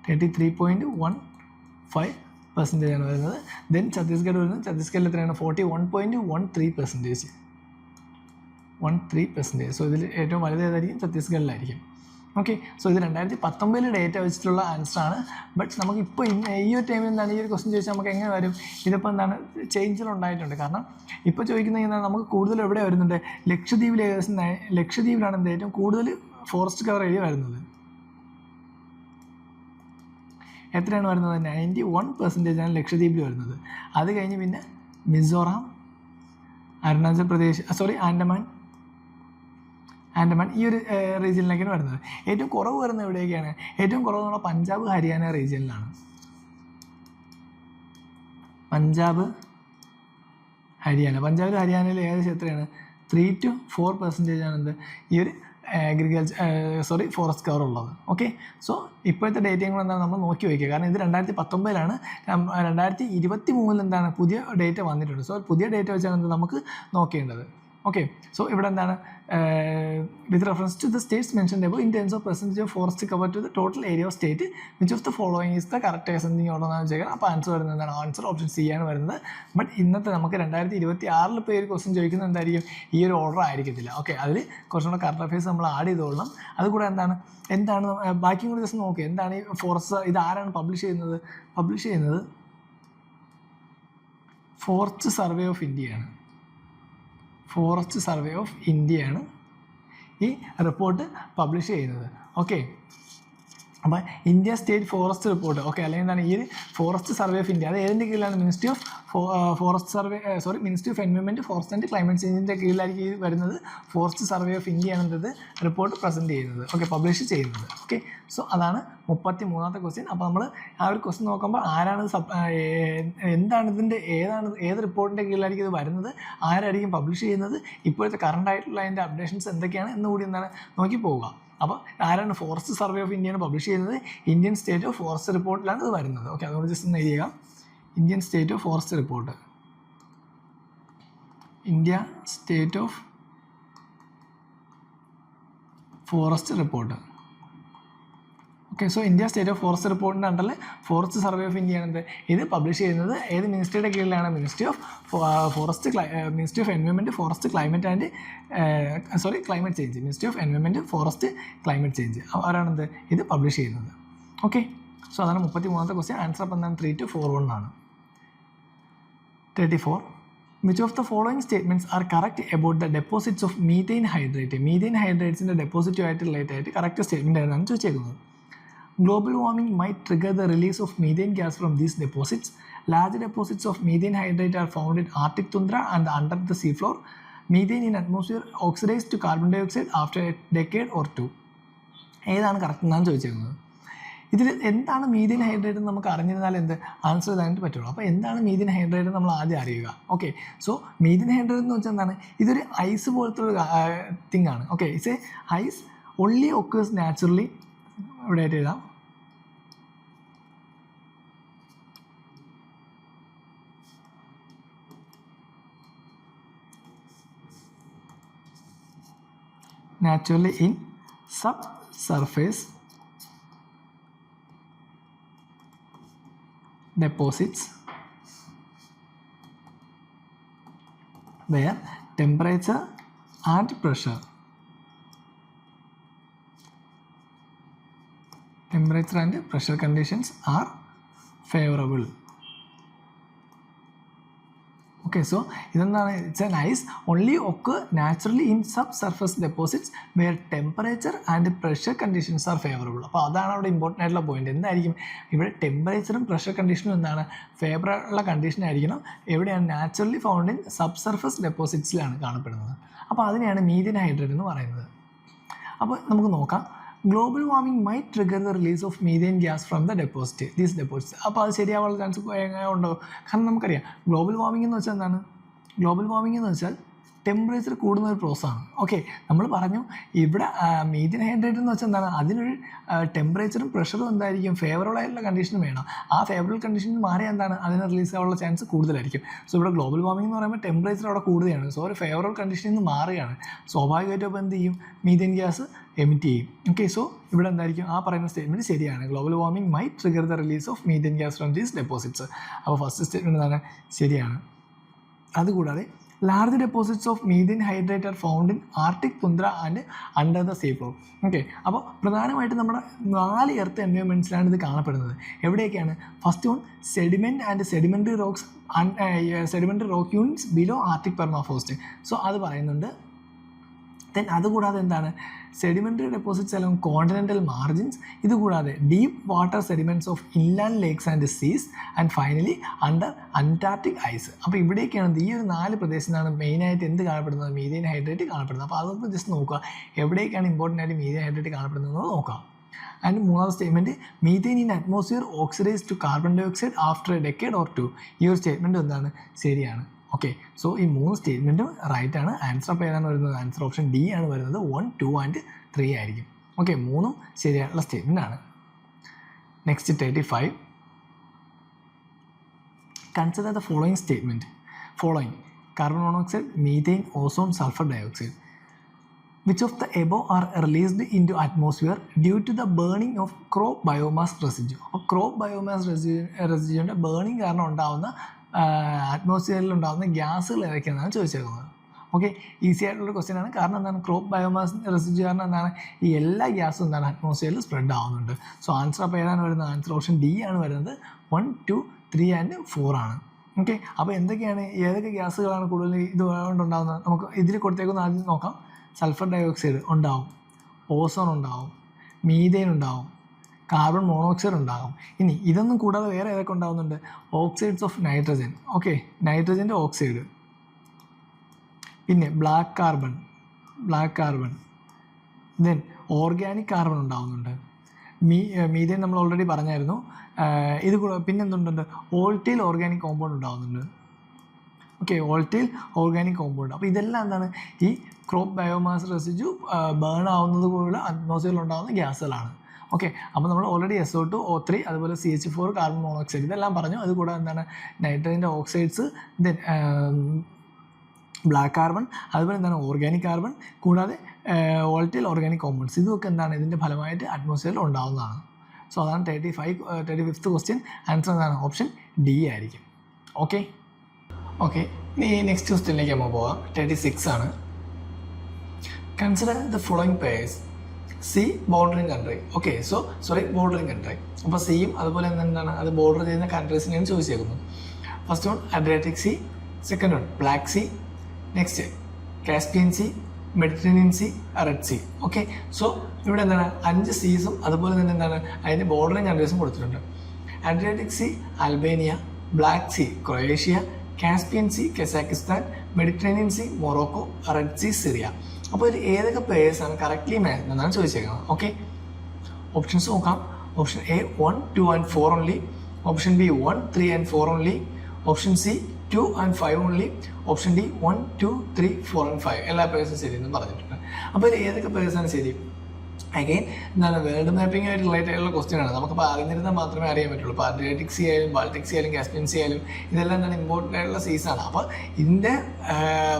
33.15% ആണ് വരുന്നത്. ദെൻ ഛത്തീസ്ഗഡ് വരുന്നത്, ഛത്തീസ്ഗഡിൽ എത്രയാണ്? 41.13%. സോ ഇതിൽ ഏറ്റവും വലുത് ഏതായിരിക്കും? ഛത്തീസ്ഗഡിലായിരിക്കും. ഓക്കെ, സോ ഇത് 2019 ഡേറ്റ വെച്ചിട്ടുള്ള ആൻസറാണ്. ബട്ട് നമുക്കിപ്പോൾ ഈ ഒരു ടൈമിൽ എന്താണ് ഈ ഒരു ക്വസ്റ്റ്യൻ ചോദിച്ചാൽ നമുക്ക് എങ്ങനെ വരും? ഇതിപ്പോൾ എന്താണ് ചേഞ്ചുകൾ ഉണ്ടായിട്ടുണ്ട്. കാരണം ഇപ്പോൾ ചോദിക്കുന്നത് എന്താണ്, നമുക്ക് കൂടുതൽ എവിടെ വരുന്നുണ്ട്? ലക്ഷദ്വീപിൽ ഏകദേശം ലക്ഷദ്വീപിലാണ് എന്ത് ഏറ്റവും കൂടുതൽ ഫോറസ്റ്റ് കവർ ഏരിയ വരുന്നത്. എത്രയാണ് വരുന്നത്? 91% ആണ് ലക്ഷദ്വീപിൽ വരുന്നത്. അത് കഴിഞ്ഞ് പിന്നെ മിസോറാം, അരുണാചൽ പ്രദേശ്, ആൻഡമാൻ ഈ ഒരു റീജിയനിലേക്കാണ് വരുന്നത്. ഏറ്റവും കുറവ് വരുന്നത് എവിടെയൊക്കെയാണ്? ഏറ്റവും കുറവ് എന്നുള്ള പഞ്ചാബ്, ഹരിയാന റീജിയനിലാണ്. പഞ്ചാബിലും ഹരിയാനയിൽ ഏകദേശം എത്രയാണ്? 3 to 4% ആണ് എന്ത് ഈ ഒരു ഫോറസ്റ്റ് കവർ ഉള്ളത്. ഓക്കെ, സോ ഇപ്പോഴത്തെ ഡേറ്റയും കൂടെ എന്താണ് നമ്മൾ നോക്കി വയ്ക്കുക. കാരണം ഇത് 2019 2023 എന്താണ് പുതിയ ഡേറ്റ വന്നിട്ടുണ്ട്. സോ പുതിയ ഡേറ്റ വെച്ചാണ് എന്ത് നമുക്ക് നോക്കേണ്ടത്. ഓക്കെ, സോ ഇവിടെ എന്താണ് with reference to the states mention above in terms of percentage of forest cover to the total area of state which of the following is the correct ascending order എന്നാണ് ചോദിക്കുക. അപ്പോൾ answer വരുന്നത് എന്താണ്? Answer option C ആണ് വരുന്നത്. But ഇന്നത്തെ നമുക്ക് 2026 ഇപ്പോൾ ഒരു ക്വസ്റ്റ്യൻ ചോദിക്കുന്നത് എന്തായിരിക്കും? ഈ ഒരു ഓർഡർ ആയിരിക്കത്തില്ല. ഓക്കെ, അതിൽ കുറച്ചും കൂടെ കറണ്ട് അഫയേഴ്സ് നമ്മൾ ആഡ് ചെയ്തോളണം. അതുകൂടെ എന്താണ് ബാക്കിയും കൂടി ജസ്റ്റ് നോക്കുക. എന്താണ് ഈ ഫോറസ്റ്റ്, ഇത് ആരാണ് പബ്ലിഷ് ചെയ്യുന്നത്? ഫോറസ്റ്റ് സർവേ ഓഫ് ഇന്ത്യയാണ്. ഫോറസ്റ്റ് സർവേ ഓഫ് ഇന്ത്യയാണ് ഈ റിപ്പോർട്ട് പബ്ലിഷ് ചെയ്യുന്നത്. ഓക്കെ, അപ്പോൾ India state forest report, okay, അല്ലെങ്കിൽ എന്താണ് ഈ ഒരു ഫോറസ്റ്റ് സർവേ ഓഫ് ഇന്ത്യ, അത് ഏതിൻ്റെ കീഴിലാണ്? Ministry of ministry of environment, forest and climate ചേഞ്ചിൻ്റെ കീഴിലായിരിക്കും ഇത് വരുന്നത്. ഫോറസ്റ്റ് സർവേ ഓഫ് ഇന്ത്യ ആണ് ഇത് റിപ്പോർട്ട് പ്രസൻറ്റ് ചെയ്യുന്നത്, ഓക്കെ, പബ്ലിഷ് ചെയ്യുന്നത്. ഓക്കെ, സോ അതാണ് 33ാമത്തെ ക്വസ്റ്റ്യൻ. അപ്പോൾ നമ്മൾ ആ ഒരു ക്വസ്റ്റ്യൻ നോക്കുമ്പോൾ ആരാണ് എന്താണ് ഇതിൻ്റെ ഏത് റിപ്പോർട്ടിൻ്റെ കീഴിലായിരിക്കും ഇത് വരുന്നത്, ആരായിരിക്കും പബ്ലിഷ് ചെയ്യുന്നത്, ഇപ്പോഴത്തെ കറണ്ട് ആയിട്ടുള്ള അതിൻ്റെ അപ്ഡേഷൻസ് എന്തൊക്കെയാണ് എന്നുകൂടി നോക്കി പോവുക. അപ്പോൾ ആരാണ്? ഫോറസ്റ്റ് സർവേ ഓഫ് ഇന്ത്യയാണ് പബ്ലിഷ് ചെയ്യുന്നത്. ഇന്ത്യൻ സ്റ്റേറ്റ് ഓഫ് ഫോറസ്റ്റ് റിപ്പോർട്ടിലാണ് ഇത് വരുന്നത്. ഓക്കെ, അതുകൊണ്ട് ജസ്റ്റ് ഒന്ന് എഴുതിയേക്കാം. Indian state of forest report, India state of forest report. Okay, so India state of forest റിപ്പോർട്ടിൻ്റെ അണ്ടറിൽ ഫോറസ്റ്റ് സർവേ ഓഫ് ഇന്ത്യയാണ് ഇത് പബ്ലിഷ് ചെയ്യുന്നത്. ഏത് മിനിസ്ട്രിയുടെ കീഴിലാണ്? Ministry of ministry of environment, forest climate and climate change, ministry of environment, forest climate change, അവരാണ് ഇത് publish ചെയ്യുന്നത്. ഓക്കെ, സോ അതാണ് 33ാമത്തെ ക്വസ്റ്റ്യൻ. ആൻസർ അപ്പം എന്താണ്? 3-4-1 ആണ്. 34. Which of the following statements are correct about the deposits of methane hydrate? Methane hydrates-ന്റെ ഡെപ്പോസിറ്റുമായിട്ട് റിലേറ്റ് ആയിട്ട് കറക്റ്റ് സ്റ്റേറ്റ്മെൻറ്റ് ഏതാണ് ചോദിച്ചേക്കുന്നത്. Global warming might trigger the release of methane gas from these deposits. Large deposits of methane hydrate are found in Arctic tundra and under the seafloor. Methane in atmosphere oxidizes to carbon dioxide after a decade or two. ഏതാണ് correct എന്നാണ് ചോദിച്ചേക്കുന്നത്. ഇതിൽ എന്താണ് methane hydrate എന്ന് നമുക്ക് അറിഞ്ഞിരുന്നാൽ answer ചെയ്താനായിട്ട് പറ്റുള്ളൂ. അപ്പോൾ എന്താണ് methane hydrate നമ്മൾ ആദ്യം അറിയുക. ഓക്കെ, സോ മീഥേൻ ഹൈഡ്രേറ്റ് എന്ന് വെച്ചാൽ എന്താണ്? ഇതൊരു ഐസ് പോലത്തെ ഒരു തിങ് ആണ്. Okay, it's a ice only occurs naturally. ഇവിടെ ആയിട്ട് എഴുതാം. Naturally in subsurface deposits where temperature and pressure conditions are favorable. Okay, so it's an ice only occur naturally in subsurface deposits where temperature and pressure conditions are favorable. അപ്പോൾ അതാണ് അവിടെ important ആയിട്ടുള്ള point. എന്തായിരിക്കും ഇവിടെ? ടെമ്പറേച്ചറും pressure കണ്ടീഷനും എന്താണ്? Favourable ഉള്ള condition ആയിരിക്കണം. എവിടെയാണ്? നാച്ചുറലി ഫൗണ്ട് ഇൻ സബ്സർഫസ് ഡെപ്പോസിറ്റ്സിലാണ് കാണപ്പെടുന്നത്. അപ്പോൾ അതിനെയാണ് മീഥേൻ ഹൈഡ്രേറ്റ് എന്ന് പറയുന്നത്. അപ്പോൾ നമുക്ക് നോക്കാം. Global warming might trigger the release of methane gas from the these deposits. അപ്പോൾ അത് ശരിയാവാനുള്ള ചാൻസ് ഉണ്ടോ? കാരണം നമുക്കറിയാം ഗ്ലോബൽ വാർമിംഗ് എന്ന് വെച്ചാൽ എന്താണ്? ഗ്ലോബൽ വാർമിംഗ് എന്ന് വെച്ചാൽ ടെമ്പറേച്ചർ കൂടുന്ന ഒരു പ്രോസസ്സാണ്. ഓക്കെ, നമ്മൾ പറഞ്ഞു ഇവിടെ മീഥേൻ ഹൈഡ്രേറ്റ് എന്ന് വെച്ചാൽ എന്താണ്? അതിനൊരു ടെമ്പറേച്ചറും പ്രഷറും എന്തായിരിക്കും? ഫേവറബിൾ ആയിട്ടുള്ള കണ്ടീഷൻ വേണം. ആ ഫേവറബിൾ കണ്ടീഷനിൽ മാറിയാൽ എന്താണ്? അതിന് റിലീസ് ആവാനുള്ള ചാൻസ് കൂടുതലായിരിക്കും. സോ ഇവിടെ ഗ്ലോബൽ വാർമിംഗ് എന്ന് പറയുമ്പോൾ ടെമ്പറേച്ചർ അവിടെ കൂടുതലാണ്. സോ ഒരു ഫേവറബിൾ കണ്ടീഷനിൽ നിന്ന് മാറുകയാണ്. സ്വാഭാവികമായിട്ടും അപ്പോൾ എന്ത് ചെയ്യും? മീഥേൻ ഗ്യാസ് എമിറ്റ് ചെയ്യും. ഓക്കെ, സോ ഇവിടെ എന്തായിരിക്കും? ആ പറയുന്ന സ്റ്റേറ്റ്മെൻറ്റ് ശരിയാണ്. Global warming might trigger the release of methane gas from these deposits. അപ്പോൾ ഫസ്റ്റ് സ്റ്റേറ്റ്മെൻറ്റ് എന്താണ്? ശരിയാണ്. അതുകൂടാതെ large deposits of methane hydrate are found in Arctic tundra and under the seafloor. Okay, അപ്പോൾ പ്രധാനമായിട്ടും നമ്മുടെ 4 എർത്ത് എൻവയോൺമെൻറ്റ്സിലാണ് ഇത് കാണപ്പെടുന്നത്. എവിടെയൊക്കെയാണ്? First one sediment and sedimentary rock units below Arctic permafrost. So അത് പറയുന്നുണ്ട്. ദെൻ അതുകൂടാതെ എന്താണ്? Sedimentary deposits along continental margins. ഇതുകൂടാതെ deep water sediments of inland lakes and seas and finally under Antarctic ice. അപ്പോൾ ഇവിടേക്കാണ് ഈ ഒരു 4 പ്രദേശത്താണ് മെയിനായിട്ട് എന്ത് കാണപ്പെടുന്നത്? മീഥേൻ ഹൈഡ്രേറ്റ് കാണപ്പെടുന്നത്. അപ്പോൾ അതൊക്കെ ജസ്റ്റ് നോക്കുക, എവിടേക്കാണ് ഇമ്പോർട്ടൻ്റ് ആയിട്ട് മീഥേൻ ഹൈഡ്രേറ്റ് കാണപ്പെടുന്നത് നോക്കാം. ആൻഡ് മൂന്നാമത്തെ statement methane in atmosphere oxidise to carbon dioxide after a decade or 2. ഈ ഒരു സ്റ്റേറ്റ്മെൻറ്റ് എന്താണ്? ശരിയാണ്. ഓക്കെ, സോ ഈ 3 സ്റ്റേറ്റ്മെൻറ്റും റൈറ്റ് ആണ്. ആൻസർ അപ്പോൾ ഏതാണ് വരുന്നത്? ആൻസർ ഓപ്ഷൻ ഡി ആണ് വരുന്നത്. 1, 2 ആൻഡ് 3 ആയിരിക്കും. ഓക്കെ, 3 ശരിയായിട്ടുള്ള സ്റ്റേറ്റ്മെൻ്റ് ആണ്. Next 35. Consider the following statement. carbon monoxide, methane, ozone, sulfur dioxide. Which of the above are released into atmosphere due to the burning of crop biomass residue? അപ്പോൾ crop biomass റെസിഡ്യൂവിൻ്റെ burning കാരണം ഉണ്ടാകുന്ന അറ്റ്മോസ്ഫിയറിൽ ഉണ്ടാകുന്ന ഗ്യാസുകൾ ഏതൊക്കെയാണെന്നാണ് ചോദിച്ചേക്കുന്നത്. Okay, easy ആയിട്ടുള്ള question ആണ്. കാരണം എന്താണ്, crop biomass residue കാരണം എന്താണ്, ഈ എല്ലാ ഗ്യാസും എന്താണ് അറ്റ്മോസ്ഫിയറിൽ സ്പ്രെഡ് ആവുന്നുണ്ട്. സോ ആൻസർ അപ്പോൾ ഏതാണ് വരുന്നത്? ആൻസർ ഓപ്ഷൻ ഡി ആണ് വരുന്നത്. 1, 2, 3 ആൻഡ് 4 ആണ്. ഓക്കെ, അപ്പോൾ എന്തൊക്കെയാണ്, ഏതൊക്കെ ഗ്യാസുകളാണ് കൂടുതൽ ഇതുകൊണ്ടുണ്ടാകുന്നത്? നമുക്ക് ഇതിൽ കൊടുത്തേക്കുന്ന ആദ്യം നോക്കാം. സൾഫർ ഡയോക്സൈഡ് ഉണ്ടാവും, ഓസോൺ ഉണ്ടാവും, മീഥേൻ ഉണ്ടാവും, കാർബൺ മോണോക്സൈഡ് ഉണ്ടാകും. ഇനി ഇതൊന്നും കൂടാതെ വേറെ ഏതൊക്കെ ഉണ്ടാകുന്നുണ്ട്? Oxides of nitrogen. ഓക്കെ, നൈട്രജൻ്റെ ഓക്സൈഡ്, പിന്നെ black carbon, then organic carbon ഉണ്ടാകുന്നുണ്ട്. മീഥേൻ നമ്മൾ ഓൾറെഡി പറഞ്ഞായിരുന്നു. ഇത് കൂടെ പിന്നെ എന്തുണ്ട്? വോൾട്ടൈൽ ഓർഗാനിക് കോമ്പൗണ്ട് ഉണ്ടാകുന്നുണ്ട്. Okay, volatile organic compound. അപ്പോൾ ഇതെല്ലാം എന്താണ്, ഈ ക്രോപ്പ് ബയോമാസ് റെസിഡ്യൂ ബേൺ ആവുന്നത് പോലുള്ള അറ്റ്മോസ്ഫിയറിൽ ഉണ്ടാകുന്ന ഗ്യാസുകളാണ്. ഓക്കെ, അപ്പോൾ നമ്മൾ ഓൾറെഡി SO2, O3, അതുപോലെ CH4, കാർബൺ മോണോക്സൈഡ് ഇതെല്ലാം പറഞ്ഞു. അതുകൂടാതെ എന്താണ്, നൈട്രജൻ്റെ ഓക്സൈഡ്സ്, ദെൻ ബ്ലാക്ക് കാർബൺ, അതുപോലെ എന്താണ് ഓർഗാനിക് കാർബൺ, കൂടാതെ വോൾട്ടൈൽ ഓർഗാനിക് കോമ്പൗണ്ട്സ്. ഇതൊക്കെ എന്താണ് ഇതിൻ്റെ ഫലമായിട്ട് അറ്റ്മോസ്ഫിയറിൽ ഉണ്ടാകുന്നതാണ്. സോ അതാണ് 35th ക്വസ്റ്റ്യൻ. ആൻസർ എന്താണ്? ഓപ്ഷൻ ഡി ആയിരിക്കും. ഓക്കെ, ഇനി നെക്സ്റ്റ് ക്വസ്റ്റ്യനിലേക്ക് നമ്മൾ പോകാം. 36 ആണ്. Consider the following pairs. Sea bordering country. Okay, bordering country. അപ്പോൾ സിയും അതുപോലെ എന്താണ് അത് ബോർഡർ ചെയ്യുന്ന കൺട്രീസിനെയാണ് ചോദിച്ചേക്കുന്നത്. First one Adriatic Sea, second one Black Sea, next Caspian C, Mediterranean C, red C. Okay, so ഇവിടെ എന്താണ് 5 സീസും അതുപോലെ തന്നെ എന്താണ് അതിൻ്റെ ബോർഡറിങ് കൺട്രീസും കൊടുത്തിട്ടുണ്ട്. Adriatic Sea Albania, black C Croatia, Caspian C Kazakhstan, Mediterranean C Morocco, red C Syria. അപ്പോൾ ഇത് ഏതൊക്കെ പ്ലേയേഴ്സാണ് കറക്റ്റ്ലി മാച്ച് എന്നാണ് ചോദിച്ചേക്കുന്നത്. ഓക്കെ, ഓപ്ഷൻസ് നോക്കാം. Option A 1, 2 and 4 only, option B 1, 3 and 4 only, option C 2 and 5 only, option D 1, 2, 3, 4 and 5. എല്ലാ പ്ലേയേഴ്സും ശരി എന്ന് പറഞ്ഞിട്ടുണ്ട്. അപ്പോൾ ഇത് ഏതൊക്കെ പ്ലേയേഴ്സാണ് ശരി? അഗെയിൻ എന്താണ് വേൾഡ് മാപ്പിംഗ് ആയിട്ട് റിലേറ്റഡ് ആയിട്ടുള്ള ക്വസ്റ്റ്യൻ ആണ്. നമുക്കിപ്പോൾ അറിഞ്ഞിരുന്നാൽ മാത്രമേ അറിയാൻ പറ്റുള്ളൂ. ഇപ്പോൾ അഡ്രിയാറ്റിക് സി ആയാലും ബാൾട്ടിക് സി ആയാലും കാസ്പിയൻ സി ആയാലും ഇതെല്ലാം എന്താണ് ഇമ്പോർട്ടൻ്റ് ആയിട്ടുള്ള സീസാണ്. അപ്പോൾ ഇതിൻ്റെ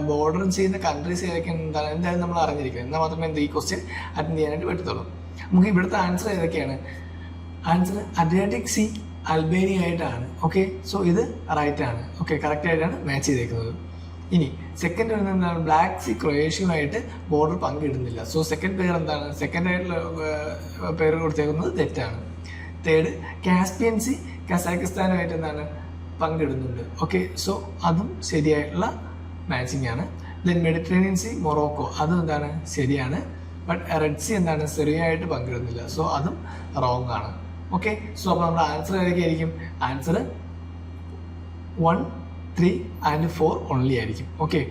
ബോർഡർ ചെയ്യുന്ന കൺട്രീസ് ഏതൊക്കെയാണ് എന്താണ് എന്തായാലും നമ്മൾ അറിഞ്ഞിരിക്കുന്നത്. എന്നാൽ മാത്രമേ ഈ ക്വസ്റ്റ്യൻ അറ്റൻഡ് ചെയ്യാനായിട്ട് പറ്റത്തുള്ളൂ. നമുക്ക് ഇവിടുത്തെ ആൻസർ ഏതൊക്കെയാണ്? ആൻസർ അഡ്രിയാറ്റിക് സി അൽബേനിയ ആയിട്ടാണ്. ഓക്കെ, സോ ഇത് റൈറ്റ് ആണ്. ഓക്കെ, കറക്റ്റ് ആയിട്ടാണ് മാച്ച് ചെയ്തേക്കുന്നത്. ഇനി സെക്കൻഡ് വരുന്നത് എന്താണ്? ബ്ലാക്ക് സി ക്രൊയേഷ്യയുമായിട്ട് ബോർഡർ പങ്കിടുന്നില്ല. സോ സെക്കൻഡ് പേര് എന്താണ്? സെക്കൻഡ് ആയിട്ടുള്ള പേര് കൊടുത്തേക്കുന്നത് തെറ്റാണ്. തേർഡ് കാസ്പിയൻ സി കസാക്കിസ്ഥാനുമായിട്ട് എന്താണ് പങ്കിടുന്നുണ്ട്. ഓക്കെ, സോ അതും ശരിയായിട്ടുള്ള മാച്ചിങ് ആണ്. ദെൻ മെഡിറ്ററേനിയൻ സി മൊറോക്കോ അതും എന്താണ് ശരിയാണ്. ബട്ട് റെഡ് സി എന്താണ് സിറിയയായിട്ട് പങ്കിടുന്നില്ല. സോ അതും റോങ് ആണ്. ഓക്കെ, സോ അപ്പോൾ നമ്മുടെ ആൻസർ ഏതൊക്കെയായിരിക്കും? ആൻസർ 1, 3 and 4 ഓൺലി ആയിരിക്കും. ഓക്കെ,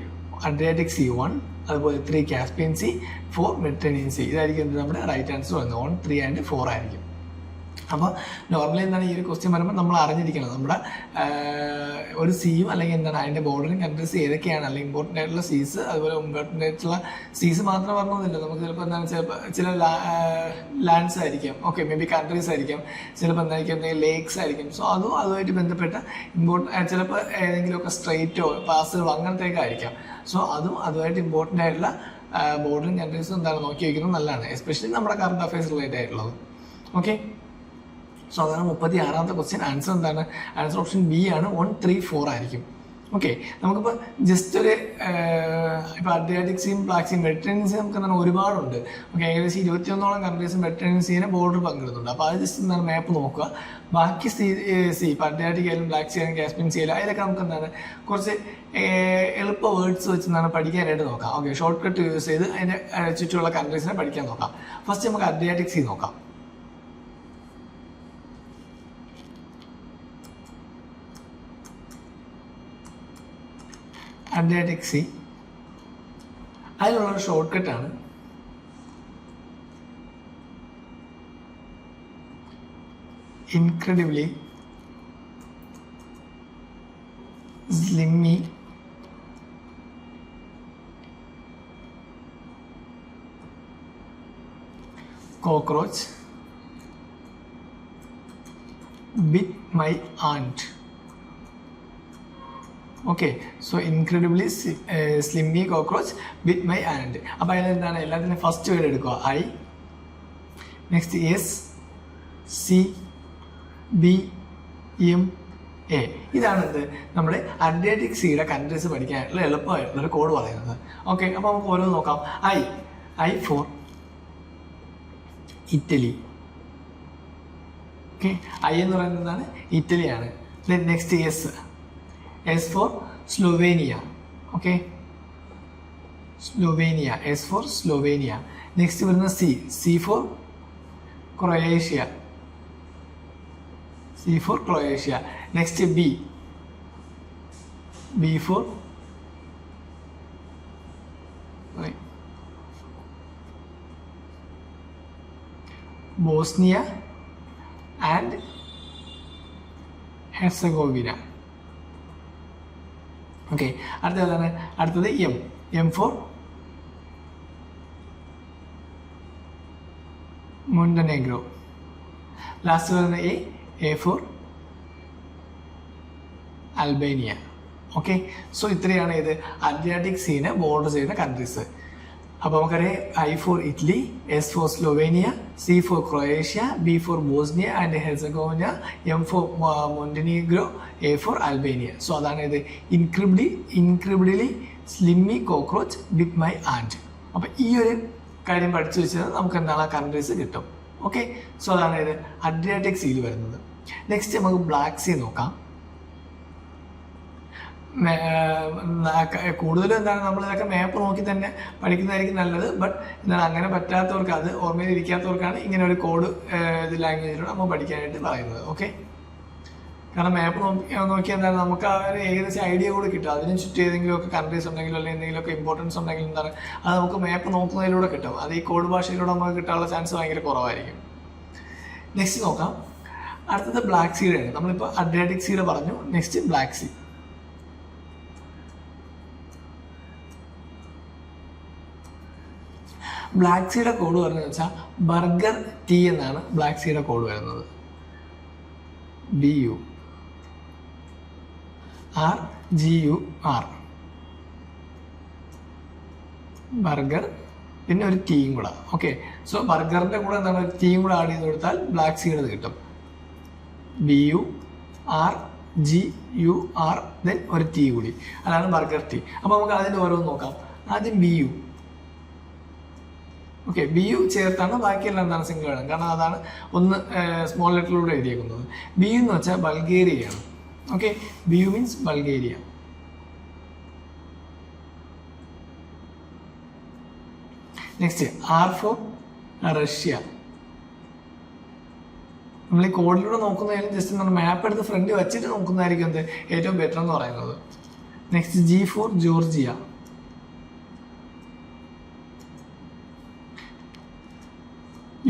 അഡ്രിയാറ്റിക് സി 1, അതുപോലെ 3 കാസ്പിയൻ സി, 4 മെഡിറ്ററേനിയൻ സി. ഇതായിരിക്കും നമ്മുടെ റൈറ്റ് ആൻസർ വരുന്നത്. 1, 3 and 4 ആയിരിക്കും. അപ്പോൾ നോർമലി എന്താണ് ഈ ഒരു ക്വസ്റ്റ്യൻ വരുമ്പോൾ നമ്മൾ അറിഞ്ഞിരിക്കണം നമ്മുടെ ഒരു സിയും അല്ലെങ്കിൽ എന്താണ് അതിൻ്റെ ബോർഡറിങ് കൺട്രീസ് ഏതൊക്കെയാണ്, അല്ലെങ്കിൽ ഇമ്പോർട്ടൻ്റ് ആയിട്ടുള്ള സീസ് അതുപോലെ ഇമ്പോർട്ടൻ്റ് ആയിട്ടുള്ള സീസ് മാത്രം പറഞ്ഞൊന്നുമില്ല. നമുക്ക് ചിലപ്പോൾ എന്താണ് ചില ലാൻഡ്സ് ആയിരിക്കാം. ഓക്കെ, മേ ബി കൺട്രീസ് ആയിരിക്കാം. ചിലപ്പോൾ എന്തായിരിക്കും എന്തെങ്കിലും ലേക്സ് ആയിരിക്കും. സോ അതുമായിട്ട് ബന്ധപ്പെട്ട ചിലപ്പോൾ ഏതെങ്കിലുമൊക്കെ സ്ട്രെയിറ്റോ പാസുകളോ അങ്ങനത്തെയൊക്കെ ആയിരിക്കാം. സോ അതുമായിട്ട് ഇമ്പോർട്ടൻ്റ് ആയിട്ടുള്ള ബോർഡറിങ് കൺട്രീസ് എന്താണ് നോക്കി വയ്ക്കുന്നത് നല്ലതാണ്, എസ്പെഷ്യലി നമ്മുടെ കറണ്ട് അഫയേഴ്സ് റിലേറ്റഡ് ആയിട്ടുള്ളത്. ഓക്കെ, സോ അതാണ് 36ാമത്തെ ക്വസ്റ്റ്യൻ. ആൻസർ എന്താണ്? ആൻസർ ഓപ്ഷൻ ബി ആണ്. 1, 3, 4 ആയിരിക്കും. ഓക്കെ, നമുക്കിപ്പോൾ ജസ്റ്റ് ഒരു ഇപ്പോൾ അഡ്രിയാറ്റിക് സീയും ബ്ലാക്ക് സീയും മെഡിറ്ററേനിയൻ സീ നമുക്ക് എന്താണ് ഒരുപാടുണ്ട്. ഓക്കെ, ഏകദേശം 21ഓളം കൺട്രീസ് മെഡിറ്ററേനിയൻ സീനെ ബോർഡർ പങ്കിടുന്നുണ്ട്. അപ്പോൾ അത് ജസ്റ്റ് എന്താണ് മാപ്പ് നോക്കുക. ബാക്കി സീ ഇപ്പോൾ അഡ്രിയാറ്റിക് ആയാലും ബ്ലാക്ക് സീ ആയാലും കാസ്പിയൻ സീ ആയാലും അതിലൊക്കെ നമുക്ക് എന്താണ് കുറച്ച് എളുപ്പ വേർഡ്സ് വെച്ച് എന്താണ് പഠിക്കാനായിട്ട് നോക്കാം. ഓക്കെ, ഷോർട്ട് കട്ട് യൂസ് ചെയ്ത് അതിൻ്റെ ചുറ്റുമുള്ള കൺട്രീസിനെ പഠിക്കാൻ നോക്കാം. ഫസ്റ്റ് നമുക്ക് അഡ്രിയാറ്റിക് സീ നോക്കാം. അഡ്രിയാറ്റിക് സി അതിലുള്ളൊരു ഷോർട്ട് കട്ടാണ് incredibly slimy cockroach bit my ant. Okay. So incredibly slimy cockroach with my and. അപ്പോൾ അതിലെന്താണ് എല്ലാത്തിനും ഫസ്റ്റ് വേർഡ് എടുക്കുക I, next S, C, B, M, A. ഇതാണ് എന്ത് നമ്മുടെ അഡ്രിയാറ്റിക് സീയുടെ കൺട്രീസ് പഠിക്കാനായിട്ടുള്ള എളുപ്പമായിട്ടുള്ളൊരു കോഡ് പറയുന്നത്. ഓക്കെ. അപ്പോൾ നമുക്ക് ഓരോന്ന് നോക്കാം. I for Italy. Okay. I എന്ന് പറയുന്നത് എന്താണ്? ഇറ്റലിയാണ്. Then next S for Slovenia. Okay, Slovenia, S for Slovenia. Next വരുന്ന C for Croatia. C for Croatia. Next B for Bosnia and Herzegovina. Okay. അടുത്തത് എം ഫോർ മൊണ്ടനെഗ്രോ. ലാസ്റ്റ് വരുന്ന A for Albania. Okay. So ഇത്രയാണ് ഇത് Adriatic സീനെ border ചെയ്യുന്ന countries. അപ്പോൾ നമുക്കറിയാം I for Italy, S for Slovenia, C for Croatia, B for Bosnia and Herzegovina, M for Montenegro, A for Albania. So അതാണ് ഇത് incredibly slimy cockroach with my and. അപ്പോൾ ഈ ഒരു കാര്യം പഠിച്ചു വെച്ചാൽ നമുക്ക് എന്താണ് കൺട്രീസ് കിട്ടും. ഓക്കെ. സോ അതാണ് ഇത് അഡ്രിയാറ്റിക് സീയിൽ വരുന്നത്. നെക്സ്റ്റ് നമുക്ക് ബ്ലാക്ക് സീ നോക്കാം. കൂടുതലും എന്താണ് നമ്മളിതൊക്കെ മാപ്പ് നോക്കി തന്നെ പഠിക്കുന്നതായിരിക്കും നല്ലത്. ബട്ട് എന്താണ് അങ്ങനെ പറ്റാത്തവർക്ക്, അത് ഓർമ്മയിൽ ഇരിക്കാത്തവർക്കാണ് ഇങ്ങനെ ഒരു കോഡ് ഇത് ലാംഗ്വേജിലൂടെ നമ്മൾ പഠിക്കാനായിട്ട് പറയുന്നത്. ഓക്കെ. കാരണം മാപ്പ് നോക്കിയാൽ എന്താണ് നമുക്ക് ആ ഒരു ഏകദേശം ഐഡിയ കൂടെ കിട്ടും. അതിന് ചുറ്റും ഏതെങ്കിലുമൊക്കെ കൺട്രീസ് ഉണ്ടെങ്കിലും അല്ലെങ്കിൽ എന്തെങ്കിലുമൊക്കെ ഇമ്പോർട്ടൻസ് ഉണ്ടെങ്കിൽ എന്താണ് അത് നമുക്ക് മാപ്പ് നോക്കുന്നതിലൂടെ കിട്ടും. അത് ഈ കോഡ് ഭാഷയിലൂടെ നമുക്ക് കിട്ടാനുള്ള ചാൻസ് ഭയങ്കര കുറവായിരിക്കും. നെക്സ്റ്റ് നോക്കാം. അടുത്തത് ബ്ലാക്ക് സീയുടെ. നമ്മളിപ്പോൾ അഡ്രിയാറ്റിക് സീയുടെ പറഞ്ഞു. Next Black Sea. ബ്ലാക്ക് സീയുടെ കോഡ് വരുന്നത് വെച്ചാൽ ബർഗർ ടീ എന്നാണ് ബ്ലാക്ക് സീയുടെ കോഡ് വരുന്നത്. BURGUR ബർഗർ, പിന്നെ ഒരു ടീയും കൂടെ. ഓക്കെ. സോ ബർഗറിന്റെ കൂടെ എന്താണ് ഒരു ടീയും കൂടെ ആഡ് ചെയ്ത് കൊടുത്താൽ ബ്ലാക്ക് സീയുടെ കിട്ടും. BURGUR ദെൻ ഒരു ടീ കൂടി, അതാണ് ബർഗർ ടീ. അപ്പോൾ നമുക്ക് അതിൻ്റെ ഓരോന്ന് നോക്കാം. ആദ്യം BU. ഓക്കെ. BU ചേർത്താണ്, ബാക്കിയെല്ലാം എന്താണ് സിംഗിൾ ആണ്. കാരണം അതാണ് ഒന്ന് സ്മോൾ ലെറ്ററിലൂടെ എഴുതിയേക്കുന്നത്. BU എന്ന് വെച്ചാൽ ബൾഗേറിയയാണ്. ഓക്കെ. BU means Bulgaria. Next R for Russia. നമ്മൾ ഈ കോഡിലൂടെ നോക്കുന്നതായാലും ജസ്റ്റ് നമ്മൾ മാപ്പ് എടുത്ത് ഫ്രണ്ട് വെച്ചിട്ട് നോക്കുന്നതായിരിക്കും എന്ത് ഏറ്റവും ബെറ്റർ എന്ന് പറയുന്നത്. Next G for Georgia.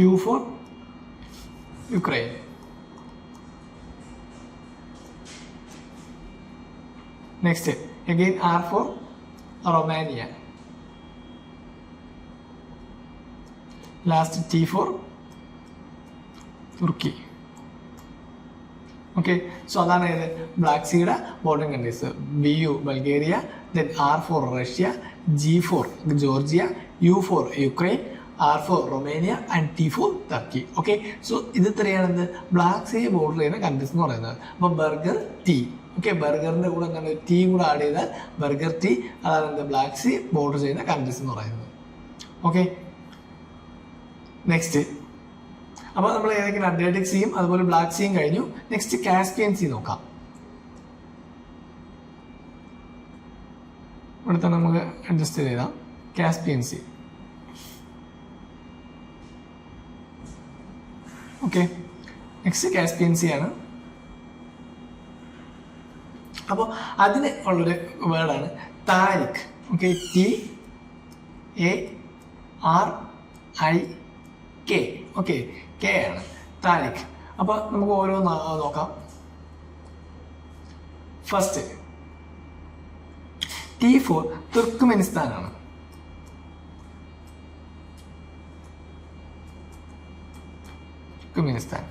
U for Ukraine. Next, again R for Romania. Last T for Turkey. Okay, so അതാണ് ഇത് Black Sea bordering countries. BU Bulgaria, then R for Russia, G for Georgia, U for Ukraine, R for Romania and T for Turkey. Okay. So ഇത് ഇത്രയാണ് black see border ചെയ്യുന്ന countries എന്ന് പറയുന്നത്. അപ്പോൾ burger tea. Okay. ബർഗറിൻ്റെ കൂടെ എന്താണ് ടീയും കൂടെ add ചെയ്താൽ ബർഗർ ടീ, അതാണ് എന്ത് ബ്ലാക്ക് സീ ബോർഡർ ചെയ്യുന്ന കൺട്രീസ് എന്ന് പറയുന്നത്. ഓക്കെ. നെക്സ്റ്റ്, അപ്പോൾ നമ്മൾ ഏതെങ്കിലും അഡ്രിയാറ്റിക് സീയും അതുപോലെ ബ്ലാക്ക് സീയും കഴിഞ്ഞു. നെക്സ്റ്റ് കാസ്പിയൻ സീ നോക്കാം. ഇവിടുത്തെ നമുക്ക് അഡ്ജസ്റ്റ് ചെയ്താൽ Caspian Sea. Okay. Next Caspian Sea ആണ്. അപ്പോൾ അതിന് ഉള്ളൊരു വേർഡാണ് Tariq. Okay. TARIK. Okay. K ആണ് താരിഖ്. അപ്പോൾ നമുക്ക് ഓരോന്ന് നോക്കാം. ഫസ്റ്റ് T ഫോർ തുർക്ക്മെനിസ്ഥാൻ ആണ്. Turkmenistan.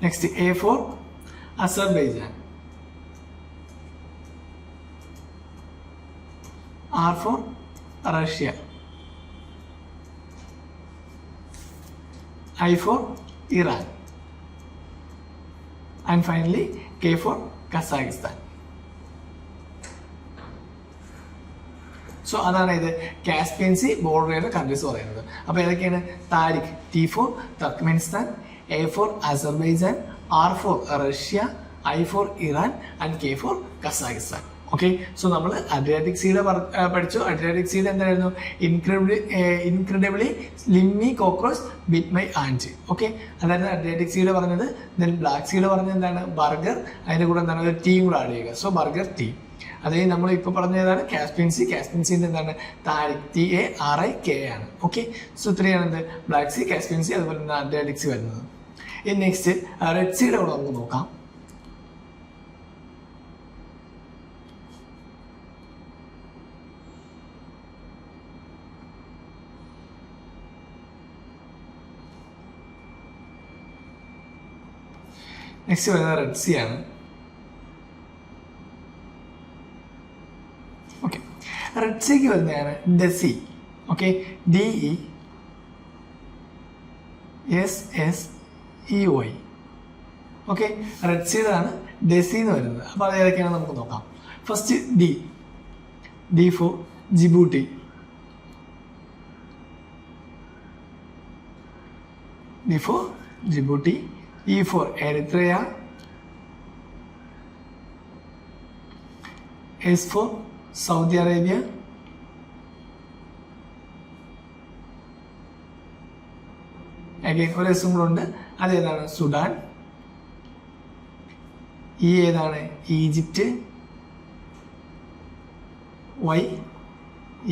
Next A for Azerbaijan. R for Russia, I for Iran, and finally K for Kazakhstan. So അതാണ് ഇത് കാസ്പിയൻ സി ബോർഡർ ചെയ്യുന്ന കൺട്രീസ് പറയുന്നത്. അപ്പോൾ ഏതൊക്കെയാണ്? Tariq, T for Turkmenistan, A for Azerbaijan, R for Russia, I for Iran, and K for Kazakhstan. Okay, so നമ്മൾ Adriatic സീയുടെ പഠിച്ചു. Adriatic seed എന്തായിരുന്നു? Incredibly slimy cockroach bit my and. Okay, അതായത് Adriatic seed പറഞ്ഞത്. Then black seed പറഞ്ഞത് എന്താണ്? Burger. അതിൻ്റെ കൂടെ എന്താണ്? ഒരു ടീം കൂടെ ആഡ് ചെയ്യുക. So burger tea. അതേ നമ്മൾ ഇപ്പോൾ പറഞ്ഞതാണ് കാസ്പിയൻ സി. കാസ്പിയൻ സീൻ്റെ എന്താണ്? താരിഖ്, TARIK ആണ്. ഓക്കെ, സോ ഇത്രയാണ് എന്ത്? ബ്ലാക്ക് സീ, കാസ്പിയൻ സീ, അതുപോലെ തന്നെ അഡ്രിയാറ്റിക് സീ വരുന്നത്. ഇനി നെക്സ്റ്റ് റെഡ് സീയുടെ കൂടെ നമുക്ക് നോക്കാം. നെക്സ്റ്റ് വരുന്നത് റെഡ് സീ ആണ്. ഓക്കെ, റെഡ് സീക്ക് വരുന്നതാണ് ഡെസി. Okay, DESSEOI. ഓക്കെ, റെഡ് സീഡാണ് ഡെസി എന്ന് വരുന്നത്. അപ്പോൾ അത് ഏതൊക്കെയാണ് നമുക്ക് നോക്കാം. First D for Djibouti, D for Djibouti, E for Eritrea, S for Saudi Arabia, again ഒരു എസും കൂടെ ഉണ്ട്. അതേതാണ്? സുഡാൻ. ഈ ഏതാണ്? ഈജിപ്റ്റ്. Y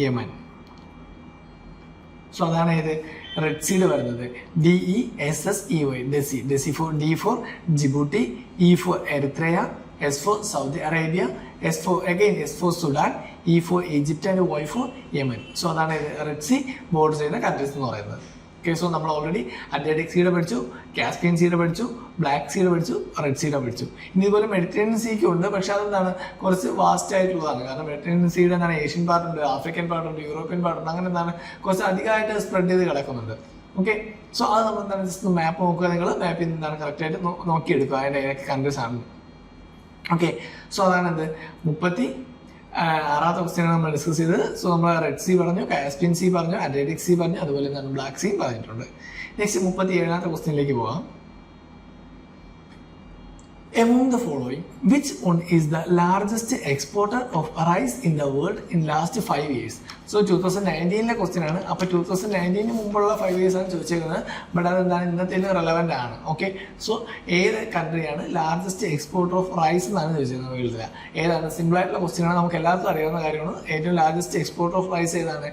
Yemen. സോ അതാണ് ഇത് റെഡ് സീഡ് വരുന്നത്. DESSEOI, deci. D for Djibouti, E for എറിത്രയ, S for Saudi Arabia, S for Sudan, E for Egypt, and Y for Yemen. So അതാണ് ഇത് റെഡ് സീ ബോർഡർ ചെയ്യുന്ന countries എന്ന് പറയുന്നത്. Okay, so നമ്മൾ already Adriatic സീയുടെ പഠിച്ചു, Caspian സീയുടെ പഠിച്ചു, black സീയുടെ പഠിച്ചു, red സീയുടെ പഠിച്ചു. ഇനി ഇതുപോലെ മെഡിറ്ററേനിയൻ സീക്ക് ഉണ്ട്. പക്ഷെ അതെന്താണ്? കുറച്ച് വാസ്റ്റ് ആയിട്ടുള്ളതാണ്. കാരണം മെഡിറ്ററേനിയൻ സീയുടെ എന്താണ്? ഏഷ്യൻ പാർട്ടുണ്ട്, ആഫ്രിക്കൻ പാർട്ടുണ്ട്, യൂറോപ്യൻ പാർട്ടുണ്ട്. അങ്ങനെ എന്താണ്? കുറച്ച് അധികമായിട്ട് സ്പ്രെഡ് ചെയ്ത് കിടക്കുന്നുണ്ട്. ഓക്കെ, സോ അത് നമ്മൾ എന്താണ്? ജസ്റ്റ് മാപ്പ് നോക്കുക. നിങ്ങൾ മാപ്പിൽ എന്താണ് കറക്റ്റായിട്ട് നോക്കിയെടുക്കുക അതിൻ്റെ ഏതൊക്കെ കൺട്രീസ് ആണ്. ഓക്കെ, സോ അതാണെന്ത് 36ാമത്തെ ക്വസ്റ്റ്യനാണ് നമ്മൾ ഡിസ്കസ് ചെയ്തത്. സോ നമ്മൾ റെഡ് സീ പറഞ്ഞു, കാസ്പിയൻ സീ പറഞ്ഞു, അഡ്രിയാറ്റിക് സീ പറഞ്ഞു, അതുപോലെ തന്നെ ബ്ലാക്ക് സീ പറഞ്ഞിട്ടുണ്ട്. നെക്സ്റ്റ് 37ാമത്തെ ക്വസ്റ്റ്യനിലേക്ക് പോകാം. Among the following, which one is the largest exporter of rice in the world in last 5 years? So 2019 question ആണ്. അപ്പോൾ 2019 മുമ്പുള്ള 5 years ആണ് ചോദിച്ചേക്കുന്നത്. ബട്ട് അതെന്താണ്? ഇന്നത്തേലും റെലവൻ്റ് ആണ്. ഓക്കെ, സോ ഏത് കൺട്രിയാണ് ലാർജസ്റ്റ് എക്സ്പോർട്ടർ ഓഫ് റൈസ് എന്നാണ് ചോദിച്ചിരുന്നത് വേൾഡിൽ? ഏതാണ്? സിമ്പിൾ ആയിട്ടുള്ള ക്വസ്റ്റ്യൻ ആണ്, നമുക്ക് എല്ലാവർക്കും അറിയാവുന്ന കാര്യമാണ്. ഏറ്റവും ലാർജസ്റ്റ് എക്സ്പോർട്ടർ ഓഫ് റൈസ് ഏതാണ്?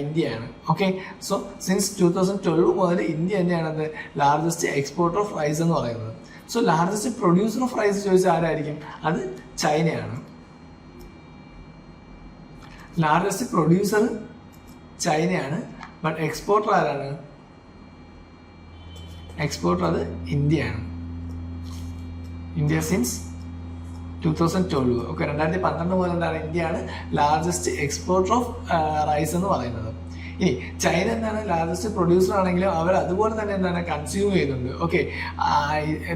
ഇന്ത്യയാണ്. ഓക്കെ, സോ സിൻസ് 2012 മുതൽ ഇന്ത്യ തന്നെയാണ് ലാർജസ്റ്റ് എക്സ്പോർട്ടർ ഓഫ് റൈസ് എന്ന് പറയുന്നത്. So largest producer of rice ചോദിച്ചാൽ ആരായിരിക്കും? അത് ചൈനയാണ്. ലാർജസ്റ്റ് പ്രൊഡ്യൂസർ ചൈനയാണ്. ബട്ട് എക്സ്പോർട്ടർ ആരാണ്? എക്സ്പോർട്ടർ അത് ഇന്ത്യയാണ്. India since 2012. ഓക്കെ, 2012 മുതൽ എന്താണ്? ഇന്ത്യയാണ് ലാർജസ്റ്റ് എക്സ്പോർട്ടർ ഓഫ് റൈസ് എന്ന് പറയുന്നത്. ഇനി ചൈന എന്താണ്? ലാർജസ്റ്റ് പ്രൊഡ്യൂസർ ആണെങ്കിലും അവർ അതുപോലെ തന്നെ എന്താണ്? കൺസ്യൂം ചെയ്യുന്നുണ്ട്. ഓക്കെ,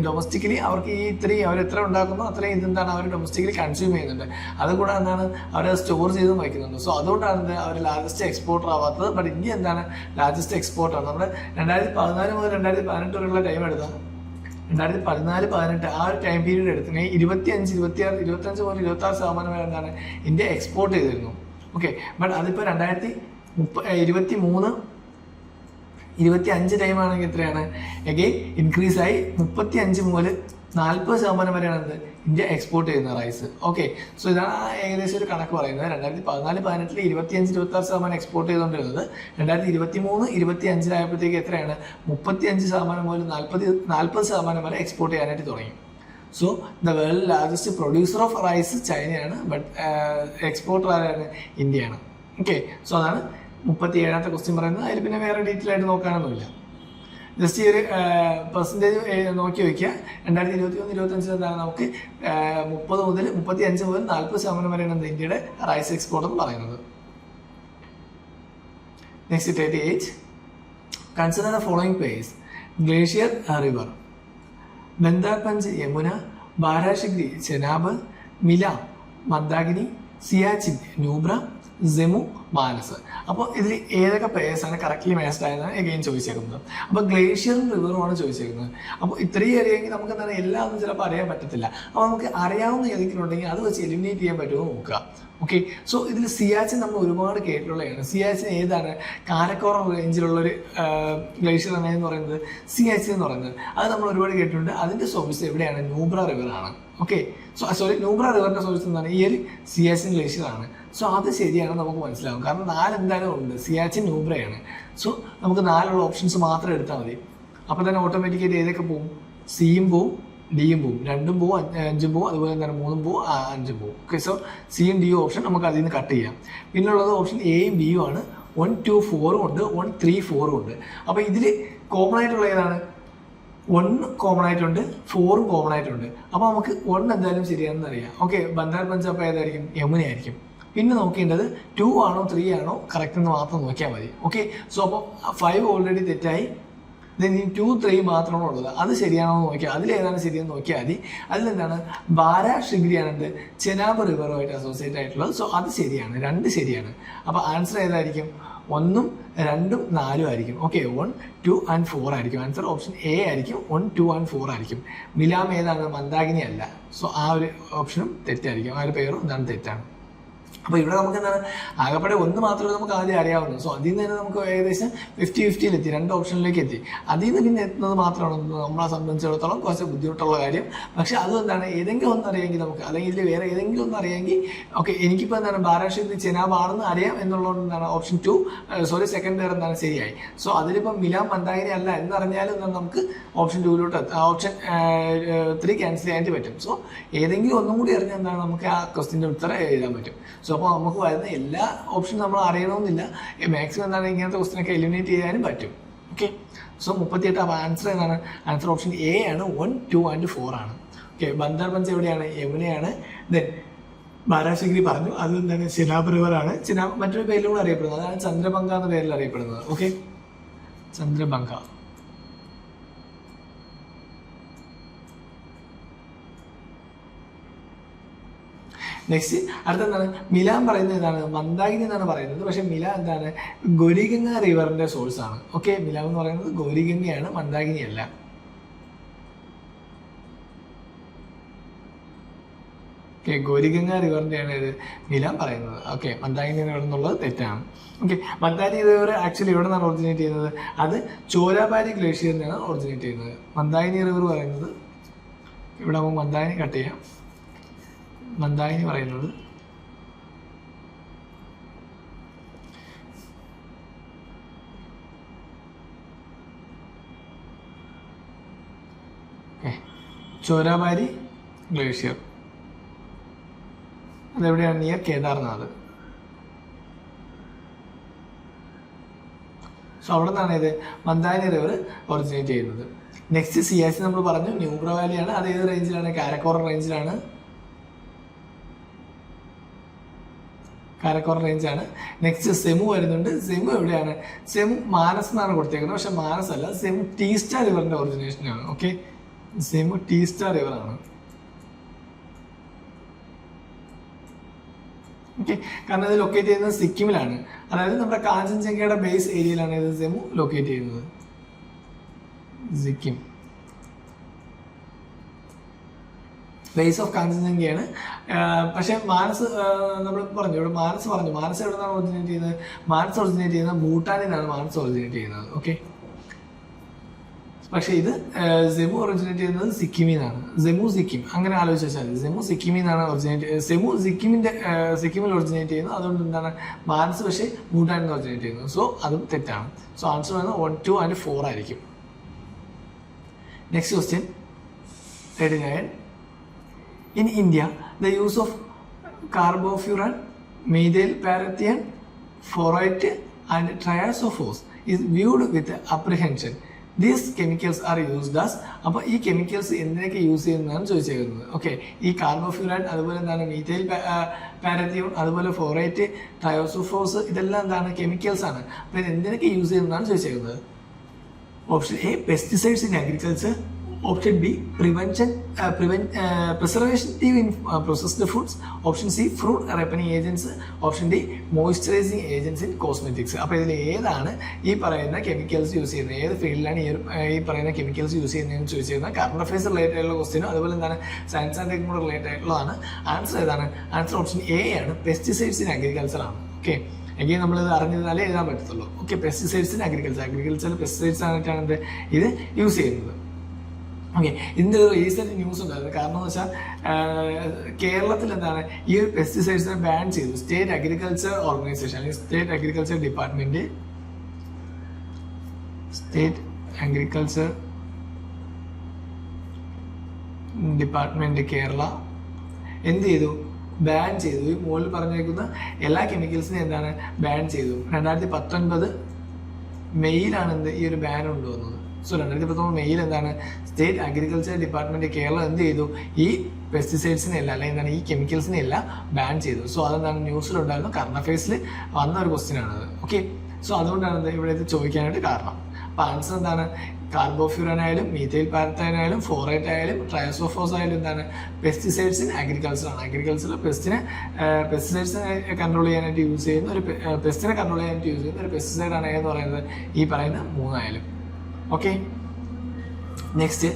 ഡൊമസ്റ്റിക്കലി അവർക്ക് ഈ ഇത്രയും അവർ എത്ര ഉണ്ടാക്കുന്നു അത്രയും ഇതെന്താണ്? അവർ ഡൊമസ്റ്റിക്കലി കൺസ്യൂം ചെയ്യുന്നുണ്ട്. അതുകൂടെ എന്താണ്? അവർ സ്റ്റോർ ചെയ്തും വയ്ക്കുന്നുണ്ട്. സോ അതുകൊണ്ടാണ് അവർ ലാർജസ്റ്റ് എക്സ്പോർട്ടർ ആവാത്തത്. ബട്ട് ഇന്ത്യ എന്താണ്? Largest exporter. നമ്മൾ 2014 മുതൽ 2018 വരെയുള്ള ടൈം എടുത്താൽ 2014-18 ആ ഒരു ടൈം പീരീഡ് എടുത്തിട്ടുണ്ടെങ്കിൽ 25 മുതൽ 26% വരെ എന്താണ്? ഇന്ത്യ എക്സ്പോർട്ട് ചെയ്തിരുന്നു. ഓക്കെ, ബട്ട് അതിപ്പോൾ 2023-25 ടൈം ആണെങ്കിൽ എത്രയാണ്? അഗെയിൻ ഇൻക്രീസ് ആയി 35 മുതൽ 40% വരെയാണ് ഇന്ത്യ എക്സ്പോർട്ട് ചെയ്യുന്ന റൈസ്. ഓക്കെ, സോ ഇതാണ് ഏകദേശം ഒരു കണക്ക് പറയുന്നത്. 2014-18 25-26% എക്സ്പോർട്ട് ചെയ്തുകൊണ്ടിരുന്നത് 2023-25 എത്രയാണ്? 35% മുതൽ 40% വരെ എക്സ്പോർട്ട് ചെയ്യാനായിട്ട് തുടങ്ങി. So the world largest producer of rice ചൈനയാണ്. ബട്ട് എക്സ്പോർട്ടർ ആരാണ്? ഇന്ത്യയാണ്. ഓക്കെ, സോ അതാണ് 37ാമത്തെ ക്വസ്റ്റ്യൻ പറയുന്നത്. അതിൽ പിന്നെ വേറെ ഡീറ്റെയിൽ ആയിട്ട് നോക്കാനൊന്നുമില്ല. ജസ്റ്റ് ഈ ഒരു പെർസെൻറ്റേജ് നോക്കി വയ്ക്കുക. 2021-25 എന്താണ് നമുക്ക് 30 മുതൽ 35 മുതൽ 40% വരെയാണ് ഇന്ത്യയുടെ റൈസ് എക്സ്പോർട്ട് എന്ന് പറയുന്നത്. Next 38. Consider the following place: glacier river, Bandarpunch Yamuna, Barashigri Chenab, Milam Mandakini, Siachen Nubra, Zemu Manas. അപ്പോൾ ഇതിൽ ഏതൊക്കെ പ്ലേയേഴ്സാണ് കറക്റ്റ്ലി മാച്ച്ഡ് ആയതാണ് എഗെയിൻ ചോദിച്ചേക്കുന്നത്. അപ്പോൾ ഗ്ലേഷ്യറും റിവറുമാണ് ചോദിച്ചേക്കുന്നത്. അപ്പോൾ ഇത്രയും അറിയാമെങ്കിൽ നമുക്ക് എന്താണ് എല്ലാം ഒന്നും ചിലപ്പോൾ അറിയാൻ പറ്റത്തില്ല. അപ്പോൾ നമുക്ക് അറിയാവുന്ന ഏതെങ്കിലും ഉണ്ടെങ്കിൽ അത് വെച്ച് എലിമിനേറ്റ് ചെയ്യാൻ പറ്റുമോ നോക്കുക. ഓക്കെ, സോ ഇതിൽ സിയാച്ചിൻ നമ്മൾ ഒരുപാട് കേട്ടിട്ടുള്ളതാണ്. സിയാച്ചിൻ ഏതാണ്? കാരക്കോറം റേഞ്ചിലുള്ളൊരു ഗ്ലേഷ്യർ എന്ന് പറയുന്നത് സിയാച്ചിൻ എന്ന് പറയുന്നത്. അത് നമ്മൾ ഒരുപാട് കേട്ടിട്ടുണ്ട്. അതിൻ്റെ സോഴ്സ് എവിടെയാണ്? Nubra റിവറാണ്. Okay, sorry Nubra റിവറിൻ്റെ source എന്താണ്? ഈ ഒരു സിയാച്ചിൻ ഗ്ലേഷ്യർ ആണ്. സോ അത് ശരിയാണ്, നമുക്ക് മനസ്സിലാവും. കാരണം 4 എന്തായാലും ഉണ്ട്, സിയാച്ചിൻ ന്യൂബ്രയാണ്. സോ നമുക്ക് 4 ഓപ്ഷൻസ് മാത്രം എടുത്താൽ മതി. അപ്പോൾ തന്നെ ഓട്ടോമാറ്റിക്കായിട്ട് ഏതൊക്കെ പോവും? സിയും പോവും, ഡിയും പോവും, 2ഉം പോവും, 5ഉം പോവും, അതുപോലെ തന്നെ 3ഉം പോവും, 5ഉം പോവും. ഓക്കെ, സോ സിയും ഡിയും ഓപ്ഷൻ നമുക്ക് അതിൽ നിന്ന് കട്ട് ചെയ്യാം. പിന്നുള്ളത് ഓപ്ഷൻ എയും ബിയും ആണ്. 1, 2, 4ഉം ഉണ്ട്, 1, 3, 4ഉം ഉണ്ട്. അപ്പോൾ ഇതിൽ കോമൺ ആയിട്ടുള്ള ഏതാണ്? 1 കോമൺ ആയിട്ടുണ്ട്, 4ഉം കോമൺ ആയിട്ടുണ്ട്. അപ്പോൾ നമുക്ക് 1 എന്തായാലും ശരിയാണെന്ന് അറിയാം. ഓക്കെ, ബന്ദാർപഞ്ച് അപ്പോൾ ഏതായിരിക്കും? യമുനയായിരിക്കും. പിന്നെ നോക്കേണ്ടത് 2 ആണോ 3 ആണോ കറക്റ്റ് എന്ന് മാത്രം നോക്കിയാൽ മതി. ഓക്കെ, സോ അപ്പോൾ 5 ഓൾറെഡി തെറ്റായി. ഇനി 2, 3 മാത്രമാണ് ഉള്ളത്. അത് ശരിയാണോ എന്ന് നോക്കിയാൽ അതിലേതാണ് ശരിയെന്ന് നോക്കിയാൽ മതി. അതിലെന്താണ്? ബാരാഷിഗ്രിയാണെന്ത് ചെനാബ് റിവറുമായിട്ട് അസോസിയേറ്റ് ആയിട്ടുള്ളത്. സോ അത് ശരിയാണ്, 2 ശരിയാണ്. അപ്പോൾ ആൻസർ ഏതായിരിക്കും? 1ഉം 2ഉം 4ഉം ആയിരിക്കും. ഓക്കെ, 1, 2 and 4 ആയിരിക്കും. ആൻസർ ഓപ്ഷൻ എ ആയിരിക്കും. 1, 2 and 4 ആയിരിക്കും. മിലാം ഏതാണ്? മന്ദാകിനി അല്ല. സോ ആ ഒരു ഓപ്ഷനും തെറ്റായിരിക്കും. ആ ഒരു പേരും എന്താണ്? തെറ്റാണ്. അപ്പോൾ ഇവിടെ നമുക്ക് എന്താണ്? ആകെപ്പാടെ 1 മാത്രമേ നമുക്ക് ആദ്യം അറിയാവുള്ളൂ. സോ അതിൽ നിന്ന് തന്നെ നമുക്ക് ഏകദേശം 50-50 2 ഓപ്ഷനിലേക്ക് എത്തി. അതിൽ നിന്ന് പിന്നെ എത്തുന്നത് മാത്രമാണ് നമ്മളെ സംബന്ധിച്ചിടത്തോളം കുറച്ച് ബുദ്ധിമുട്ടുള്ള കാര്യം. പക്ഷെ അതും എന്താണ്? ഏതെങ്കിലും ഒന്ന് അറിയാമെങ്കിൽ നമുക്ക്, അല്ലെങ്കിൽ ഇതിൽ വേറെ ഏതെങ്കിലും ഒന്ന് അറിയാമെങ്കിൽ ഓക്കെ, എനിക്കിപ്പോൾ എന്താണ് ബാരാഷിഗ്രി ചെനാബ് ആണെന്ന് അറിയാം എന്നുള്ളത് എന്താണ്? ഓപ്ഷൻ 2 സെക്കൻഡ് പേർ എന്താണ്? ശരിയായി. സോ അതിലിപ്പം മിലാം മന്ദാകിനി അല്ല എന്നറിഞ്ഞാലും എന്താണ് നമുക്ക് ഓപ്ഷൻ 2 ഓപ്ഷൻ 3 ക്യാൻസൽ ചെയ്യാനായിട്ട് പറ്റും. സോ ഏതെങ്കിലും ഒന്നും കൂടി അറിഞ്ഞാൽ എന്താണ്? നമുക്ക് ആ ക്വസ്റ്റിൻ്റെ ഉത്തരം എഴുതാൻ പറ്റും. സോ അപ്പോൾ നമുക്ക് വരുന്ന എല്ലാ ഓപ്ഷനും നമ്മൾ അറിയണമെന്നില്ല. മാക്സിമം എന്താണ് ഇങ്ങനത്തെ ക്വസ്റ്റിനൊക്കെ എലിമിനേറ്റ് ചെയ്യാനും പറ്റും. Okay, so 38. അപ്പോൾ ആൻസർ എന്താണ്? ആൻസർ ഓപ്ഷൻ എ ആണ്. 1, 2 and 4 ആണ്. ഓക്കെ, ബന്ദാർപഞ്ച് എവിടെയാണ്? യമുനയാണ്. ദെൻ ബാരാഷിഗ്രി പറഞ്ഞു, അത് എന്താണ്? ചെനാബ് റിവറാണ്. ചെനാബ് മറ്റൊരു പേരിലൂടെ അറിയപ്പെടുന്നത്, അതാണ് ചന്ദ്രബംഗ എന്ന പേരിൽ അറിയപ്പെടുന്നത്. ഓക്കെ, ചന്ദ്രബംഗ. നെക്സ്റ്റ് അടുത്ത എന്താണ്? മിലാം പറയുന്നത് എന്താണ്? മന്ദാകിനി എന്നാണ് പറയുന്നത്. പക്ഷെ മിലാം എന്താണ്? ഗൗരിഗംഗ റിവറിന്റെ സോഴ്സ് ആണ്. ഓക്കെ, മിലാം എന്ന് പറയുന്നത് ഗൗരിഗംഗയാണ്, മന്ദാകിനി അല്ല. ഓക്കെ, ഗൗരിഗംഗ റിവറിന്റെയാണ് ഇത് മിലാം പറയുന്നത്. ഓക്കെ, മന്ദാകിനി റിവർ എന്നുള്ളത് തെറ്റാണ്. ഓക്കെ, മന്ദാകിനി റിവർ ആക്ച്വലി എവിടെ നിന്നാണ് ഒറിജിനേറ്റ് ചെയ്യുന്നത്? അത് ചോരാബാരി ഗ്ലേഷ്യറിൽ നിന്നാണ് ഒറിജിനേറ്റ് ചെയ്യുന്നത്. മന്ദാകിനി റിവർ പറയുന്നത് ഇവിടെ നമുക്ക് മന്ദാകിനി കട്ട് ചെയ്യാം. മന്ദാകിനി പറയുന്നത് ചോരാബാരി ഗ്ലേഷ്യർ, അതെവിടെയാണ്? നിയർ കേദാർനാഥ്. സോ അവിടെ നിന്നാണ് ഇത് മന്ദാകിനി റിവർ ഒറിജിനേറ്റ് ചെയ്യുന്നത്. നെക്സ്റ്റ് സിയാച്ചിൻ നമ്മൾ പറഞ്ഞു, ന്യൂബ്ര വാലിയാണ്. അത് ഏത് റേഞ്ചിലാണ്? കാരക്കോറം റേഞ്ചിലാണ്. കാരക്കോറം റേഞ്ചാണ്. നെക്സ്റ്റ് സെമു വരുന്നുണ്ട്. സെമു എവിടെയാണ്? സെമു മാനസ് എന്നാണ് കൊടുത്തേക്കുന്നത്. പക്ഷെ മാനസ് അല്ല, സെമു ടീസ്റ്റ റിവറിന്റെ ഒറിജിനേഷനാണ്. ഓക്കെ, സെമു ടീസ്റ്റ റിവറാണ്. ഓക്കെ, കാരണം ഇത് ലൊക്കേറ്റ് ചെയ്യുന്നത് സിക്കിമിലാണ്. അതായത് നമ്മുടെ കാഞ്ചൻജംഗയുടെ ബേസ് ഏരിയയിലാണ് ഇത് സെമു ലൊക്കേറ്റ് ചെയ്യുന്നത്. സിക്കിം ബേസ് ഓഫ് കാഞ്ചൻജംഗയാണ്. പക്ഷെ മാനസ് നമ്മൾ പറഞ്ഞു, ഇവിടെ മാനസ് പറഞ്ഞു. മാനസ് എവിടെ നിന്നാണ് ഒറിജിനേറ്റ് ചെയ്യുന്നത്? മാനസ് ഒറിജിനേറ്റ് ചെയ്യുന്നത് ഭൂട്ടാനിൽ നിന്നാണ് മാനസ് ഒറിജിനേറ്റ് ചെയ്യുന്നത്. ഓക്കെ, പക്ഷേ ഇത് സെമു ഒറിജിനേറ്റ് ചെയ്യുന്നത് സിക്കിമിൽ നിന്നാണ്. സെമു സിക്കിം അങ്ങനെ ആലോചിച്ച് വെച്ചാൽ മതി. സെമു സിക്കിമിൽ നിന്നാണ് ഒറിജിനേറ്റ്, സെമു സിക്കിമിൽ ഒറിജിനേറ്റ് ചെയ്യുന്നത്. അതുകൊണ്ട് എന്താണ്? മാനസ് പക്ഷേ ഭൂട്ടാനിൽ നിന്ന് ഒറിജിനേറ്റ് ചെയ്യുന്നത്. സോ അതും തെറ്റാണ്. സോ ആൻസർ വരുന്നത് 1, 2 and 4 ആയിരിക്കും. Next question 39. In India, the use of carbofuran, methyl parathion, folate and triazophos is viewed with apprehension. These chemicals are used as. അപ്പോൾ ഈ കെമിക്കൽസ് എന്തിനൊക്കെ യൂസ് ചെയ്യുന്നതാണ് ചോദിച്ചേക്കുന്നത്. ഓക്കെ, ഈ കാർബോഫ്യൂരാൻ, അതുപോലെ എന്താണ് മീഥൈൽ പാരഥിയോൺ, അതുപോലെ ഫോറേറ്റ്, തയോസോഫോസ്, ഇതെല്ലാം എന്താണ് കെമിക്കൽസ് ആണ്. അപ്പോൾ ഇത് എന്തിനൊക്കെ യൂസ് ചെയ്യുന്നതാണ് ചോദിച്ചേക്കുന്നത്. Option A pesticides in agriculture, option B preservative in processed foods, option C fruit ripening agents, option D moisturising agents in cosmetics. അപ്പോൾ ഇതിൽ ഏതാണ് ഈ പറയുന്ന കെമിക്കൽസ് യൂസ് ചെയ്യുന്നത്, ഏത് ഫീൽഡിലാണ് ഈ പറയുന്ന കെമിക്കൽസ് യൂസ് ചെയ്യുന്നതെന്ന് ചോദിച്ചു കഴിഞ്ഞാൽ കറണ്ട് അഫയേഴ്സ് റിലേറ്റഡ് ആയിട്ടുള്ള ക്വസ്റ്റ്യനും അതുപോലെ എന്താണ് സയൻസ് ആൻഡ് ടെക്നോളജി റിലേറ്റഡ് ആയിട്ടുള്ളതാണ്. ആൻസർ ഏതാണ്? ആൻസർ ഓപ്ഷൻ എ ആണ്, പെസ്റ്റിസൈഡ്സ് ഇൻ അഗ്രികൾച്ചർ ആണ്. ഓക്കെ, എങ്കിൽ നമ്മളിത് അറിഞ്ഞിരുന്നാലേ എഴുതാൻ പറ്റത്തുള്ളൂ. Okay, pesticides in agriculture pesticides ആയിട്ടാണ് ഇത് യൂസ് ചെയ്യുന്നത്. ഓക്കെ, ഇതിൻ്റെ ഒരു റീസെൻറ്റ് ന്യൂസ് ഉണ്ടായിരുന്നു. കാരണം എന്ന് വെച്ചാൽ കേരളത്തിൽ എന്താണ് ഈ ഒരു പെസ്റ്റിസൈഡ്സിനെ ബാൻ ചെയ്തു. സ്റ്റേറ്റ് അഗ്രികൾച്ചർ ഓർഗനൈസേഷൻ അല്ലെങ്കിൽ സ്റ്റേറ്റ് അഗ്രികൾച്ചർ ഡിപ്പാർട്ട്മെൻറ്റ് കേരള എന്ത് ചെയ്തു? ബാൻ ചെയ്തു. ഈ മുകളിൽ പറഞ്ഞേക്കുന്ന എല്ലാ കെമിക്കൽസിനും എന്താണ് ബാൻ ചെയ്തു. 2019 മെയ്യിലാണ് ഈ ഒരു ബാൻ കൊണ്ടുവന്നത്. സോ 2019 മെയ്യിൽ എന്താണ് സ്റ്റേറ്റ് അഗ്രികൾച്ചർ ഡിപ്പാർട്ട്മെന്റ് കേരളം എന്ത് ചെയ്തു? ഈ പെസ്റ്റിസൈഡ്സിനെല്ലാം അല്ലെങ്കിൽ എന്താണ് ഈ കെമിക്കൽസിനെല്ലാം ബാൻ ചെയ്തു. സോ അതെന്താണ് ന്യൂസിലുണ്ടായിരുന്നു, കറണ്ട് അഫയേഴ്സിൽ വന്ന ഒരു ക്വസ്റ്റ്യൻ ആണത്. ഓക്കെ, സോ അതുകൊണ്ടാണ് ഇവിടെ ഇത് ചോദിക്കാനായിട്ട് കാരണം. അപ്പോൾ ആൻസർ എന്താണ്? കാർബോഫ്യൂരാൻ ആയാലും മീഥൈൽ പാരഥൈൻ ആയാലും ഫോറേറ്റ് ആയാലും ട്രയോസോഫോസ് ആയാലും എന്താണ് പെസ്റ്റിസൈഡ്സ് ഇൻ അഗ്രികൾച്ചർ ആണ്. അഗ്രികൾച്ചറിൽ പെസ്റ്റിസൈഡ്സിനെ കൺട്രോൾ ചെയ്യാനായിട്ട് യൂസ് ചെയ്യുന്ന ഒരു പെസ്റ്റിനെ കൺട്രോൾ ചെയ്യാനായിട്ട് യൂസ് ചെയ്യുന്ന ഒരു പെസ്റ്റിസൈഡ് ആണ് എന്ന് പറയുന്നത് ഈ പറയുന്ന മൂന്നായാലും. ഓക്കെ, നെക്സ്റ്റ്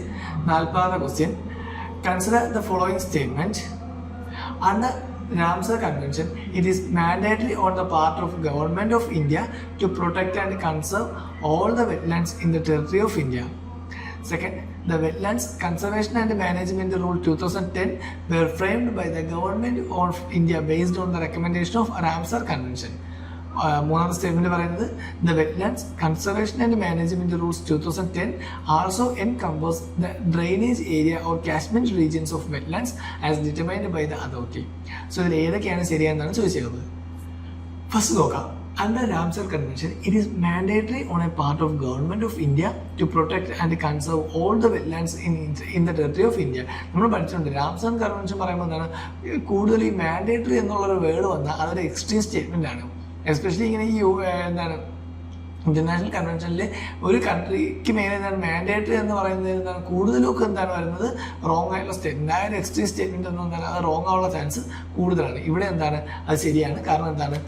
40ാമത്തെ question. Consider the following statement. Under Ramsar Convention, it is mandatory on the part of Government of India to protect and conserve all the wetlands in the territory of India. Second, the Wetlands Conservation and Management Rule 2010 were framed by the Government of India based on the recommendation of Ramsar Convention. മൂന്നാമത്തെ statement പറയുന്നത് the wetlands conservation and management rules 2010 also encompass the drainage area or catchment regions of wetlands as determined by the authority. So ഇതിൽ ഏതൊക്കെയാണ് ശരിയെന്നാണ് ചോദിച്ചത്. First നോക്കാം. Under Ramsar Convention, it is mandatory on a part of Government of India to protect and conserve all the wetlands in the territory of India. നമ്മൾ പഠിച്ചിട്ടുണ്ട് Ramsar convention പറയുമ്പോൾ എന്താണ് കൂടുതൽ ഈ മാൻഡേറ്ററി എന്നുള്ളൊരു വേർഡ് വന്നാൽ അതൊരു എക്സ്ട്രീം സ്റ്റേറ്റ്മെന്റ് ആണ്. എസ്പെഷ്യലി ഇങ്ങനെ ഈ എന്താണ് ഇന്റർനാഷണൽ കൺവെൻഷനിൽ ഒരു കൺട്രിക്ക് മേലെ എന്താണ് മാൻഡേറ്ററി എന്ന് പറയുന്നത് എന്താണ് കൂടുതലൊക്കെ എന്താണ് വരുന്നത് റോങ് ആയിട്ടുള്ള സ്റ്റേറ്റ്മെന്റ്. ആ ഒരു എക്സ്ട്രീം സ്റ്റേറ്റ്മെന്റ് ഒന്നും എന്താണ് അത് റോങ് ആവാനുള്ള ചാൻസ് കൂടുതലാണ്. ഇവിടെ എന്താണ് അത് ശരിയാണ്. കാരണം എന്താണ്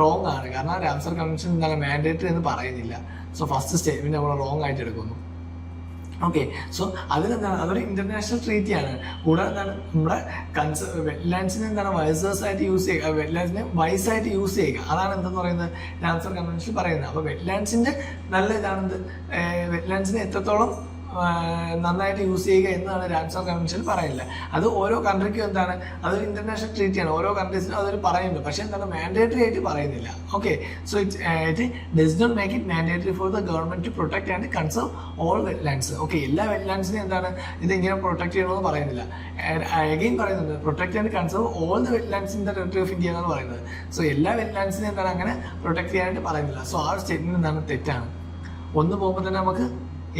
റോങ് ആണ്. കാരണം രാംസർ കൺവെൻഷൻ എന്താണ് മാൻഡേറ്ററി എന്ന് പറയുന്നില്ല. സോ ഫസ്റ്റ് സ്റ്റേറ്റ്മെന്റ് നമ്മൾ റോങ് ആയിട്ട് എടുക്കുന്നു. ഓക്കെ, സോ അതിലെന്താണ് അതൊരു ഇന്റർനാഷണൽ ട്രീറ്റിയാണ്. കൂടാതെ എന്താണ് നമ്മുടെ വെറ്റ്ലാൻഡ്സിനെ എന്താണ് വൈസേഴ്സ് ആയിട്ട് യൂസ് ചെയ്യുക, വെറ്റ്ലാൻഡ്സിനെ വൈസായിട്ട് യൂസ് ചെയ്യുക, അതാണ് എന്തെന്ന് പറയുന്നത് രാംസർ കൺവെൻഷനിൽ പറയുന്നത്. അപ്പോൾ വെറ്റ്ലാൻഡ്സിന്റെ നല്ല ഇതാണെന്ത് വെറ്റ്ലാൻഡ്സിനെ എത്രത്തോളം നന്നായിട്ട് യൂസ് ചെയ്യുക എന്നതാണ് രാംസർ കൺവെൻഷൻ പറയുന്നില്ല. അത് ഓരോ കൺട്രിക്കും എന്താണ് അതൊരു ഇന്റർനാഷണൽ ട്രീറ്റിയാണ്. ഓരോ കൺട്രീസിനും അതൊരു പറയുന്നുണ്ട്. പക്ഷേ എന്താണ് മാൻഡേറ്ററി ആയിട്ട് പറയുന്നില്ല. Okay, so it does not make it mandatory for the government to protect and conserve all wetlands. Okay, എല്ലാ വെറ്റ്ലാൻഡ്സിനും എന്താണ് ഇത് ഇങ്ങനെ പ്രൊട്ടക്ട് ചെയ്യണമെന്ന് പറയുന്നില്ല. അഗെയിൻ പറയുന്നുണ്ട് protect and conserve all the wetlands in the territory of India എന്നാണ് പറയുന്നത്. സോ എല്ലാ വെറ്റ്ലാൻഡ്സിനും എന്താണ് അങ്ങനെ പ്രൊട്ടക്ട് ചെയ്യാനായിട്ട് പറയുന്നില്ല. സോ ആ സ്റ്റേറ്റ്മെന്റ് എന്താണ് തെറ്റാണ്. ഒന്ന് പോകുമ്പോൾ തന്നെ നമുക്ക്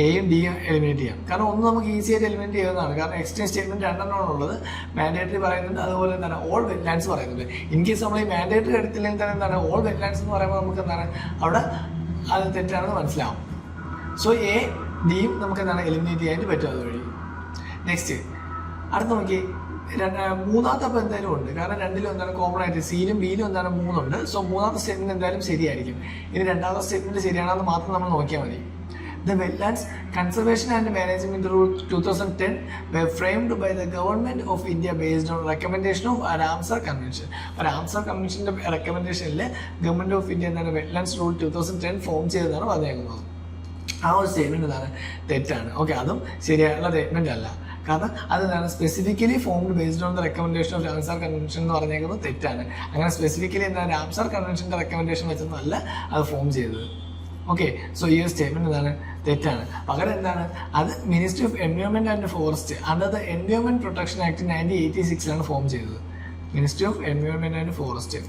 എയും ഡിയും എലിമിനേറ്റ് ചെയ്യാം. കാരണം ഒന്ന് നമുക്ക് ഈസി ആയിട്ട് എലിമിനേറ്റ് ചെയ്യുന്നതാണ്. കാരണം എക്സ്ട്രീം സ്റ്റേറ്റ്മെന്റ് രണ്ടെണ്ണമാണ് ഉള്ളത്. മാൻഡേറ്ററി പറയുന്നുണ്ട്, അതുപോലെ എന്താണ് ഓൾ വെറ്റ്ലാൻഡ്സ് പറയുന്നുണ്ട്. ഇൻ കേസ് നമ്മൾ ഈ മാൻഡേറ്ററി എടുത്തില്ലെങ്കിൽ തന്നെ എന്താണ് ഓൾ വെറ്റ്ലാൻഡ്സ് എന്ന് പറയുമ്പോൾ നമുക്ക് എന്താണ് അവിടെ അത് തെറ്റാണെന്ന് മനസ്സിലാവും. സോ എ ഡിയും നമുക്ക് എന്താണ് എലിമിനേറ്റ് ചെയ്യാനായിട്ട് പറ്റും അതുവഴി. നെക്സ്റ്റ് അടുത്ത് നോക്കി മൂന്നാമത്തെ അപ്പം എന്തായാലും ഉണ്ട്. കാരണം രണ്ടിലും എന്താണ് കോമൺ ആയിട്ട് സിയിലും ബിയിലും എന്താണ് മൂന്നുണ്ട്. സോ മൂന്നാമത്തെ സ്റ്റേറ്റ്മെന്റ് എന്തായാലും ശരിയായിരിക്കും. ഇനി രണ്ടാമത്തെ സ്റ്റേറ്റ്മെന്റ് ശരിയാണെന്ന് മാത്രം നമ്മൾ നോക്കിയാൽ മതി. The Wetlands Conservation and Management Rule 2010 were framed by the Government of India based on recommendation of Ramsar Convention. Ramsar Convention recommendation Government of India എന്താണ് Wetlands Rule 2010 ഫോം ചെയ്തതാണ് പറഞ്ഞേക്കുന്നത്. ആ ഒരു സ്റ്റേറ്റ്മെന്റ് എന്താണ് തെറ്റാണ്. ഓക്കെ, അതും ശരിയായുള്ള സ്റ്റേറ്റ്മെന്റ് അല്ല. കാരണം അതെന്താണ് specifically formed based on the recommendation of Ramsar convention എന്ന് പറഞ്ഞേക്കുന്നത് തെറ്റാണ്. അങ്ങനെ സ്പെസിഫിക്കലി എന്താണ് രാംസാർ കൺവെൻഷന്റെ റെക്കമെൻഡേഷൻ വെച്ചൊന്നല്ല അത് ഫോം ചെയ്തത്. ഓക്കെ, സോ ഈ ഒരു സ്റ്റേറ്റ്മെന്റ് എന്താണ് തെറ്റാണ്. പകരം എന്താണ് അത് ministry of environment and forest under the environment protection act 1986 form ചെയ്തത്. Ministry of environment and forest,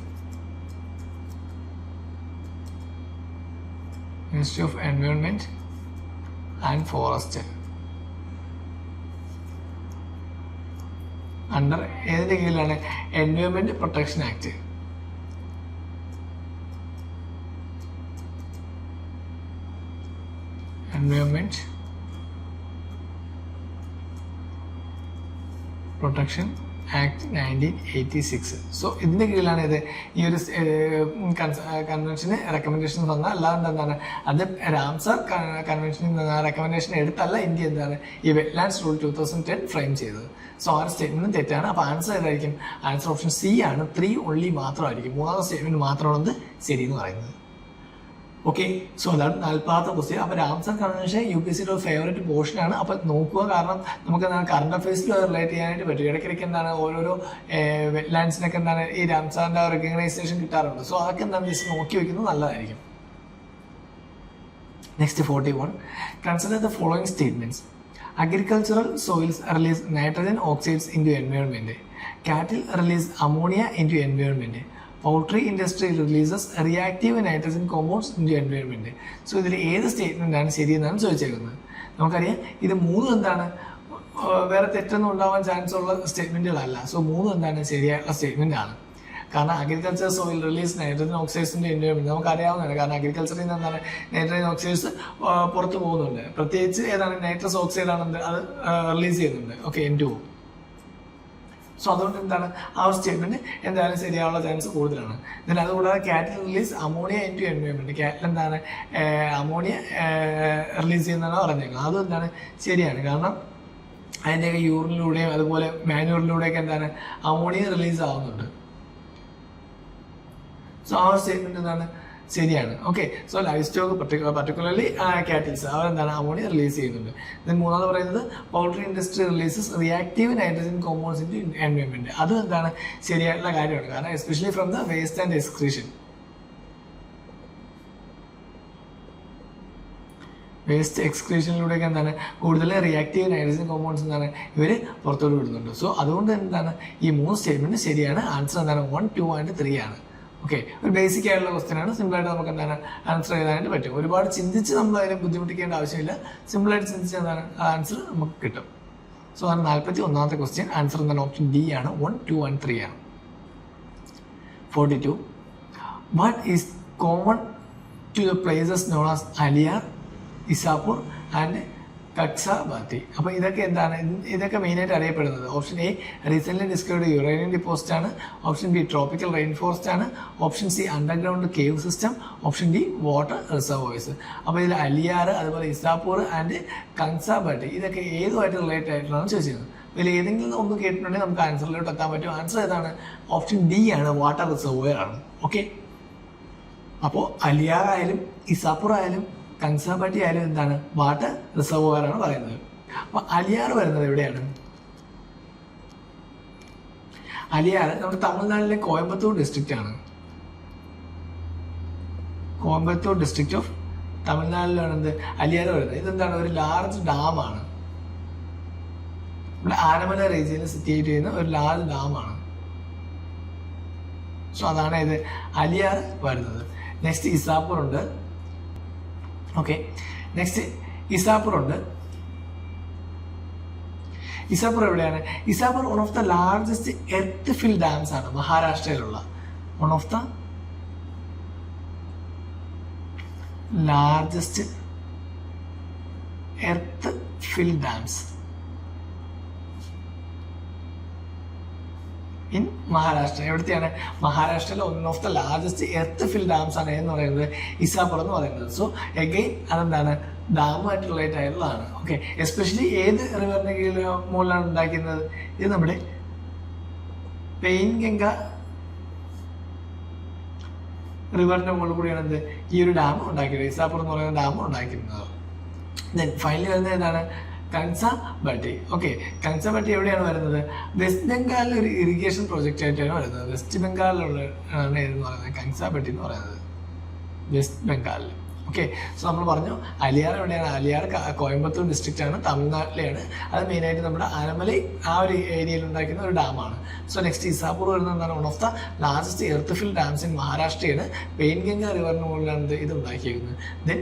ministry of environment and forest under ഏതിൻ്റെ കീഴിലാണ്? Environment protection act. Environment protection act 1986. So ഇതിൻ്റെ കീഴിലാണ് ഇത് ഈ ഒരു കൺവെൻഷന് റെക്കമെൻഡേഷൻ വന്ന. അല്ലാതെ എന്താണ് അത് രാംസർ കൺവെൻഷനിൽ നിന്ന് റെക്കമെൻഡേഷൻ എടുത്തല്ല ഇന്ത്യ എന്താണ് ഈ വെറ്റ്ലാൻഡ്സ് റൂൾ 2010 ഫ്രെയിം ചെയ്തത്. സോ ആ ഒരു സ്റ്റേറ്റ്മെൻറ്റും തെറ്റാണ്. അപ്പോൾ ആൻസർ ഏതായിരിക്കും? ആൻസർ ഓപ്ഷൻ സി ആണ്. 3 ഓൺലി മാത്രമായിരിക്കും. മൂന്നാമത്തെ സ്റ്റേറ്റ്മെൻറ്റ് മാത്രമാണ് ശരി എന്ന് പറയുന്നത്. ഓക്കെ, സോ അതാണ് 40ാമത്തെ ക്വസ്റ്റ്യൻ. അപ്പോൾ രാംസർ കൺവെൻഷൻ UPSCയുടെ ഒരു ഫേവറേറ്റ് പോർഷനാണ്. അപ്പോൾ നോക്കുക, കാരണം നമുക്ക് എന്താണ് കറണ്ട് അഫയേഴ്സിൽ റിലേറ്റ് ചെയ്യാനായിട്ട് പറ്റും. ഇടയ്ക്കിടയ്ക്ക് എന്താണ് ഓരോരോ വെറ്റ്ലാൻഡ്സിനൊക്കെ എന്താണ് ഈ രാംസാറിൻ്റെ റെക്കഗ്നൈസേഷൻ കിട്ടാറുണ്ട്. സോ അതൊക്കെ എന്താണ് ജസ്റ്റ് നോക്കി വയ്ക്കുന്നത് നല്ലതായിരിക്കും. Next 41. Consider the following statements. Agricultural soils release nitrogen oxides into environment. Cattle release ammonia into environment. Poultry industry releases reactive nitrogen compounds into environment. So ഇതിൽ ഏത് സ്റ്റേറ്റ്മെൻ്റ് ആണ് ശരിയെന്നാണ് ചോദിച്ചേക്കുന്നത്. നമുക്കറിയാം ഇത് മൂന്നും എന്താണ് വേറെ തെറ്റൊന്നും ഉണ്ടാവാൻ ചാൻസ് ഉള്ള സ്റ്റേറ്റ്മെൻറ്റുകളല്ല. സോ മൂന്നും എന്താണ് ശരിയായിട്ടുള്ള സ്റ്റേറ്റ്മെൻ്റ് ആണ്. കാരണം അഗ്രികൾച്ചർ സോയിൽ റിലീസ് നൈട്രജൻ ഓക്സൈഡ്സിൻ്റെ എൻവയോൺമെൻറ്റ് നമുക്ക് അറിയാവുന്നതാണ്. കാരണം അഗ്രികൾച്ചറിൽ നിന്ന് എന്താണ് നൈട്രജൻ ഓക്സൈഡ്സ് പുറത്ത് പോകുന്നുണ്ട്. പ്രത്യേകിച്ച് ഏതാണ് നൈട്രസ് ഓക്സൈഡ് ആണ് അത് റിലീസ് ചെയ്യുന്നുണ്ട്. Okay, N2O. സോ അതുകൊണ്ട് എന്താണ് ആ ഒരു സ്റ്റേറ്റ്മെൻറ്റ് എന്തായാലും ശരിയാവാനുള്ള ചാൻസ് കൂടുതലാണ്. then അതുകൂടാതെ കാറ്റിൽ റിലീസ് അമോണിയ ഇൻറ്റു എൻവയോൺമെൻറ്റ്. കാറ്റിൽ എന്താണ് അമോണിയ റിലീസ് ചെയ്യുന്നതാണ് പറഞ്ഞേക്കുന്നത്. അതും എന്താണ് ശരിയാണ്. കാരണം അതിൻ്റെയൊക്കെ യൂറിനിലൂടെയും അതുപോലെ മാനുവറിലൂടെയൊക്കെ എന്താണ് അമോണിയ റിലീസ് ആവുന്നുണ്ട്. സോ ആ ഒരു സ്റ്റേറ്റ്മെൻറ്റ് എന്താണ് ശരിയാണ്. Okay, so life stock particularly cattles അവരെന്താണ് അമോണിയ റിലീസ് ചെയ്യുന്നുണ്ട്. ദെൻ മൂന്നാമത് പറയുന്നത് poultry industry releases reactive nitrogen compounds in environment. അതും എന്താണ് ശരിയായിട്ടുള്ള കാര്യമാണ്. കാരണം especially from the waste and excretion. Waste എക്സ്ക്രീഷനിലൂടെയൊക്കെ എന്താണ് കൂടുതൽ റിയാക്റ്റീവ് നൈട്രജൻ കോമ്പൗണ്ട്സ് എന്താണ് ഇവർ പുറത്തോട്ട് വിടുന്നുണ്ട്. സോ അതുകൊണ്ട് എന്താണ് ഈ 3 സ്റ്റേറ്റ്മെൻറ്റ് ശരിയാണ്. ആൻസർ എന്താണ് 1, 2 and 3 ആണ്. ഓക്കെ, ഒരു ബേസിക് ആയിട്ടുള്ള ക്വസ്റ്റ്യനാണ്. സിമ്പിളായിട്ട് നമുക്ക് എന്താണ് ആൻസർ ചെയ്താനായിട്ട് പറ്റും. ഒരുപാട് ചിന്തിച്ച് നമ്മൾ അതിനെ ബുദ്ധിമുട്ടിക്കേണ്ട ആവശ്യമില്ല. സിമ്പിളായിട്ട് ചിന്തിച്ച് എന്താണ് ആൻസർ നമുക്ക് കിട്ടും. സോ അതാണ് 41ാമത്തെ ക്വസ്റ്റ്യൻ. ആൻസർ എന്താണ് ഓപ്ഷൻ ഡി ആണ്. 1, 2 and 3 ആണ്. 42. What is common to the places known as Aliyar, Isapur and Kangsabati? അപ്പോൾ ഇതൊക്കെ എന്താണ്? ഇതൊക്കെ മെയിനായിട്ട് അറിയപ്പെടുന്നത് option A recently discovered uranium deposit ആണ്. Option B tropical rain forest ആണ്. Option C underground cave system. Option D water reservoirs. അപ്പോൾ ഇതിൽ അലിയാർ അതുപോലെ ഇസാപൂർ ആൻഡ് കക്സാബാത്തി ഇതൊക്കെ ഏതുമായിട്ട് റിലേറ്റഡ് ആയിട്ടുള്ളതാണ് ചോദിച്ചിരുന്നത്. ഇതിൽ ഏതെങ്കിലും ഒന്ന് കേട്ടിട്ടുണ്ടെങ്കിൽ നമുക്ക് ആൻസറിലോട്ട് എത്താൻ പറ്റും. ആൻസർ ഏതാണ്? ഓപ്ഷൻ ഡി ആണ്, വാട്ടർ റിസർവോയർ ആണ്. ഓക്കെ, അപ്പോൾ അലിയാർ ആയാലും ഇസാപൂർ ആയാലും കൻസാബാറ്റി ആയാലും എന്താണ് വാട്ടർ റിസർവോയർ ആണ് പറയുന്നത്. അപ്പോൾ അലിയാർ വരുന്നത് എവിടെയാണ്? അലിയാർ നമ്മുടെ തമിഴ്നാട്ടിലെ കോയമ്പത്തൂർ ഡിസ്ട്രിക്റ്റ് ആണ്. കോയമ്പത്തൂർ ഡിസ്ട്രിക്റ്റ് ഓഫ് തമിഴ്നാട്ടിലാണ് എന്ത് അലിയാർ വരുന്നത്. ഇതെന്താണ്? ഒരു ലാർജ് ഡാമാണ്. ഇവിടെ ആനമല റീജിയനിൽ സിറ്റുവേറ്റ് ചെയ്യുന്ന ഒരു ലാർജ് ഡാമാണ്. സോ അതാണ് ഇത് അലിയാർ വരുന്നത്. നെക്സ്റ്റ് ഇസാപൂർ ഉണ്ട്. ഓക്കെ, നെക്സ്റ്റ് ഇസാപൂർ ഉണ്ട്. ഇസാപൂർ എവിടെയാണ്? Isapur one of the largest earth fill dams ആണ് മഹാരാഷ്ട്രയിലുള്ള. One of the largest earth fill dams in Maharashtra. എവിടത്തെയാണ്? മഹാരാഷ്ട്രയിലെ one of the largest earth fill dams ആണ് എന്ന് പറയുന്നത് ഇസാപൂർ എന്ന് പറയുന്നത്. സോ എഗെയിൻ അതെന്താണ് ഡാമുമായിട്ട് റിലേറ്റ് ആയിട്ടുള്ളതാണ്. ഓക്കെ, എസ്പെഷ്യലി ഏത് റിവറിന്റെ കീഴിൽ മുകളിലാണ് ഉണ്ടാക്കുന്നത്? ഇത് നമ്മുടെ പെയിൻഗംഗ റിവറിന്റെ മുകളിൽ കൂടിയാണ് എന്ത് ഈ ഒരു ഡാം ഉണ്ടാക്കിയത്. ഇസാപൂർ എന്ന് പറയുന്ന ഡാം ഉണ്ടാക്കിയിരുന്നത്. ദെൻ ഫൈനലി വരുന്നത് ഏതാണ്? കൻസാബാറ്റി. ഓക്കെ, കൻസാബാറ്റി എവിടെയാണ് വരുന്നത്? വെസ്റ്റ് ബംഗാളിലെ ഒരു ഇറിഗേഷൻ പ്രോജക്റ്റ് ആയിട്ടാണ് വരുന്നത്. വെസ്റ്റ് ബംഗാളിലുള്ള ആണ് എന്ന് പറയുന്നത് കൻസാബാറ്റി എന്ന് പറയുന്നത്. വെസ്റ്റ് ബംഗാളിൽ. ഓക്കെ. സോ നമ്മൾ പറഞ്ഞു അലിയാർ എവിടെയാണ്? അലിയാർ കോയമ്പത്തൂർ ഡിസ്ട്രിക്റ്റ് ആണ്, തമിഴ്നാട്ടിലെയാണ്. അത് മെയിനായിട്ട് നമ്മുടെ ആനമലൈ ആ ഒരു ഏരിയയിൽ ഉണ്ടാക്കുന്ന ഒരു ഡാമാണ്. സോ നെക്സ്റ്റ് ഇസാപൂർ വരുന്നത് എന്താണ്? One of the largest earth fill dams in മഹാരാഷ്ട്രയാണ്. പെയിൻഗംഗ റിവറിന് മുകളിലാണ് ഇത് ഉണ്ടാക്കിയിരിക്കുന്നത്. ദെൻ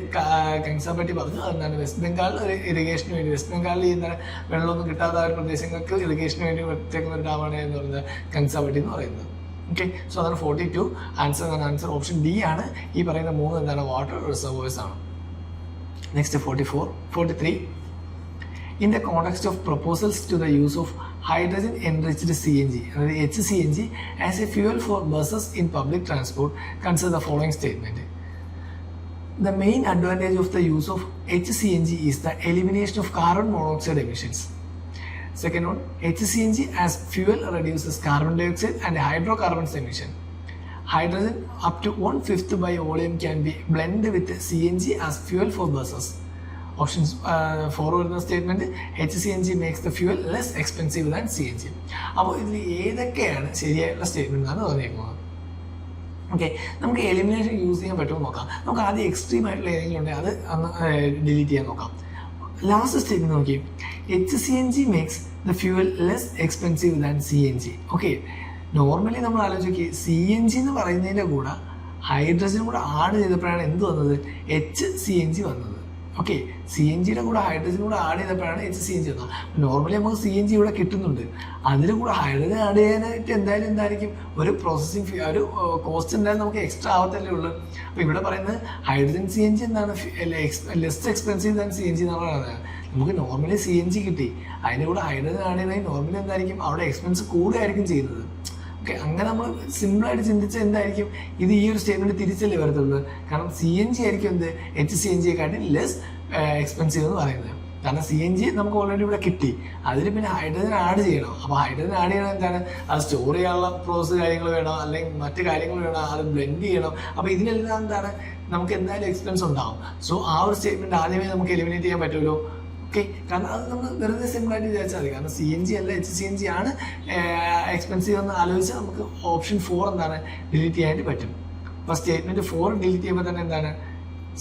കങ്സാപട്ടി പറഞ്ഞു അതെന്താണ്? വെസ്റ്റ് ബംഗാൾ ഒരു ഇറിഗേഷന് വേണ്ടി, വെസ്റ്റ് ബംഗാളിൽ എന്താണ് വെള്ളമൊന്നും കിട്ടാത്ത ഒരു പ്രദേശങ്ങൾക്ക് ഇറിഗേഷന് വേണ്ടി വെച്ചേക്കുന്ന ഒരു ഡാമാണ് എന്ന് പറയുന്നത് കങ്സാപട്ടി എന്ന് പറയുന്നത്. ഓക്കെ. സോ അതാണ് 42. ആൻസർ ഓപ്ഷൻ ഡി ആണ്. ഈ പറയുന്ന 3 എന്താണ്? വാട്ടർ റിസർവോഴ്സ് ആണ്. Next 43. In the context of proposals to the use of hydrogen enriched CNG, അതായത് HCNG as a fuel for buses in public transport, consider the following statement. The main advantage of the use of HCNG is the elimination of carbon monoxide emissions. Second one, HCNG as fuel reduces carbon dioxide and hydrocarbons emission. Hydrogen up to 1/5 by volume can be blended with CNG as fuel for buses. Options 4 വരുന്ന statement, HCNG makes the fuel less expensive than CNG. അപ്പോൾ ഇതിൽ ഏതൊക്കെയാണ് ശരിയായിട്ടുള്ള statement എന്നാണ് പറഞ്ഞേക്കുന്നത്? Okay, നമുക്ക് elimination use ചെയ്യാൻ പറ്റുമോ നോക്കാം. നമുക്ക് ആദ്യം എക്സ്ട്രീം ആയിട്ടുള്ള ഏതെങ്കിലും ഉണ്ടെങ്കിൽ അത് ഒന്ന് ഡിലീറ്റ് ചെയ്യാൻ നോക്കാം. ലാസ്റ്റ് സ്റ്റേറ്റ്മെന്റ് നോക്കി, HCNG makes the fuel less expensive than CNG. Okay, normally നമ്മൾ ആലോചിക്കുക CNG എന്ന് പറയുന്നതിൻ്റെ കൂടെ ഹൈഡ്രജൻ കൂടെ ആഡ് ചെയ്തപ്പോഴാണ് എന്ത് വന്നത്? HCNG വന്നത്. ഓക്കെ, CNGയുടെ കൂടെ ഹൈഡ്രജൻ കൂടെ ആഡ് ചെയ്തപ്പോഴാണ് HCNG വന്നത്. നോർമലി നമുക്ക് CNG ഇവിടെ കിട്ടുന്നുണ്ട്, അതിന് കൂടെ ഹൈഡ്രജൻ ആഡ് ചെയ്യാനായിട്ട് എന്തായിരിക്കും ഒരു പ്രോസസ്സിങ് ഫീ, ഒരു കോസ്റ്റ് എന്തായാലും നമുക്ക് എക്സ്ട്രാ ആവത്തല്ലേ ഉള്ളൂ. അപ്പോൾ ഇവിടെ പറയുന്നത് ഹൈഡ്രജൻ CNG എന്താണ്? ലെസ് എക്സ്പെൻസീവ് ദാൻ CNG എന്നാണ് പറയുന്നത്. നമുക്ക് നോർമലി CNG കിട്ടി, അതിൻ്റെ കൂടെ ഹൈഡ്രജൻ ആഡ് ചെയ്താൽ നോർമലി എന്തായിരിക്കും? അവിടെ എക്സ്പെൻസ് കൂടുകയായിരിക്കും ചെയ്യുന്നത്. ഓക്കെ, അങ്ങനെ നമ്മൾ സിമ്പിളായിട്ട് ചിന്തിച്ചാൽ എന്തായിരിക്കും? ഇത് ഈ ഒരു സ്റ്റേറ്റ്മെന്റ് തിരിച്ചല്ലേ വരത്തുള്ളൂ. കാരണം CNG ആയിരിക്കും എന്ത്? HCNG-യെക്കാട്ടി ലെസ് എക്സ്പെൻസീവ് എന്ന് പറയുന്നത്. കാരണം CNG നമുക്ക് ഓൾറെഡി ഇവിടെ കിട്ടി, അതിൽ പിന്നെ ഹൈഡ്രജൻ ആഡ് ചെയ്യണം. അപ്പോൾ ഹൈഡ്രജൻ ആഡ് ചെയ്യണം എന്താണ്? അത് സ്റ്റോർ ചെയ്യാനുള്ള പ്രോസസ് കാര്യങ്ങൾ വേണം, അല്ലെങ്കിൽ മറ്റു കാര്യങ്ങൾ വേണം, അത് ബ്ലെൻഡ് ചെയ്യണം. അപ്പോൾ ഇതിനെല്ലാം എന്താണ്? നമുക്ക് എന്തായാലും എക്സ്പെൻസ് ഉണ്ടാവും. സോ ആ ഒരു സ്റ്റേറ്റ്മെന്റ് ആദ്യമേ നമുക്ക് എലിമിനേറ്റ് ചെയ്യാൻ പറ്റുമല്ലോ. ഓക്കെ, കാരണം അത് നമ്മൾ വെറുതെ സിമ്പിളായിട്ട് വിചാരിച്ചാൽ മതി. കാരണം CNG അല്ല HCNG ആണ് എക്സ്പെൻസീവ് എന്ന് ആലോചിച്ചാൽ നമുക്ക് ഓപ്ഷൻ 4 എന്താണ്? ഡിലീറ്റ് ചെയ്യാനായിട്ട് പറ്റും. അപ്പോൾ സ്റ്റേറ്റ്മെന്റ് 4 ഡിലീറ്റ് ചെയ്യുമ്പോൾ തന്നെ എന്താണ്?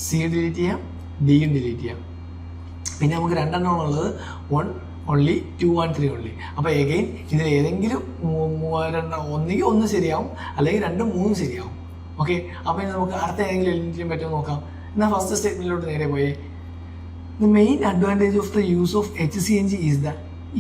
C ഡിലീറ്റ് ചെയ്യാം, Dയും ഡിലീറ്റ് ചെയ്യാം. പിന്നെ നമുക്ക് 2 എണ്ണമാണുള്ളത്, 1 only, 2 and 3 only. അപ്പോൾ എഗെയിൻ ഇതിൽ ഏതെങ്കിലും ഒന്നുകിൽ 1 ശരിയാവും, അല്ലെങ്കിൽ 2, 3 ശരിയാവും. ഓക്കെ, അപ്പോൾ നമുക്ക് അടുത്ത ഏതെങ്കിലും എലിമിനേറ്റ് ചെയ്യാൻ പറ്റുമോ നോക്കാം. എന്നാൽ ഫസ്റ്റ് സ്റ്റേറ്റ്മെന്റിലോട്ട് നേരെ പോയി. The main advantage of the use of HCNG is the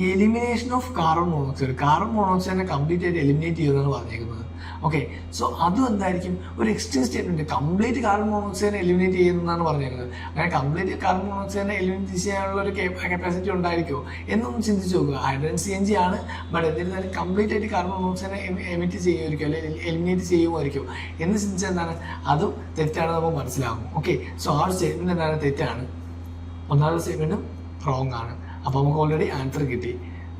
elimination of carbon monoxide. Carbon മോണോക്സൈഡിനെ കംപ്ലീറ്റ് ആയിട്ട് എലിമിനേറ്റ് ചെയ്യുന്നതാണ് പറഞ്ഞേക്കുന്നത്. ഓക്കെ, സോ അതും എന്തായിരിക്കും? ഒരു എക്സ്ട്രീം സ്റ്റേറ്റ്മെന്റ്. കംപ്ലീറ്റ് കാർബൺ മോണോക്സൈഡിനെ എലിമിനേറ്റ് ചെയ്യുന്നതാണ് പറഞ്ഞേക്കുന്നത്. അങ്ങനെ കംപ്ലീറ്റ് കാർബൺ മോണോക്സൈഡിനെ എലിമിനേറ്റ് ചെയ്യാനുള്ള ഒരു കപ്പാസിറ്റി ഉണ്ടായിരിക്കുമോ എന്നൊന്നും ചിന്തിച്ച് നോക്കുക. ഹൈഡ്രജൻ CNG ആണ്, ബട്ട് എന്നിരുന്നാലും കംപ്ലീറ്റ് ആയിട്ട് കാർബൺ മോണോക്സൈഡിനെ എമിറ്റ് ചെയ്യുമായിരിക്കും, അല്ലെങ്കിൽ എലിമിനേറ്റ് ചെയ്യുമായിരിക്കും എന്ന് ചിന്തിച്ചാൽ എന്താണ്? അതും തെറ്റാണ് നമുക്ക് മനസ്സിലാകും. ഓക്കെ, സോ ആ ഒരു സ്റ്റേറ്റ്മെന്റ് എന്താണ്? തെറ്റാണ്. ഒന്നാമത്തെ സ്റ്റേറ്റ്മെന്റും റോങ് ആണ്. അപ്പോൾ നമുക്ക് ഓൾറെഡി ആൻസർ കിട്ടി.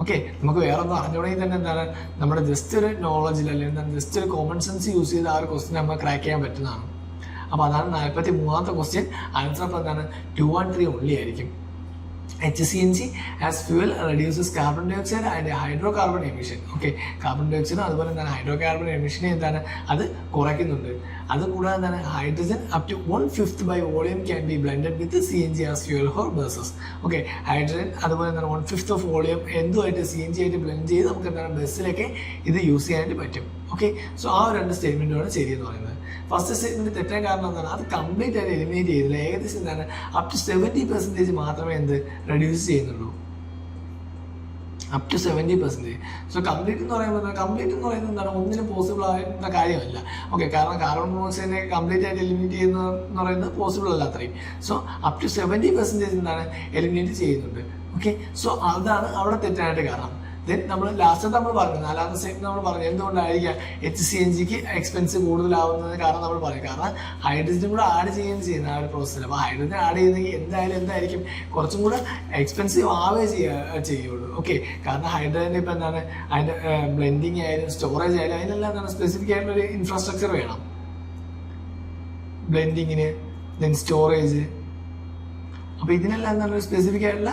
ഓക്കെ, നമുക്ക് വേറെ ഒന്നും അറിഞ്ഞുകൊണ്ടെങ്കിൽ തന്നെ എന്താണ്? നമ്മുടെ ജസ്റ്റ് ഒരു നോളജിൽ, അല്ലെങ്കിൽ എന്താണ് ജസ്റ്റ് ഒരു കോമൺ സെൻസ് യൂസ് ചെയ്ത് ആ ഒരു ക്വസ്റ്റ്യൻ നമുക്ക് ക്രാക്ക് ചെയ്യാൻ പറ്റുന്നതാണ്. അപ്പോൾ അതാണ് 43ാമത്തെ ക്വസ്റ്റ്യൻ. ആൻസർ അപ്പോൾ എന്താണ്? 2 and 3 only ആയിരിക്കും. HCNG as fuel reduces carbon dioxide and hydrocarbon emission. Okay, carbon ഡയോക്സൈഡും അതുപോലെ എന്താണ് ഹൈഡ്രോകാർബൺ എമിഷനെ എന്താണ്? അത് കുറയ്ക്കുന്നുണ്ട്. അതുകൂടാതെ എന്താണ്? Hydrogen up to 1/5 by volume can be blended with CNG as fuel for buses. Okay, hydrogen അതുപോലെ എന്താണ് 1/5 of വോളിയം എന്തുമായിട്ട് CNG ആയിട്ട് ബ്ലെൻഡ് ചെയ്ത് നമുക്ക് എന്താണ് ബസ്സിലൊക്കെ ഇത് യൂസ് ചെയ്യാനായിട്ട് പറ്റും. ഓക്കെ, സോ ആ 2 സ്റ്റേറ്റ്മെന്റുമാണ് ശരിയെന്ന് പറയുന്നത്. ഫസ്റ്റ് സ്റ്റേറ്റ്മെന്റ് തെറ്റാൻ കാരണം എന്താണ്? അത് കംപ്ലീറ്റ് ആയിട്ട് എലിമിനേറ്റ് ചെയ്തില്ല. ഏകദേശം എന്താണ്? അപ് ടു 70% മാത്രമേ എന്ത് റെഡ്യൂസ് ചെയ്യുന്നുള്ളൂ. Up to 70%. സോ കംപ്ലീറ്റ് എന്ന് പറയുന്നത് എന്താണ്? ഒന്നിനും പോസിബിൾ ആയിരുന്ന കാര്യമല്ല. ഓക്കെ, കാരണം കാർബൺ മോണോക്സൈഡിനെ കംപ്ലീറ്റ് ആയിട്ട് എലിമിനേറ്റ് ചെയ്യുന്നതെന്ന് പറയുന്നത് പോസിബിൾ അല്ല അത്രയും. സോ അപ് ടു 70% എന്താണ്? എലിമിനേറ്റ് ചെയ്യുന്നുണ്ട്. ഓക്കെ, സോ അതാണ് അവിടെ തെറ്റാനായിട്ട് കാരണം. ദെൻ നമ്മൾ ലാസ്റ്റ് നമ്മൾ പറഞ്ഞു, 4ാമത്തെ സ്റ്റേറ്റ്മെന്റ് നമ്മൾ പറഞ്ഞു എന്തുകൊണ്ടായിരിക്കാം HCNG-ക്ക് എക്സ്പെൻസ് കൂടുതലാവുന്നത് കാരണം നമ്മൾ പറയും. കാരണം ഹൈഡ്രജൻ കൂടെ ആഡ് ചെയ്യുന്ന ആ ഒരു പ്രോസസ്സിൽ. അപ്പോൾ ഹൈഡ്രജൻ ആഡ് ചെയ്യുന്നെങ്കിൽ എന്തായിരിക്കും? കുറച്ചും കൂടെ എക്സ്പെൻസീവ് ചെയ്യുള്ളൂ. ഓക്കെ, കാരണം ഹൈഡ്രജൻ ഇപ്പം എന്താണ്? അതിൻ്റെ ബ്ലെൻഡിങ് ആയാലും സ്റ്റോറേജ് ആയാലും അതിനെല്ലാം എന്താണ്? സ്പെസിഫിക് ആയിട്ടുള്ളൊരു ഇൻഫ്രാസ്ട്രക്ചർ വേണം. ബ്ലെൻഡിങ്ങിന്, ദെൻ സ്റ്റോറേജ്. അപ്പോൾ ഇതിനെല്ലാം എന്താണ്? സ്പെസിഫിക് ആയിട്ടുള്ള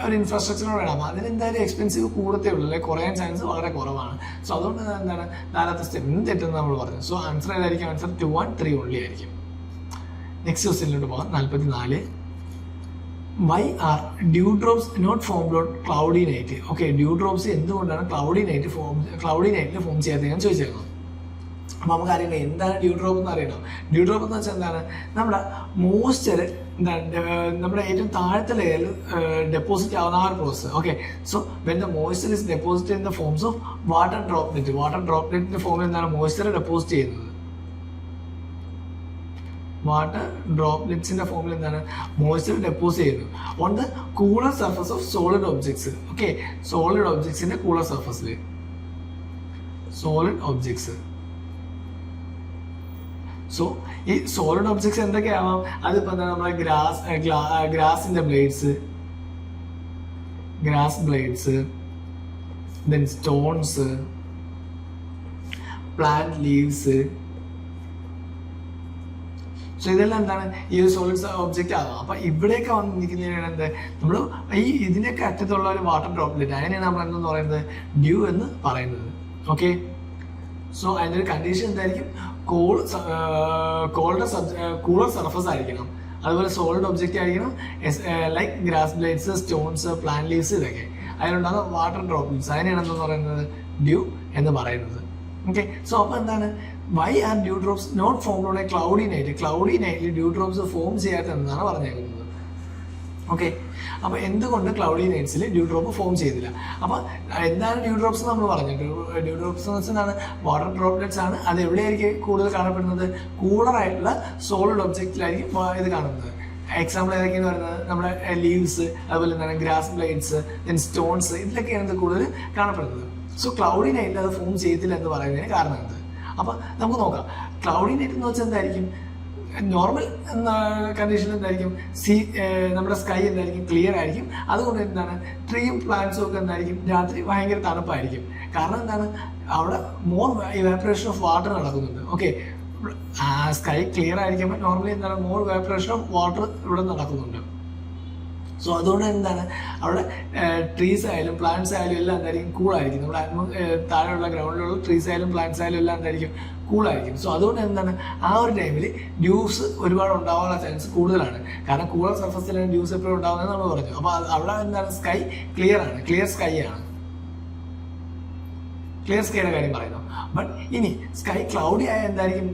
ഒരു ഇൻഫ്രാസ്ട്രക്ചർ വേണം. അതിനെന്തായാലും എക്സ്പെൻസീവ് കൂടത്തേ ഉള്ളൂ, അല്ലെങ്കിൽ കുറയാൻ ചാൻസ് വളരെ കുറവാണ്. സോ അതുകൊണ്ട് എന്താണ്? 4ാമത്തെ സ്റ്റെപ്പിന് തെറ്റെന്ന് നമ്മൾ പറഞ്ഞു. സോ ആൻസർ ഏതായിരിക്കും? ആൻസർ 2 and 3 only ആയിരിക്കും. നെക്സ്റ്റ് ക്വസ്റ്റ്യനിലോട്ട് പോകാം. 44. Why are dew drops not formed on cloudy night? Okay, dew drops എന്തുകൊണ്ടാണ് ക്ലൗഡി നൈറ്റിൽ ഫോം ചെയ്യാത്തതെന്ന് ചോദിച്ചേക്കണം. അപ്പോൾ നമുക്ക് അറിയണം എന്താണ് ഡ്യൂ ഡ്രോപ്പ് എന്ന് അറിയണം. ഡ്യൂ ഡ്രോപ്പ് എന്ന് വെച്ചാൽ എന്താണ്? നമ്മുടെ മോയ്സ്ചർ നമ്മുടെ ഏറ്റവും താഴത്തെ ലെയറിൽ ഡെപ്പോസിറ്റ് ആവുന്ന ആ ഒരു process. Okay, so when the moisture is deposit in the forms of water ഡ്രോപ്ലെറ്റിന്റെ ഫോമിൽ എന്താണ് മോയ്സ്ചർ ഡെപ്പോസിറ്റ് ചെയ്യുന്നത്? വാട്ടർ ഡ്രോപ്ലെറ്റ്സിന്റെ ഫോമിൽ എന്താണ് മോയ്സ്ചർ ഡെപ്പോസിറ്റ് ചെയ്യുന്നത് on the cooler surface of solid objects. Okay, solid ഒബ്ജക്ട്സിന്റെ കൂളർ സർഫസിൽ സോളിഡ് ഒബ്ജക്ട്സ്. സോ ഈ സോളിഡ് ഒബ്ജക്ട്സ് എന്തൊക്കെയാവാം? അതിപ്പോ എന്താണ് നമ്മുടെ ഗ്രാസിന്റെ blades, then stones, plant leaves. So ഇതെല്ലാം എന്താണ് ഈ ഒരു സോളിഡ് ഒബ്ജക്റ്റ് ആകാം. അപ്പൊ ഇവിടെയൊക്കെ വന്നിരിക്കുന്നതാണ് എന്ത് നമ്മൾ ഇതിനൊക്കെ അറ്റത്തുള്ള ഒരു വാട്ടർ ഡ്രോപ്ലെറ്റ്, അതിനെയാണ് നമ്മൾ എന്തെന്ന് പറയുന്നത് ഡ്യൂ എന്ന് പറയുന്നത്. ഓക്കെ, സോ അതിൻ്റെ ഒരു കണ്ടീഷൻ എന്തായിരിക്കും? കൂളർ സർഫസ് ആയിരിക്കണം, അതുപോലെ സോളിഡ് ഒബ്ജക്റ്റ് ആയിരിക്കണം, like grass blades, stones, plant leaves, ഇതൊക്കെ അതിലുണ്ടാകുന്ന വാട്ടർ ഡ്രോപ്ലെറ്റ്സ്, അതിനെയാണ് എന്തെന്ന് പറയുന്നത് ഡ്യൂ എന്ന് പറയുന്നത്. ഓക്കെ, സോ അപ്പോൾ എന്താണ് why are dew drops not formed on a cloudy നൈറ്റിൽ ഡ്യൂ ഡ്രോപ്സ് ഫോം ചെയ്യാത്തതെന്നാണ് പറഞ്ഞേക്കുന്നത്. ഓക്കെ, അപ്പോൾ എന്തുകൊണ്ട് ക്ലൗഡി നൈറ്റ്സിൽ ഡ്യൂ ഡ്രോപ്പ് ഫോം ചെയ്തില്ല? അപ്പോൾ എന്താണ് ഡ്യൂ ഡ്രോപ്സ് നമ്മൾ പറഞ്ഞു? ഡ്യൂ ഡ്രോപ്സ് എന്ന് വെച്ചാൽ വാട്ടർ ഡ്രോപ്ലെറ്റ്സ് ആണ്. അത് എവിടെയായിരിക്കും കൂടുതൽ കാണപ്പെടുന്നത്? കൂളറായിട്ടുള്ള സോളിഡ് ഒബ്ജക്റ്റിലായിരിക്കും ഇത് കാണുന്നത്. എക്സാമ്പിൾ ഏതൊക്കെയെന്ന് പറയുന്നത് നമ്മുടെ ലീവ്സ്, അതുപോലെ എന്താണ് ഗ്രാസ് ബ്ലേഡ്സ്, ദെൻ സ്റ്റോൺസ്, ഇതിലൊക്കെയാണ് ഇത് കൂടുതൽ കാണപ്പെടുന്നത്. സോ ക്ലൗഡി നൈറ്റിൽ അത് ഫോം ചെയ്തില്ല എന്ന് പറയുന്നതിന് കാരണം എന്ത്? അപ്പം നമുക്ക് നോക്കാം. ക്ലൗഡി നൈറ്റ് എന്ന് വെച്ചാൽ എന്തായിരിക്കും? നോർമൽ കണ്ടീഷൻ എന്തായിരിക്കും? നമ്മുടെ സ്കൈ എന്തായിരിക്കും? ക്ലിയർ ആയിരിക്കും. അതുകൊണ്ട് എന്താണ് ട്രീയും പ്ലാന്റ്സും ഒക്കെ എന്തായിരിക്കും? രാത്രി ഭയങ്കര തണുപ്പായിരിക്കും. കാരണം എന്താണ്? അവിടെ മോർ ഇവാപറേഷൻ ഓഫ് വാട്ടർ നടക്കുന്നുണ്ട്. ഓക്കെ, സ്കൈ ക്ലിയർ ആയിരിക്കുമ്പോൾ നോർമലി എന്താണ് മോർ ഇവാപറേഷൻ ഓഫ് വാട്ടർ ഇവിടെ നടക്കുന്നുണ്ട്. സോ അതുകൊണ്ട് എന്താണ് അവിടെ ട്രീസ് ആയാലും പ്ലാന്റ്സ് ആയാലും എല്ലാം എന്തായിരിക്കും? കൂളായിരിക്കും. നമ്മുടെ താഴെയുള്ള ഗ്രൗണ്ടിലുള്ള ട്രീസ് ആയാലും പ്ലാന്റ്സ് ആയാലും എല്ലാം എന്തായിരിക്കും? കൂളായിരിക്കും. സോ അതുകൊണ്ട് എന്താണ് ആ ഒരു ടൈമിൽ ഡ്യൂസ് ഒരുപാട് ഉണ്ടാവാനുള്ള ചാൻസ് കൂടുതലാണ്. കാരണം കൂളർ സർഫസിലാണ് ഡ്യൂസ് എപ്പോഴും ഉണ്ടാവുന്നത് നമ്മൾ പറഞ്ഞു. അപ്പോൾ അവിടെ എന്താണ് സ്കൈ ക്ലിയർ ആണ്, ക്ലിയർ സ്കൈയുടെ കാര്യം പറയുന്നു. ബട്ട് ഇനി സ്കൈ ക്ലൗഡി ആയ എന്തായിരിക്കും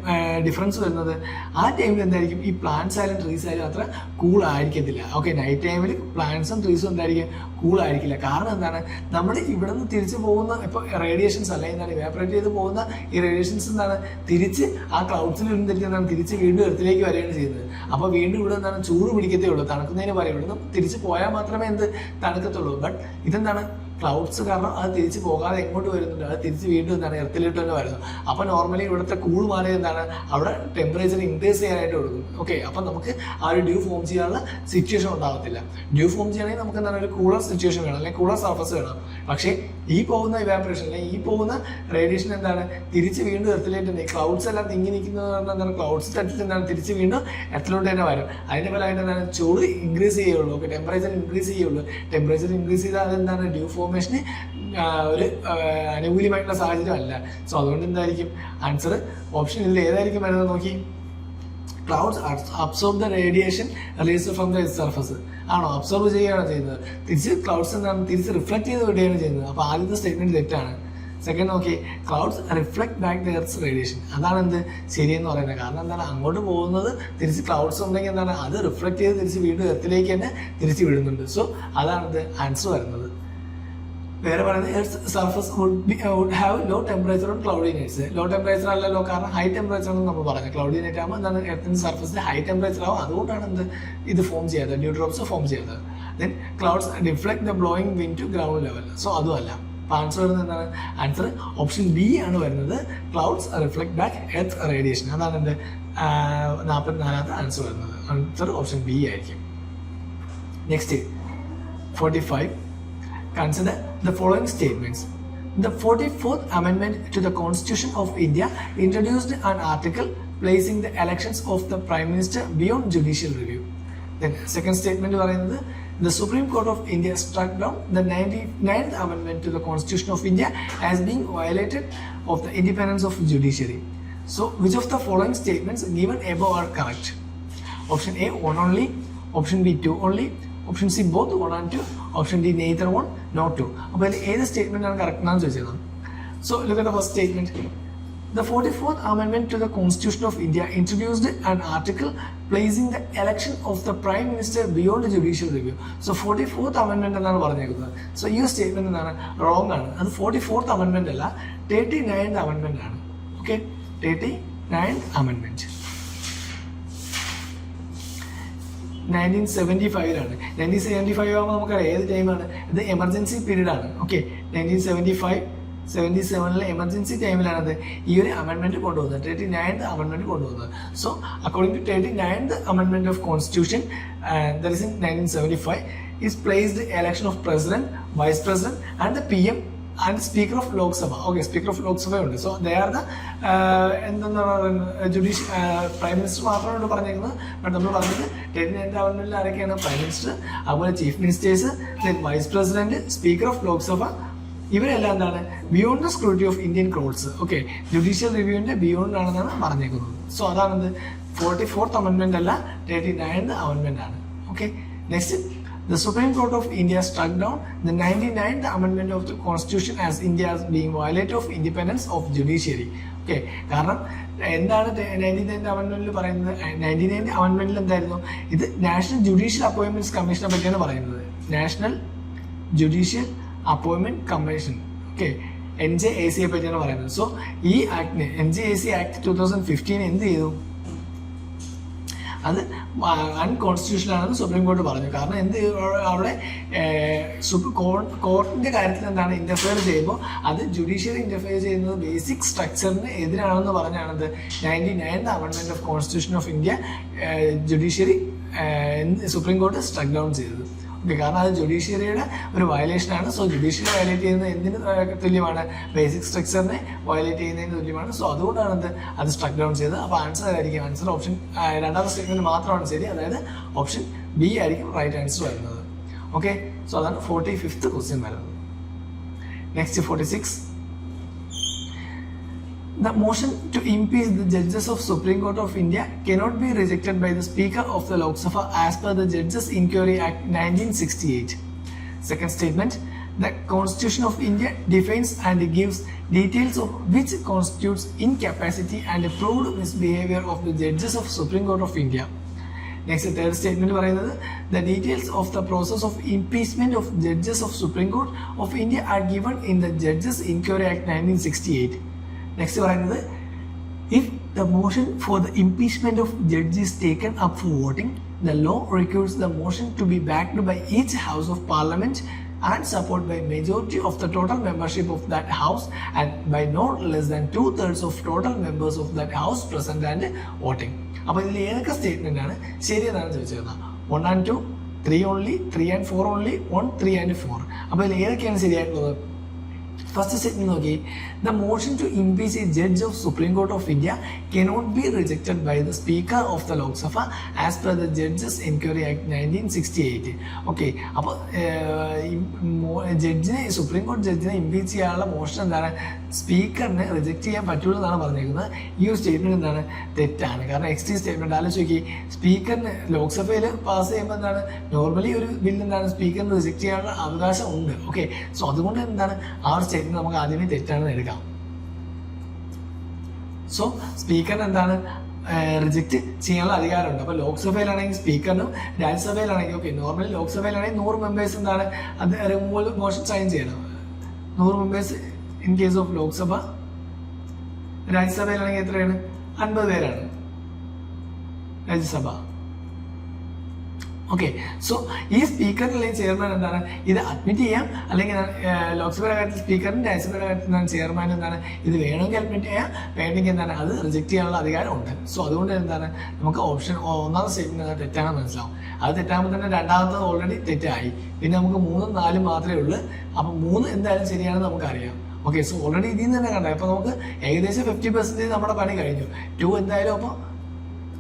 ഡിഫറൻസ് വരുന്നത്? ആ ടൈമിൽ എന്തായിരിക്കും ഈ പ്ലാന്റ്സ് ആയാലും ട്രീസ് ആയാലും അത്ര കൂൾ ആയിരിക്കത്തില്ല. ഓക്കെ, നൈറ്റ് ടൈമിൽ പ്ലാന്റ്സും ട്രീസും എന്തായിരിക്കും? കൂൾ ആയിരിക്കില്ല. കാരണം എന്താണ് നമ്മൾ ഇവിടെ നിന്ന് തിരിച്ചു പോകുന്ന ഇപ്പോൾ റേഡിയേഷൻസ് അല്ല എന്താണ് ഇവാപറേറ്റ് ചെയ്ത് പോകുന്ന ഈ റേഡിയേഷൻസ് എന്താണ് തിരിച്ച് ആ ക്ലൗഡ്സിൽ ഇരുന്നിട്ട് എന്താണ് തിരിച്ച് വീണ്ടും എർത്തിലേക്ക് വരികയാണ് ചെയ്യുന്നത്. അപ്പോൾ വീണ്ടും ഇവിടെ എന്താണ് ചൂട് പിടിക്കത്തേ ഉള്ളൂ. തണുക്കുന്നതിന് പറയും ഇവിടുന്ന് തിരിച്ച് പോയാൽ മാത്രമേ തണുക്കത്തുള്ളൂ. ബട്ട് ഇതെന്താണ് ക്ലൗഡ്സ് കാരണം അത് തിരിച്ച് പോകാതെ എങ്ങോട്ട് വരുന്നുണ്ട്? അത് തിരിച്ച് വീണ്ടും എന്താണ് എർത്തിലോട്ട് തന്നെ വരുന്നു. അപ്പോൾ നോർമലി ഇവിടുത്തെ കൂൾ മാറിയത് എന്താണ് അവിടെ ടെമ്പറേച്ചർ ഇൻക്രീസ് ചെയ്യാനായിട്ട് കൊടുക്കും. ഓക്കെ, അപ്പം നമുക്ക് ആ ഒരു ഡ്യൂ ഫോം ചെയ്യാനുള്ള സിറ്റുവേഷൻ ഉണ്ടാകത്തില്ല. ഡ്യൂ ഫോം ചെയ്യണമെങ്കിൽ നമുക്ക് എന്താണ് ഒരു കൂളർ സിറ്റുവേഷൻ വേണം, അല്ലെങ്കിൽ കൂളർ സർഫസ് വേണം. പക്ഷേ ഈ പോകുന്ന ഇവാപറേഷൻ അല്ലെങ്കിൽ ഈ പോകുന്ന റേഡിയേഷൻ എന്താണ് തിരിച്ച് വീണ്ടും എർത്തിലേക്ക് തന്നെ ക്ലൗഡ്സ് എല്ലാം തിങ്ങി നിൽക്കുന്നത് എന്താണ് ക്ലൗഡ്സ് തട്ടിൽ എന്താണ് തിരിച്ച് വീണ്ടും എർത്തിലോട്ട് തന്നെ വരും. അതിൻ്റെ ഫലമായിട്ട് എന്താണ് ചൂട് ഇൻക്രീസ് ചെയ്യുള്ളൂ. ഓക്കെ, ടെമ്പറേച്ചർ ഇൻക്രീസ് ചെയ്താൽ അതെന്താണ് ഡ്യൂ ഫോർമേഷന് ഒരു അനുകൂലമായിട്ടുള്ള സാഹചര്യം അല്ല. സോ അതുകൊണ്ട് എന്തായിരിക്കും ആൻസർ ഓപ്ഷൻ ഇതിൽ ഏതായിരിക്കും വരുന്നത് നോക്കി? Clouds absorb the radiation released from the surface ആണോ? അബ്സോർബ് ചെയ്യുകയാണോ ചെയ്യുന്നത്? തിരിച്ച് ക്ലൗഡ്സ് എന്താണ് തിരിച്ച് റിഫ്ലക്ട് ചെയ്ത് വിടുകയാണ് ചെയ്യുന്നത്. അപ്പോൾ ആദ്യത്തെ സ്റ്റേറ്റ്മെന്റ് തെറ്റാണ്. സെക്കൻഡ് നോക്കി, clouds reflect back the earth radiation, അതാണ് എന്ത് ശരിയെന്ന് പറയുന്നത്. കാരണം എന്താണ് അങ്ങോട്ട് പോകുന്നത് തിരിച്ച് ക്ലൗഡ്സ് ഉണ്ടെങ്കിൽ എന്താണ് അത് റിഫ്ലക്ട് ചെയ്ത് തിരിച്ച് വീണ്ടും എർത്തിലേക്ക് തന്നെ തിരിച്ച് വിടുന്നുണ്ട്. സോ അതാണ് ഇത് ആൻസർ വരുന്നത്. വേറെ പറയുന്നത് earth surface would have low temperature on cloudy nights. Low temperature അല്ലല്ലോ, കാരണം ഹൈ ടെമ്പറേച്ചർ ആണെന്ന് നമ്മൾ പറഞ്ഞു. ക്ലൗഡി നൈറ്റ് ആകുമ്പോൾ എന്താണ് എർത്തിന്റെ സർഫസിൽ ഹൈ ടെമ്പറേച്ചർ ആവും. അതുകൊണ്ടാണ് എന്ത് ഇത് ഫോം ചെയ്യാത്തത്, ഡ്യൂ ഡ്രോപ്സ് ഫോം ചെയ്യാത്തത്. Then clouds deflect the blowing wind to ground level. So അതുമല്ല. അപ്പോൾ ആൻസർ വരുന്നത് എന്താണ്? ആൻസർ ഓപ്ഷൻ ബി ആണ് വരുന്നത്. Clouds reflect back earth radiation. അതാണ് എന്ത് 44ാമത്തെ ആൻസർ വരുന്നത്. ആൻസർ ഓപ്ഷൻ ബി ആയിരിക്കും. Next 45. Consider the following statements. The 44th Amendment to the Constitution of India introduced an article placing the elections of the Prime Minister beyond judicial review. Then second statement പറയുന്നത് the Supreme Court of India struck down the 99th Amendment to the Constitution of India as being violated of the independence of judiciary. So which of the following statements given above are correct? Option A 1 only, option B 2 only, option C both 1 and 2, option D neither 1 nor 2. അപ്പോൾ അതിൽ ഏത് statement ആണ് correct എന്നാണ് ചോദിച്ചത്. So look at the first statement. The 44th Amendment to the Constitution of India introduced an article placing the election of the Prime Minister beyond judicial review. So 44th Amendment എന്നാണ് പറഞ്ഞേക്കുന്നത്. So ഈ statement എന്താണ്? Wrong ആണ്. അത് 44th Amendment അല്ല, 39th Amendment ആണ്. Okay, 39th Amendment 1975 1975 ആകുമ്പോൾ നമുക്കറിയാം ഏത് ടൈമാണ് ഇത്? എമർജൻസി പീരീഡ് ആണ്. ഓക്കെ, 1977 എമർജൻസി ടൈമിലാണത് ഈ ഒരു അമെൻമെന്റ് കൊണ്ടുവന്നത്, 39th അമെൻമെന്റ് കൊണ്ടുവന്നത്. So according to 39th അമെൻമെന്റ് of constitution that is in 1975 is placed the election of president, vice president and the PM and speaker of Lok Sabha. Okay, speaker of Lok Sabha ഉണ്ട്. So they are the എന്താണ് judicial prime minister മാത്രമാണ് പറഞ്ഞേക്കുന്നത്. But നമ്മൾ പറഞ്ഞത് 39th അമെൻമെന്റിൽ ആരൊക്കെയാണ്? Prime minister, അതുപോലെ chief ministers, vice president, speaker of Lok Sabha, ഇവരെല്ലാം എന്താണ്? Beyond the scrutiny of Indian courts. Okay, judicial റിവ്യൂവിന്റെ ബിയോണ്ട് ആണെന്നാണ് പറഞ്ഞേക്കുന്നത്. സോ അതാണെന്ത്? 44th അമെൻമെന്റ് അല്ല, 39th അമെൻമെന്റ് ആണ്. Okay, next. The Supreme Court of India struck down the 99th Amendment of the Constitution as India as being violator of independence of judiciary. Okay, കാരണം എന്താണ് 99th അമെൻമെന്റിൽ പറയുന്നത്? 99th അമെൻമെന്റിൽ എന്തായിരുന്നു? ഇത് national judicial appointments കമ്മീഷനെ പറ്റിയാണ് പറയുന്നത്. National judicial appointment commission. Okay, NJAC പറ്റിയാണ് പറയുന്നത്. സോ ഈ ആക്ടിന് NJAC ആക്ട് 2015 എന്ത് ചെയ്തു? അത് അൺകോൺസ്റ്റിറ്റ്യൂഷണൽ ആണെന്ന് സുപ്രീം കോടതി പറഞ്ഞു. കാരണം എന്ത്, അവിടെ കോർട്ടിന്റെ കാര്യത്തിൽ എന്താണ് ഇന്റർഫിയർ ചെയ്യുമ്പോൾ അത് ജുഡീഷ്യറി ഇന്റർഫിയർ ചെയ്യുന്നത് ബേസിക് സ്ട്രക്ചറിന് എതിരാണെന്ന് പറഞ്ഞാണത് 99th അമെൻമെന്റ് of constitution of India judiciary supreme കോടതി സ്ട്രക്ക് ഡൗൺ ചെയ്തത്. ഓക്കെ, കാരണം അത് ജുഡീഷ്യറിയുടെ ഒരു വയലേഷനാണ്. സോ ജുഡീഷ്യറി വയലേറ്റ് ചെയ്യുന്നത് എന്തിന് തുല്യമാണ്? ബേസിക് സ്ട്രക്ചറിനെ വയലേറ്റ് ചെയ്യുന്നതിന് തുല്യമാണ്. സോ അതുകൊണ്ടാണ് അത് സ്ട്രക്ക് ഡൗൺ ചെയ്തത്. അപ്പോൾ ആൻസർ ആയിരിക്കും, ആൻസർ ഓപ്ഷൻ രണ്ടാമത്തെ സ്റ്റേറ്റ്മെന്റ് മാത്രമാണ് ശരി, അതായത് ഓപ്ഷൻ ബി ആയിരിക്കും റൈറ്റ് ആൻസർ വരുന്നത്. ഓക്കെ, സോ അതാണ് 45th ക്വസ്റ്റ്യൻ വരുന്നത്. Next 46. The motion to impeach the judges of Supreme Court of India cannot be rejected by the Speaker of the Lok Sabha as per the Judges Inquiry Act 1968. Second statement. The Constitution of India defines and gives details of which constitutes incapacity and proved misbehavior of the judges of Supreme Court of India. Next, third statement പറയുന്നത് the details of the process of impeachment of judges of Supreme Court of India are given in the Judges Inquiry Act 1968. Next പറയുന്നത് if the motion for the impeachment of judge is taken up for voting, the law requires the motion to be backed by each house of parliament and supported by majority of the total membership of that house and by not less than 2/3 of total members of that house present and voting. അപ്പോൾ ഇതിൽ ഏതൊക്കെ statement ആണ് ശരിയെന്നാണ് ചോദിച്ചിരുന്നത്? 1 and 2, 3 only, 3 and 4 only, 1, 3 and 4. അപ്പോൾ ഇതിൽ ഏതൊക്കെയാണ് ശരിയായിട്ടുള്ളത്? First statement നോക്കി. The motion to impeach a judge of Supreme Court of India cannot be rejected by the Speaker of the Lok Sabha as per the Judges Inquiry Act 1968. Okay, അപ്പോൾ ജഡ്ജിനെ, supreme കോടതി ജഡ്ജിനെ impeach ചെയ്യാനുള്ള motion എന്താണ്? സ്പീക്കറിനെ reject ചെയ്യാൻ പറ്റുള്ളൂ എന്നാണ് പറഞ്ഞിരിക്കുന്നത്. ഈ ഒരു സ്റ്റേറ്റ്മെന്റ് എന്താണ്? തെറ്റാണ്. കാരണം എക്സ്ട്രീം സ്റ്റേറ്റ്മെന്റ് ആലോചിച്ച് നോക്കി. സ്പീക്കറിന് ലോക്സഭയിൽ പാസ് ചെയ്യുമ്പോൾ എന്താണ്? നോർമലി ഒരു ബില്ല് എന്താണ്? സ്പീക്കറിന് റിജക്ട് ചെയ്യാനുള്ള അവകാശം ഉണ്ട്. ഓക്കെ, സോ അതുകൊണ്ട് എന്താണ് ആ ഒരു സ്റ്റേറ്റ്മെന്റ് നമുക്ക് ആദ്യമേ തെറ്റാണെന്ന് എടുക്കാം. സോ സ്പീക്കറിന് എന്താണ്? റിജക്റ്റ് ചെയ്യാനുള്ള അധികാരമുണ്ട്. അപ്പോൾ ലോക്സഭയിലാണെങ്കിൽ സ്പീക്കറിനും രാജ്യസഭയിലാണെങ്കിൽ ഓക്കെ, നോർമലി ലോക്സഭയിലാണെങ്കിൽ 100 മെമ്പേഴ്സ് എന്താണ്? അത് റിമൂവൽ മോഷൻ സൈൻ ചെയ്യണം. 100 members in case of Lok Sabha. രാജ്യസഭയിലാണെങ്കിൽ എത്രയാണ്? 50 പേരാണ് രാജ്യസഭ. ഓക്കെ, സോ ഈ സ്പീക്കറിന് അല്ലെങ്കിൽ ചെയർമാൻ എന്താണ്? ഇത് അഡ്മിറ്റ് ചെയ്യാം, അല്ലെങ്കിൽ ലോക്സഭയുടെ കാര്യത്തിൽ സ്പീക്കറിനും രാജ്യസഭയുടെ കാര്യത്തിൽ എന്താണ് ചെയർമാൻ എന്താണ്? ഇത് വേണമെങ്കിൽ അഡ്മിറ്റ് ചെയ്യാം, വേണമെങ്കിൽ എന്താണ് അത് റിജക്ട് ചെയ്യാനുള്ള അധികാരമുണ്ട്. സോ അതുകൊണ്ട് എന്താണ് നമുക്ക് ഓപ്ഷൻ ഒന്നാമത്തെ സ്റ്റേറ്റ്മെന്റ് തെറ്റാണെന്ന് മനസ്സിലാവും. അത് തെറ്റാകുമ്പോൾ തന്നെ രണ്ടാമത്തത് ഓൾറെഡി തെറ്റായി. പിന്നെ നമുക്ക് 3ഉം 4ഉം മാത്രമേ ഉള്ളൂ. അപ്പം 3 എന്തായാലും ശരിയാണെന്ന് നമുക്കറിയാം. ഓക്കെ, സോ ഓൾറെഡി ഇതിൽ നിന്ന് തന്നെ കണ്ടത്. അപ്പോൾ നമുക്ക് ഏകദേശം 50% നമ്മുടെ പണി കഴിഞ്ഞു. 2 എന്തായാലും അപ്പോൾ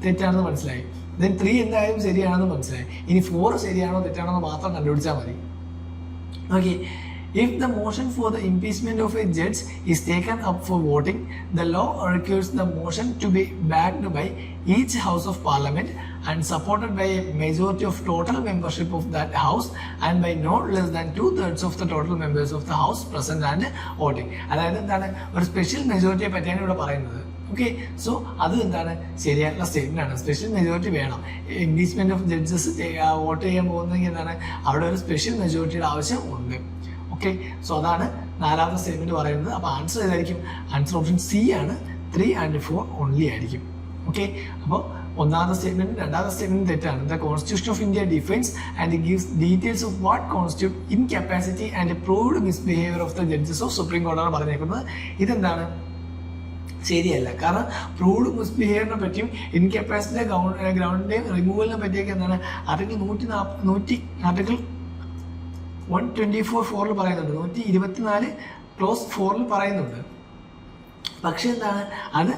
തെറ്റാണെന്ന് മനസ്സിലായി. ദെൻ 3 എന്തായാലും ശരിയാണെന്ന് മനസ്സിലായി. ഇനി 4 ശരിയാണോ തെറ്റാണോ മാത്രം കണ്ടുപിടിച്ചാൽ മതി. Okay, If the motion for the impeachment of a judge is taken up for voting, the law requires the motion to be backed by each house of parliament and supported by a majority of total membership of that house and by not less than 2/3 of the total members of the house present and voting. അതായത് എന്താണ്, ഒരു special മെജോറിറ്റിയെ പറ്റിയാണ് ഇവിടെ പറയുന്നത്. Okay, so അത് എന്താണ്, ശരിയായിട്ടുള്ള statement ആണ്. സ്പെഷ്യൽ മെജോറിറ്റി വേണം. ഇംപീച്ച്മെന്റ് ഓഫ് ജഡ്ജസ് വോട്ട് ചെയ്യാൻ പോകുന്നെങ്കിൽ എന്താണ്, അവിടെ ഒരു സ്പെഷ്യൽ മെജോറിറ്റിയുടെ ആവശ്യം ഉണ്ട്. ഓക്കെ, സോ അതാണ് നാലാമത്തെ സ്റ്റേറ്റ്മെന്റ് പറയുന്നത്. അപ്പോൾ ആൻസർ ഏതായിരിക്കും? ആൻസർ ഓപ്ഷൻ സി ആണ്. 3 and 4 ഓൺലി ആയിരിക്കും. ഓക്കെ, അപ്പോൾ ഒന്നാമത്തെ സ്റ്റേറ്റ്മെന്റ് രണ്ടാമത്തെ സ്റ്റേറ്റ്മെന്റ് തെറ്റാണ്. The constitution of India defines and gives details of what constitute incapacity and proved misbehaviour of the judges of supreme കോടതിയാണ് പറഞ്ഞേക്കുന്നത്. ഇതെന്താണ്, ശരിയല്ല. കാരണം പ്രൂവ്ഡ് മിസ്ബിഹേവിയറിനെ പറ്റിയും ഇൻകപ്പാസിറ്റി ഗ്രൗണ്ടിന്റെയും റിമൂവലിനെ പറ്റിയൊക്കെ എന്താണ് ആർട്ടിക്കിൾ 124(4) പറയുന്നുണ്ട്, 124 ക്ലോസ് 4 പറയുന്നുണ്ട്. പക്ഷെ എന്താണ്, അത്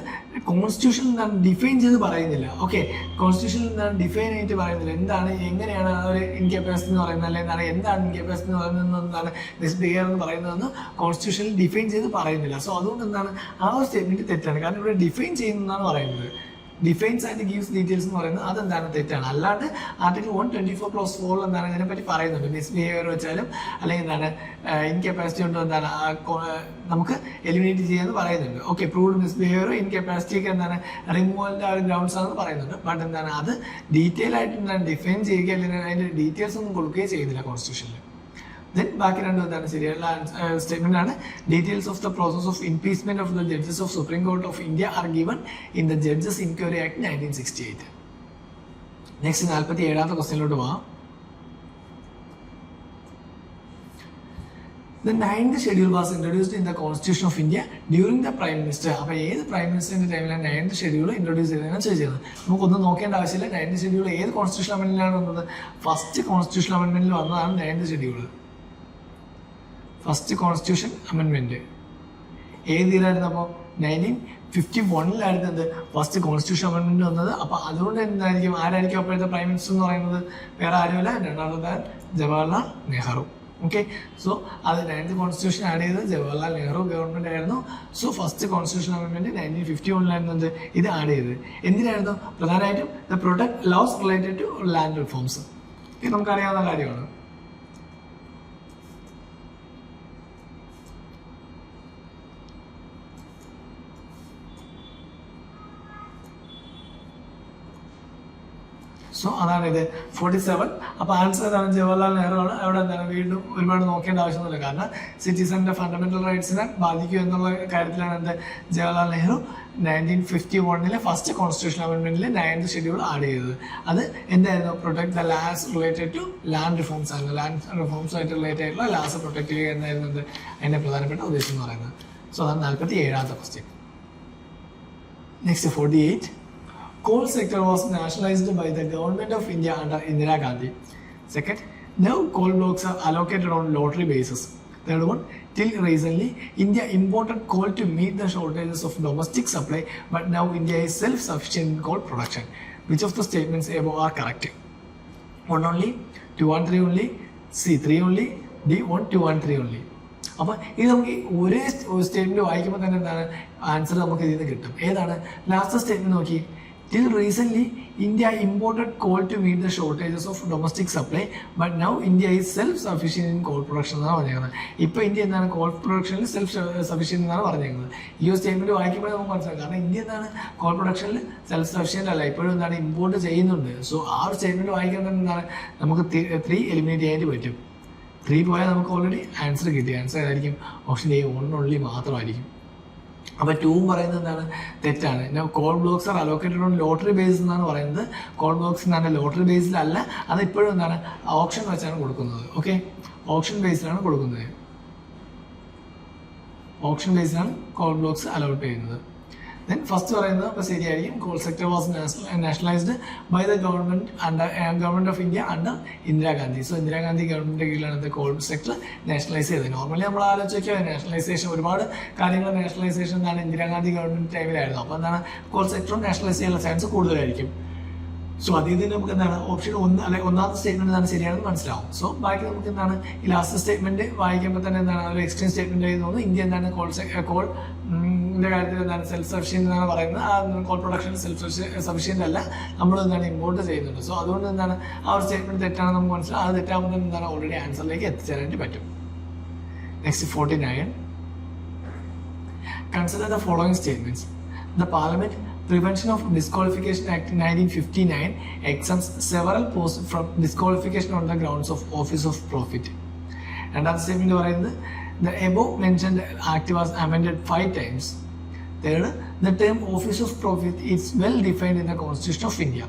കോൺസ്റ്റിറ്റ്യൂഷനിൽ എന്താണ് ഡിഫൈൻ ചെയ്ത് പറയുന്നില്ല. ഓക്കെ, കോൺസ്റ്റിറ്റ്യൂഷനിൽ എന്താണ് ഡിഫൈൻ ആയിട്ട് പറയുന്നില്ല. എന്താണ്, എങ്ങനെയാണ് ഒരു ഇൻകപ്പാസിറ്റി എന്ന് പറയുന്നത്, അല്ലെങ്കിൽ എന്താണ് ഇൻകപ്പാസിറ്റി എന്ന് പറയുന്നത്, എന്താണ് മിസ്ബിഹേവിയർ എന്ന് പറയുന്നതെന്ന് കോൺസ്റ്റിറ്റ്യൂഷനിൽ ഡിഫൈൻ ചെയ്ത് പറയുന്നില്ല. സോ അതുകൊണ്ട് എന്താണ്, ആ ഒരു സ്റ്റേറ്റ്മെന്റ് തെറ്റാണ്. കാരണം ഇവിടെ ഡിഫൈൻ ചെയ്യുന്നതാണ് പറയുന്നത്. ഡിഫൈൻസ് ആൻഡ് ഗീവ്സ് ഡീറ്റെയിൽസ് എന്ന് പറയുന്നത് അതെന്താണ്, തെറ്റാണ്. അല്ലാണ്ട് ആർട്ടിക്കിൾ 124(4) എന്താണ് ഇതിനെപ്പറ്റി പറയുന്നുണ്ട്. മിസ്ബിഹേവിയർ വെച്ചാലും അല്ലെങ്കിൽ എന്താണ് ഇൻകപ്പാസിറ്റി കൊണ്ട് എന്താണ് നമുക്ക് എലിമിനേറ്റ് ചെയ്യാന്ന് പറയുന്നുണ്ട്. ഓക്കെ, പ്രൂവ്ഡ് മിസ്ബിഹേവിയർ ഇൻകപ്പാസിറ്റി ഒക്കെ എന്താണ് റിമൂവലിന്റെ ആ ഒരു ഗ്രൗണ്ട്സ് ആണെന്ന് പറയുന്നുണ്ട്. ബട്ട് എന്താണ് അത് ഡീറ്റെയിൽ ആയിട്ട് എന്താണ് ഡിഫൈൻ ചെയ്യുക അല്ലെങ്കിൽ അതിന്റെ ഡീറ്റെയിൽസ് ഒന്നും കൊടുക്കുകയും ചെയ്യുന്നില്ല കോൺസ്റ്റിറ്റ്യൂഷനിൽ. ദെൻ ബാക്കി രണ്ടും എന്താണ് ശരിയായുള്ള സ്റ്റേറ്റ്മെന്റ് ആണ്. Details of the process of impeachment of the judges of supreme court of India are given in the judges inquiry act 1968. Next 47ാമത്തെ ക്വസ്റ്റ്യനിലോട്ട് പോവാം. The 9th schedule was introduced in the Constitution of India during the Prime Minister. അപ്പോൾ ഏത് prime മിനിസ്റ്ററിന്റെ ടൈമിലാണ് 9th schedule introduce ചെയ്തതെന്ന് ചോദിച്ചത്. നമുക്കൊന്നും നോക്കേണ്ട ആവശ്യമില്ല. 9th ഷെഡ്യൂൾ ഏത് കോൺസ്റ്റിറ്റ്യൂഷൻ അമെന്റ്മെന്റിലാണ് വന്നത്? ഫസ്റ്റ് കോൺസ്റ്റിറ്റ്യൂഷൻ അമെന്റ്മെന്റിൽ വന്നതാണ് 9th schedule. First constitution amendment ഏത് ഇയറായിരുന്നു? അപ്പോൾ 1951 ഫസ്റ്റ് കോൺസ്റ്റിറ്റ്യൂഷൻ അമെന്റ്മെന്റ് വന്നത്. അപ്പോൾ അതുകൊണ്ട് എന്തായിരിക്കും, ആരായിരിക്കും അപ്പോഴത്തെ പ്രൈം മിനിസ്റ്റർ എന്ന് പറയുന്നത്? വേറെ ആരുമല്ല, ജവഹർലാൽ നെഹ്റു. ഓക്കെ, സോ അത് 9th കോൺസ്റ്റിറ്റ്യൂഷൻ ആഡ് ചെയ്തത് ജവഹർലാൽ നെഹ്റു ഗവൺമെന്റ് ആയിരുന്നു. സോ ഫസ്റ്റ് കോൺസ്റ്റിറ്റ്യൂഷൻ അമെന്റ്മെന്റ് 1951 ഇത് ആഡ് ചെയ്തത്. എന്തിനായിരുന്നു? പ്രധാനമായിട്ടും the protect laws related to land reforms. ഇത് നമുക്കറിയാവുന്ന കാര്യമാണ്. സോ അതാണ് ഇത് 47. അപ്പോൾ ആൻസർ ഏതാണ്? ജവഹർലാൽ നെഹ്റു ആണ്. അവിടെ എന്താണ് വീണ്ടും ഒരുപാട് നോക്കേണ്ട ആവശ്യമൊന്നുമില്ല. കാരണം സിറ്റിസന്റെ ഫണ്ടമെന്റൽ റൈറ്റ്സിനെ ബാധിക്കും എന്നുള്ള കാര്യത്തിലാണ് എന്ത് ജവഹർലാൽ നെഹ്റു 1951 ഫസ്റ്റ് കോൺസ്റ്റിറ്റ്യൂഷൻ അമെന്റ്മെന്റിൽ 9th ഷെഡ്യൂൾ ആഡ് ചെയ്തത്. അത് എന്തായിരുന്നു? Protect the lands related to land reforms ആയിരുന്നു. ലാൻഡ് റിഫോംസ് ആയിട്ട് റിലേറ്റഡ് ആയിട്ടുള്ള ലാൻഡ്സ് പ്രൊട്ടക്ട് ചെയ്യുക എന്നായിരുന്നത് അതിന്റെ പ്രധാനപ്പെട്ട ഉദ്ദേശം എന്ന് പറയുന്നത്. സോ അതാണ് 47ാമത്തെ question. Next 48. Coal sector was nationalized by the government of India under Indira Gandhi. Second, now coal blocks are allocated on lottery basis. Third one, till recently, India imported coal to meet the shortages of domestic supply, but now India is self-sufficient in coal production. Which of the statements above are correct? 1 only, 2 and 3 only, C 3 only, D 1, 2 and 3 only. അപ്പോൾ ഇത് നമുക്ക് ഒരേ statement വായിക്കുമ്പോൾ തന്നെ എന്താണ് answer നമുക്ക് ഇതിൽ നിന്ന് കിട്ടും. ഏതാണ് ലാസ്റ്റ് സ്റ്റേറ്റ്മെന്റ്? നോക്കി, till recently India imported coal to meet the shortages of domestic supply, but now India is self-sufficient in coal production എന്നാണ് പറഞ്ഞേക്കുന്നത്. ഇപ്പോൾ ഇന്ത്യ എന്താണ് കോൾ പ്രൊഡക്ഷനിൽ സെൽഫ് സഫീഷ്യൻ്റ് എന്നാണ് പറഞ്ഞേക്കുന്നത്. ഈ ഒരു സ്റ്റേറ്റ്മെന്റ് വായിക്കുമ്പോൾ നമുക്ക് മനസ്സിലാക്കാം. കാരണം ഇന്ത്യ എന്താണ് കോൾ പ്രൊഡക്ഷനിൽ സെൽഫ് സഫീഷ്യൻ്റ് അല്ല, ഇപ്പോഴും എന്താണ് ഇമ്പോർട്ട് ചെയ്യുന്നുണ്ട്. സോ ആ ഒരു സ്റ്റേറ്റ്മെന്റ് വായിക്കുമ്പോൾ എന്താണ് നമുക്ക് 3 എലിമിനേറ്റ് ചെയ്യാനായിട്ട് പറ്റും. 3 പോയാൽ നമുക്ക് ഓൾറെഡി ആൻസർ കിട്ടി. ആൻസർ ഏതായിരിക്കും? ഓപ്ഷൻ എ 1 only മാത്രമായിരിക്കും. അപ്പോൾ 2 പറയുന്നത് എന്താണ്? തെറ്റാണ്. Call blocks R allocated on lottery basis എന്നാണ് പറയുന്നത്. കോൾ ബ്ലോക്സ് എന്താണ് ലോട്ടറി ബേസിലല്ല, അത് ഇപ്പോഴും എന്താണ് ഓപ്ഷൻ വെച്ചാണ് കൊടുക്കുന്നത്. ഓക്കെ, ഓപ്ഷൻ ബേസിലാണ് കൊടുക്കുന്നത്. ഓപ്ഷൻ ബേസിലാണ് കോൾ ബ്ലോക്സ് അലോട്ട് ചെയ്യുന്നത്. ദെൻ ഫസ്റ്റ് പറയുന്നത് അപ്പോൾ ശരിയായിരിക്കും. Coal sector was nationalised by the government of India under Indira Gandhi. So Indira Gandhi ഗവൺമെന്റിന്റെ കീഴിലാണ് കോൾ സെക്ടർ നാഷണലൈസ് ചെയ്തത്. നോർമലി നമ്മൾ ആലോചിക്കുക നാഷണലൈസേഷൻ, ഒരുപാട് കാര്യങ്ങൾ നാഷണലൈസേഷൻ എന്താണ് ഇന്ദിരാഗാന്ധി ഗവൺമെന്റ് ടൈമിലായിരുന്നു. അപ്പോൾ എന്താണ് കോൾ സെക്ടറും നാഷണലൈസ് ചെയ്യാനുള്ള ചാൻസ് കൂടുതലായിരിക്കും. സോ അതിൽ നിന്ന് നമുക്ക് എന്താണ് ഓപ്ഷൻ 1 അല്ലെങ്കിൽ ഒന്നാമത്തെ സ്റ്റേറ്റ്മെന്റ് എന്താണ് ശരിയാണെന്ന് മനസ്സിലാവും. സോ ബാക്കി നമുക്ക് എന്താണ് ഈ ലാസ്റ്റ് സ്റ്റേറ്റ്മെന്റ് വായിക്കുമ്പോൾ തന്നെ എന്താണ് ഒരു എക്സ്റ്റെൻഡ് സ്റ്റേറ്റ്മെന്റ് ആയി തോന്നുന്നു. ഇന്ത്യ എന്താണ് കോളിന്റെ കാര്യത്തിൽ എന്താണ് സെൽഫ് സഫിഷ്യന്റ് എന്നാണ് പറയുന്നത്. ആ കോൾ പ്രൊഡക്ഷൻ സെൽഫ് സഫിഷ്യന്റ് അല്ല, നമ്മൾ എന്താണ് ഇമ്പോർട്ട് ചെയ്യുന്നുണ്ട്. സോ അതുകൊണ്ട് എന്താണ് ആ ഒരു സ്റ്റേറ്റ്മെന്റ് തെറ്റാണെന്ന് നമുക്ക് മനസ്സിലാവും. അത് തെറ്റാകുമ്പോൾ എന്താണ് ഓൾറെഡി ആൻസറിലേക്ക് എത്തിച്ചേരാനായിട്ട് പറ്റും. Next 49. Consider the following statements. The Parliament Prevention of Disqualification Act 1959 exempts several posts from disqualification on the grounds of office of profit. രണ്ടാമത്തെ സ്റ്റേറ്റ്മെന്റ് പറയുന്നത് the above mentioned act was amended 5 times. Third, the term office of profit is well defined in the Constitution of India.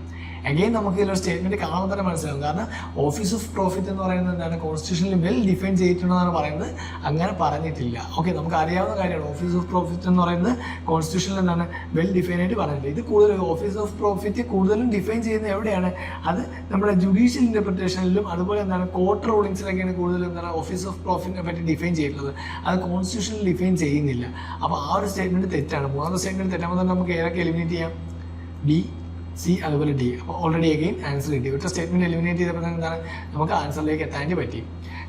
Again നമുക്ക് ഇതിലൊരു statement കാണുമ്പോൾ തന്നെ മനസ്സിലാവും. കാരണം office of profit എന്ന് പറയുന്നത് എന്താണ് കോൺസ്റ്റിറ്റ്യൂഷനിൽ വെൽ ഡിഫൈൻ ചെയ്തിട്ടുണ്ടെന്നാണ് പറയുന്നത്. അങ്ങനെ പറഞ്ഞിട്ടില്ല. ഓക്കെ, നമുക്ക് അറിയാവുന്ന കാര്യമാണ് ഓഫീസ് ഓഫ് പ്രോഫിറ്റ് എന്ന് പറയുന്നത് കോൺസ്റ്റിറ്റ്യൂഷനിൽ എന്താണ് വെൽ ഡിഫൈൻ ആയിട്ട് പറഞ്ഞിട്ടില്ല. ഇത് കൂടുതൽ ഓഫീസ് ഓഫ് പ്രോഫിറ്റ് കൂടുതലും ഡിഫൈൻ ചെയ്യുന്നത് എവിടെയാണ്? അത് നമ്മുടെ ജുഡീഷ്യൽ ഇന്റർപ്രിട്ടേഷനിലും അതുപോലെ എന്താണ് കോർട്ട് റൂളിങ്സിലൊക്കെയാണ് കൂടുതലും എന്താണ് ഓഫീസ് ഓഫ് പ്രോഫിറ്റിനെ പറ്റി ഡിഫൈൻ ചെയ്തിട്ടുള്ളത്. അത് കോൺസ്റ്റിറ്റ്യൂഷനിൽ ഡിഫൈൻ ചെയ്യുന്നില്ല. അപ്പോൾ ആ ഒരു സ്റ്റേറ്റ്മെന്റ് തെറ്റാണ്. മൂന്നാമത്തെ സ്റ്റേറ്റ്മെന്റ് തെറ്റാകുമ്പോൾ തന്നെ നമുക്ക് ഏതൊക്കെ എലിമിനേറ്റ് ചെയ്യാം? ബി, സി, അതുപോലെ ഡി. അപ്പോൾ ഓൾറെഡി അഗെയിൻ ആൻസർ കിട്ടി. ഒറ്റ സ്റ്റേറ്റ്മെന്റ് എലിമിനേറ്റ് ചെയ്തപ്പോൾ എന്താണ് നമുക്ക് ആൻസറിലേക്ക് എത്താൻ പറ്റി.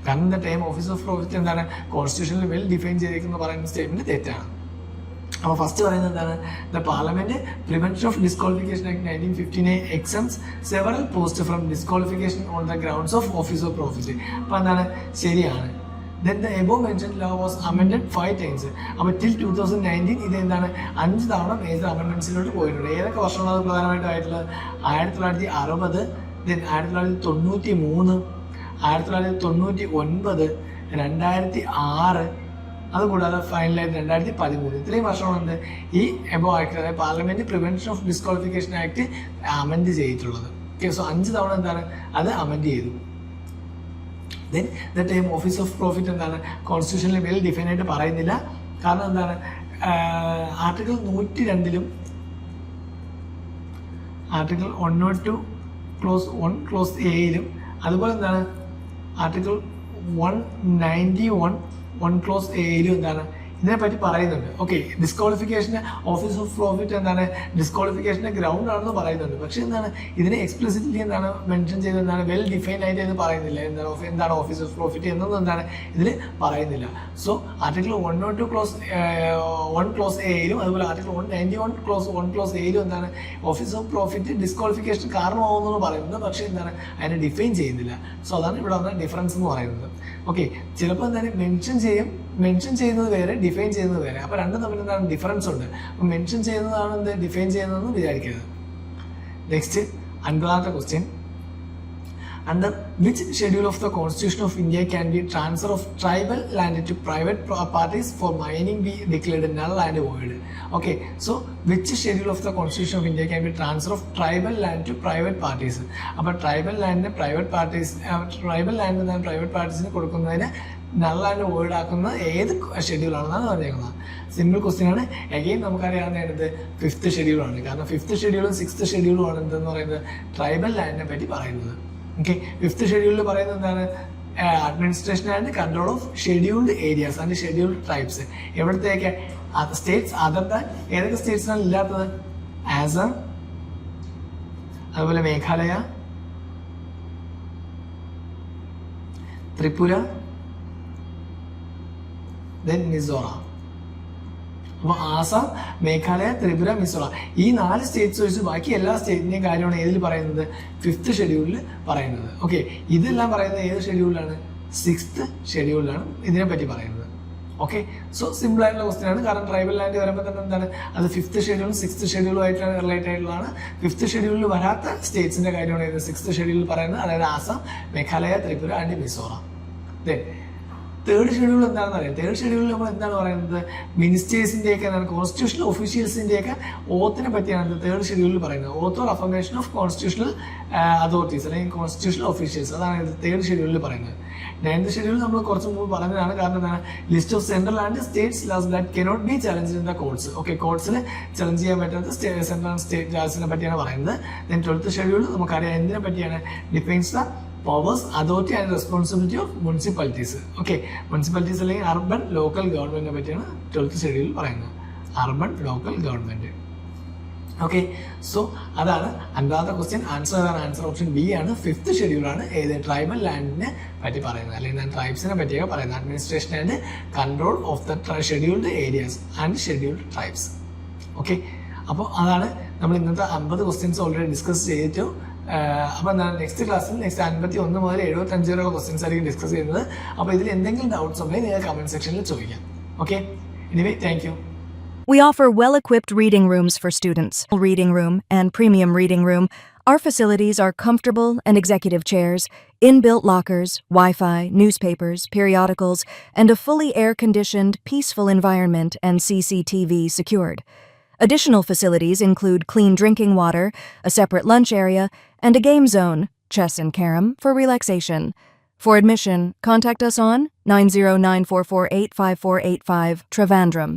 കാരണം the time office of profit എന്താണ് കോൺസ്റ്റിറ്റ്യൂഷനിൽ വെൽ ഡിഫൈൻ ചെയ്തേക്കുന്ന പറയുന്ന സ്റ്റേറ്റ്മെന്റ് തെറ്റാണ്. അപ്പോൾ ഫസ്റ്റ് പറയുന്നത് എന്താണ്? The parliament prevention of disqualification act 1959 exempts several posts from disqualification on the grounds of office of profit. അപ്പോൾ എന്താണ് ശരിയാണ്. Then the above mentioned law was amended 5 times. അപ്പോൾ till 2019 ഇത് എന്താണ് 5 തവണ മേജർ അമെൻമെന്റ്സിലോട്ട് പോയിട്ടുണ്ട്. ഏതൊക്കെ വർഷങ്ങളാണ് പ്രധാനമായിട്ടും ആയിട്ടുള്ളത്? 1960, then 1993, 1999, 2006, അതുകൂടാതെ ഫൈനലായിട്ട് 2013. ഇത്രയും വർഷമാണ് ഈ എബോ ആക്ട് അതായത് parliament prevention of disqualification act amend ചെയ്തിട്ടുള്ളത്. ഓക്കെ, സോ 5 തവണ എന്താണ് അത് അമെൻഡ് ചെയ്തു. Then the time office of profit എന്താണ് കോൺസ്റ്റിറ്റ്യൂഷനിൽ വെൽ ഡിഫൈൻ ആയിട്ട് പറയുന്നില്ല. കാരണം എന്താണ് ആർട്ടിക്കിൾ 102 ആർട്ടിക്കിൾ 102 ക്ലോസ് 1 ക്ലോസ് എയിലും അതുപോലെ എന്താണ് ആർട്ടിക്കിൾ 191 1 ക്ലോസ് എയിലും എന്താണ് ഇതിനെപ്പറ്റി പറയുന്നുണ്ട്. ഓക്കെ, ഡിസ്ക്വാളിഫിക്കേഷന് ഓഫീസ് ഓഫ് പ്രോഫിറ്റ് എന്താണ് ഡിസ്ക്വാളിഫിക്കേഷൻ്റെ ഗ്രൗണ്ട് ആണെന്ന് പറയുന്നുണ്ട്. പക്ഷേ എന്താണ് ഇതിനെ എക്സ്പ്ലിസിറ്റ്ലി എന്താണ് മെൻഷൻ ചെയ്ത് എന്താണ് വെൽ ഡിഫൈൻഡ് ആയിട്ട് എന്ന് പറയുന്നില്ല. എന്താണ് ഓഫീസ് ഓഫ് പ്രോഫിറ്റ് എന്നൊന്നും എന്താണ് ഇതിൽ പറയുന്നില്ല. സോ ആർട്ടിക്കിൾ 102 ക്ലോസ് 1 ക്ലോസ് എയിലും അതുപോലെ ആർട്ടിക്കിൾ 191 ക്ലോസ് 1 ക്ലോസ് എയിലും എന്താണ് ഓഫീസ് ഓഫ് പ്രോഫിറ്റ് ഡിസ്ക്വാളിഫിക്കേഷൻ കാരണമാകുമെന്ന് പറയുന്നത്. പക്ഷേ എന്താണ് അതിനെ ഡിഫൈൻ ചെയ്യുന്നില്ല. സോ അതാണ് ഇവിടെ വന്ന ഡിഫറൻസ് എന്ന് പറയുന്നത്. ഓക്കെ, ചിലപ്പോൾ എന്താണ് മെൻഷൻ ചെയ്യുന്നത് വേറെ, ഡിഫൈൻ ചെയ്യുന്നത് വേറെ. അപ്പോൾ രണ്ടും തമ്മിൽ എന്താണ് ഡിഫറൻസ് ഉണ്ട്. അപ്പോൾ മെൻഷൻ ചെയ്യുന്നതാണ് എന്ത് ഡിഫൈൻ ചെയ്യുന്നതെന്ന് വിചാരിക്കരുത്. നെക്സ്റ്റ് 50ാമത്തെ question. Under which schedule of the Constitution of India can be transfer of tribal land to private parties for mining be declared null and void? Okay, so which schedule of the Constitution of India can be transfer of tribal land to private parties? അപ്പോൾ tribal ലാൻഡിന് private പാർട്ടീസിന് കൊടുക്കുന്നതിന് null and void ആക്കുന്ന ഏത് ഷെഡ്യൂളാണെന്നാണ് പറഞ്ഞേക്കുന്നത്. Simple question ആണ്. Again നമുക്കറിയാവുന്നത് 5th ഷെഡ്യൂളാണ്. കാരണം 5th ഷെഡ്യൂളും 6th ഷെഡ്യൂളും ആണ് എന്തെന്ന് പറയുന്നത് ട്രൈബൽ ലാൻഡിനെ പറ്റി പറയുന്നത്. ഓക്കെ, 5th ഷെഡ്യൂളിൽ പറയുന്നത് എന്താണ് administration and control of scheduled areas and scheduled tribes. എവിടത്തേക്ക് സ്റ്റേറ്റ്സ് അതർ ദാൻ ഏതൊക്കെ സ്റ്റേറ്റ്സിനാണ് ഇല്ലാത്തത്? ആസാം, അതുപോലെ മേഘാലയ, ത്രിപുര, ദെൻ മിസോറാം. അപ്പോൾ ആസാം, മേഘാലയ, ത്രിപുര, മിസോറാം ഈ 4 സ്റ്റേറ്റ്സ് ഒഴിച്ച് ബാക്കി എല്ലാ സ്റ്റേറ്റിൻ്റെയും കാര്യമാണ് ഏതിൽ പറയുന്നത്? 5th ഷെഡ്യൂളിൽ പറയുന്നത്. ഓക്കെ, ഇതെല്ലാം പറയുന്നത് ഏത് ഷെഡ്യൂളിലാണ്? 6th ഷെഡ്യൂളിലാണ് ഇതിനെപ്പറ്റി പറയുന്നത്. ഓക്കെ, സോ സിമ്പിൾ ആയിട്ടുള്ള ക്വസ്റ്റ്യൻ ആണ്. കാരണം ട്രൈബൽ ലാൻഡ് വരുമ്പോൾ തന്നെ എന്താണ് അത് 5th ഷെഡ്യൂളും 6th ഷെഡ്യൂളുമായിട്ടാണ് റിലേറ്റഡ് ആയിട്ടുള്ളതാണ്. 5th ഷെഡ്യൂളിൽ വരാത്ത സ്റ്റേറ്റ്സിൻ്റെ കാര്യമാണ് ഏത് 6th ഷെഡ്യൂളിൽ പറയുന്നത്. അതായത് Assam, Meghalaya, Tripura and Mizoram. Then 3rd schedule എന്താണെന്ന് അറിയാം. 3rd ഷെഡ്യൂളിൽ നമ്മൾ എന്താണ് പറയുന്നത്? മിനിസ്റ്റേഴ്സിൻ്റെയൊക്കെ എന്താണ് കോൺസ്റ്റിറ്റ്യൂഷണൽ ഒഫീഷ്യൽസിൻ്റെയൊക്കെ ഓത്തിനെ പറ്റിയാണ് 3rd ഷെഡ്യൂളിൽ പറയുന്നത്. Oath or affirmation of constitutional authorities അല്ലെങ്കിൽ കോൺസ്റ്റിറ്റ്യൂഷണൽ ഒഫീഷ്യൽസ്, അതാണ് 3rd ഷെഡ്യൂളിൽ പറയുന്നത്. 9th ഷെഡ്യൂൾ നമ്മൾ കുറച്ച് മുമ്പ് പറഞ്ഞതാണ്. കാരണം എന്താണ് list of central and states laws that cannot be challenge in the courts. Okay, കോർട്സിൽ ചലഞ്ച് ചെയ്യാൻ പറ്റാത്ത സെൻട്രൽ ആൻഡ് സ്റ്റേറ്റ് ലാസിനെ പറ്റിയാണ് പറയുന്നത്. ദെൻ 12th ഷെഡ്യൂൾ നമുക്കറിയാം എന്തിനെ പറ്റിയാണ്? Defines the powers, authority and responsibility of municipalities. Okay, municipalities അല്ലെങ്കിൽ urban local ഗവൺമെന്റിനെ പറ്റിയാണ് 12th ഷെഡ്യൂൾ പറയുന്നത്. Urban local government. Okay, so അതാണ് അൻപതാമത്തെ ക്വസ്റ്റ്യൻ. ആൻസർ ഓപ്ഷൻ ബി ആണ്. ഫിഫ്ത്ത് ഷെഡ്യൂളാണ് ഏത് ട്രൈബൽ ലാൻഡിനെ പറ്റി പറയുന്നത്, അല്ലെങ്കിൽ ട്രൈബ്സിനെ പറ്റിയൊക്കെ പറയുന്നത്. Administration and control of the scheduled areas and scheduled tribes. Okay, അപ്പോൾ അതാണ് നമ്മൾ ഇന്നത്തെ 50 ക്വസ്റ്റ്യൻസ് ഓൾറെഡി ഡിസ്കസ് ചെയ്തിട്ടു. അപ്പോൾ എന്താണ് നെക്സ്റ്റ് ക്ലാസ്സിൽ 51 മുതൽ 75 വരെയുള്ള ക്വസ്റ്റ്യൻസ് ആയിരിക്കും ഡിസ്കസ് ചെയ്യുന്നത്. അപ്പോൾ ഇതിൽ എന്തെങ്കിലും ഡൗട്ട്സ് ഉണ്ടെങ്കിൽ നിങ്ങൾ കമൻറ്റ് സെക്ഷനിൽ ചോദിക്കാം. Okay, anyway thank you. We offer well-equipped reading rooms for students. Reading room and premium reading room. Our facilities are comfortable and executive chairs, inbuilt lockers, Wi-Fi, newspapers, periodicals, and a fully air-conditioned, peaceful environment and CCTV secured. Additional facilities include clean drinking water, a separate lunch area, and a game zone, chess and carom, for relaxation. For admission, contact us on 909448545 Trivandrum.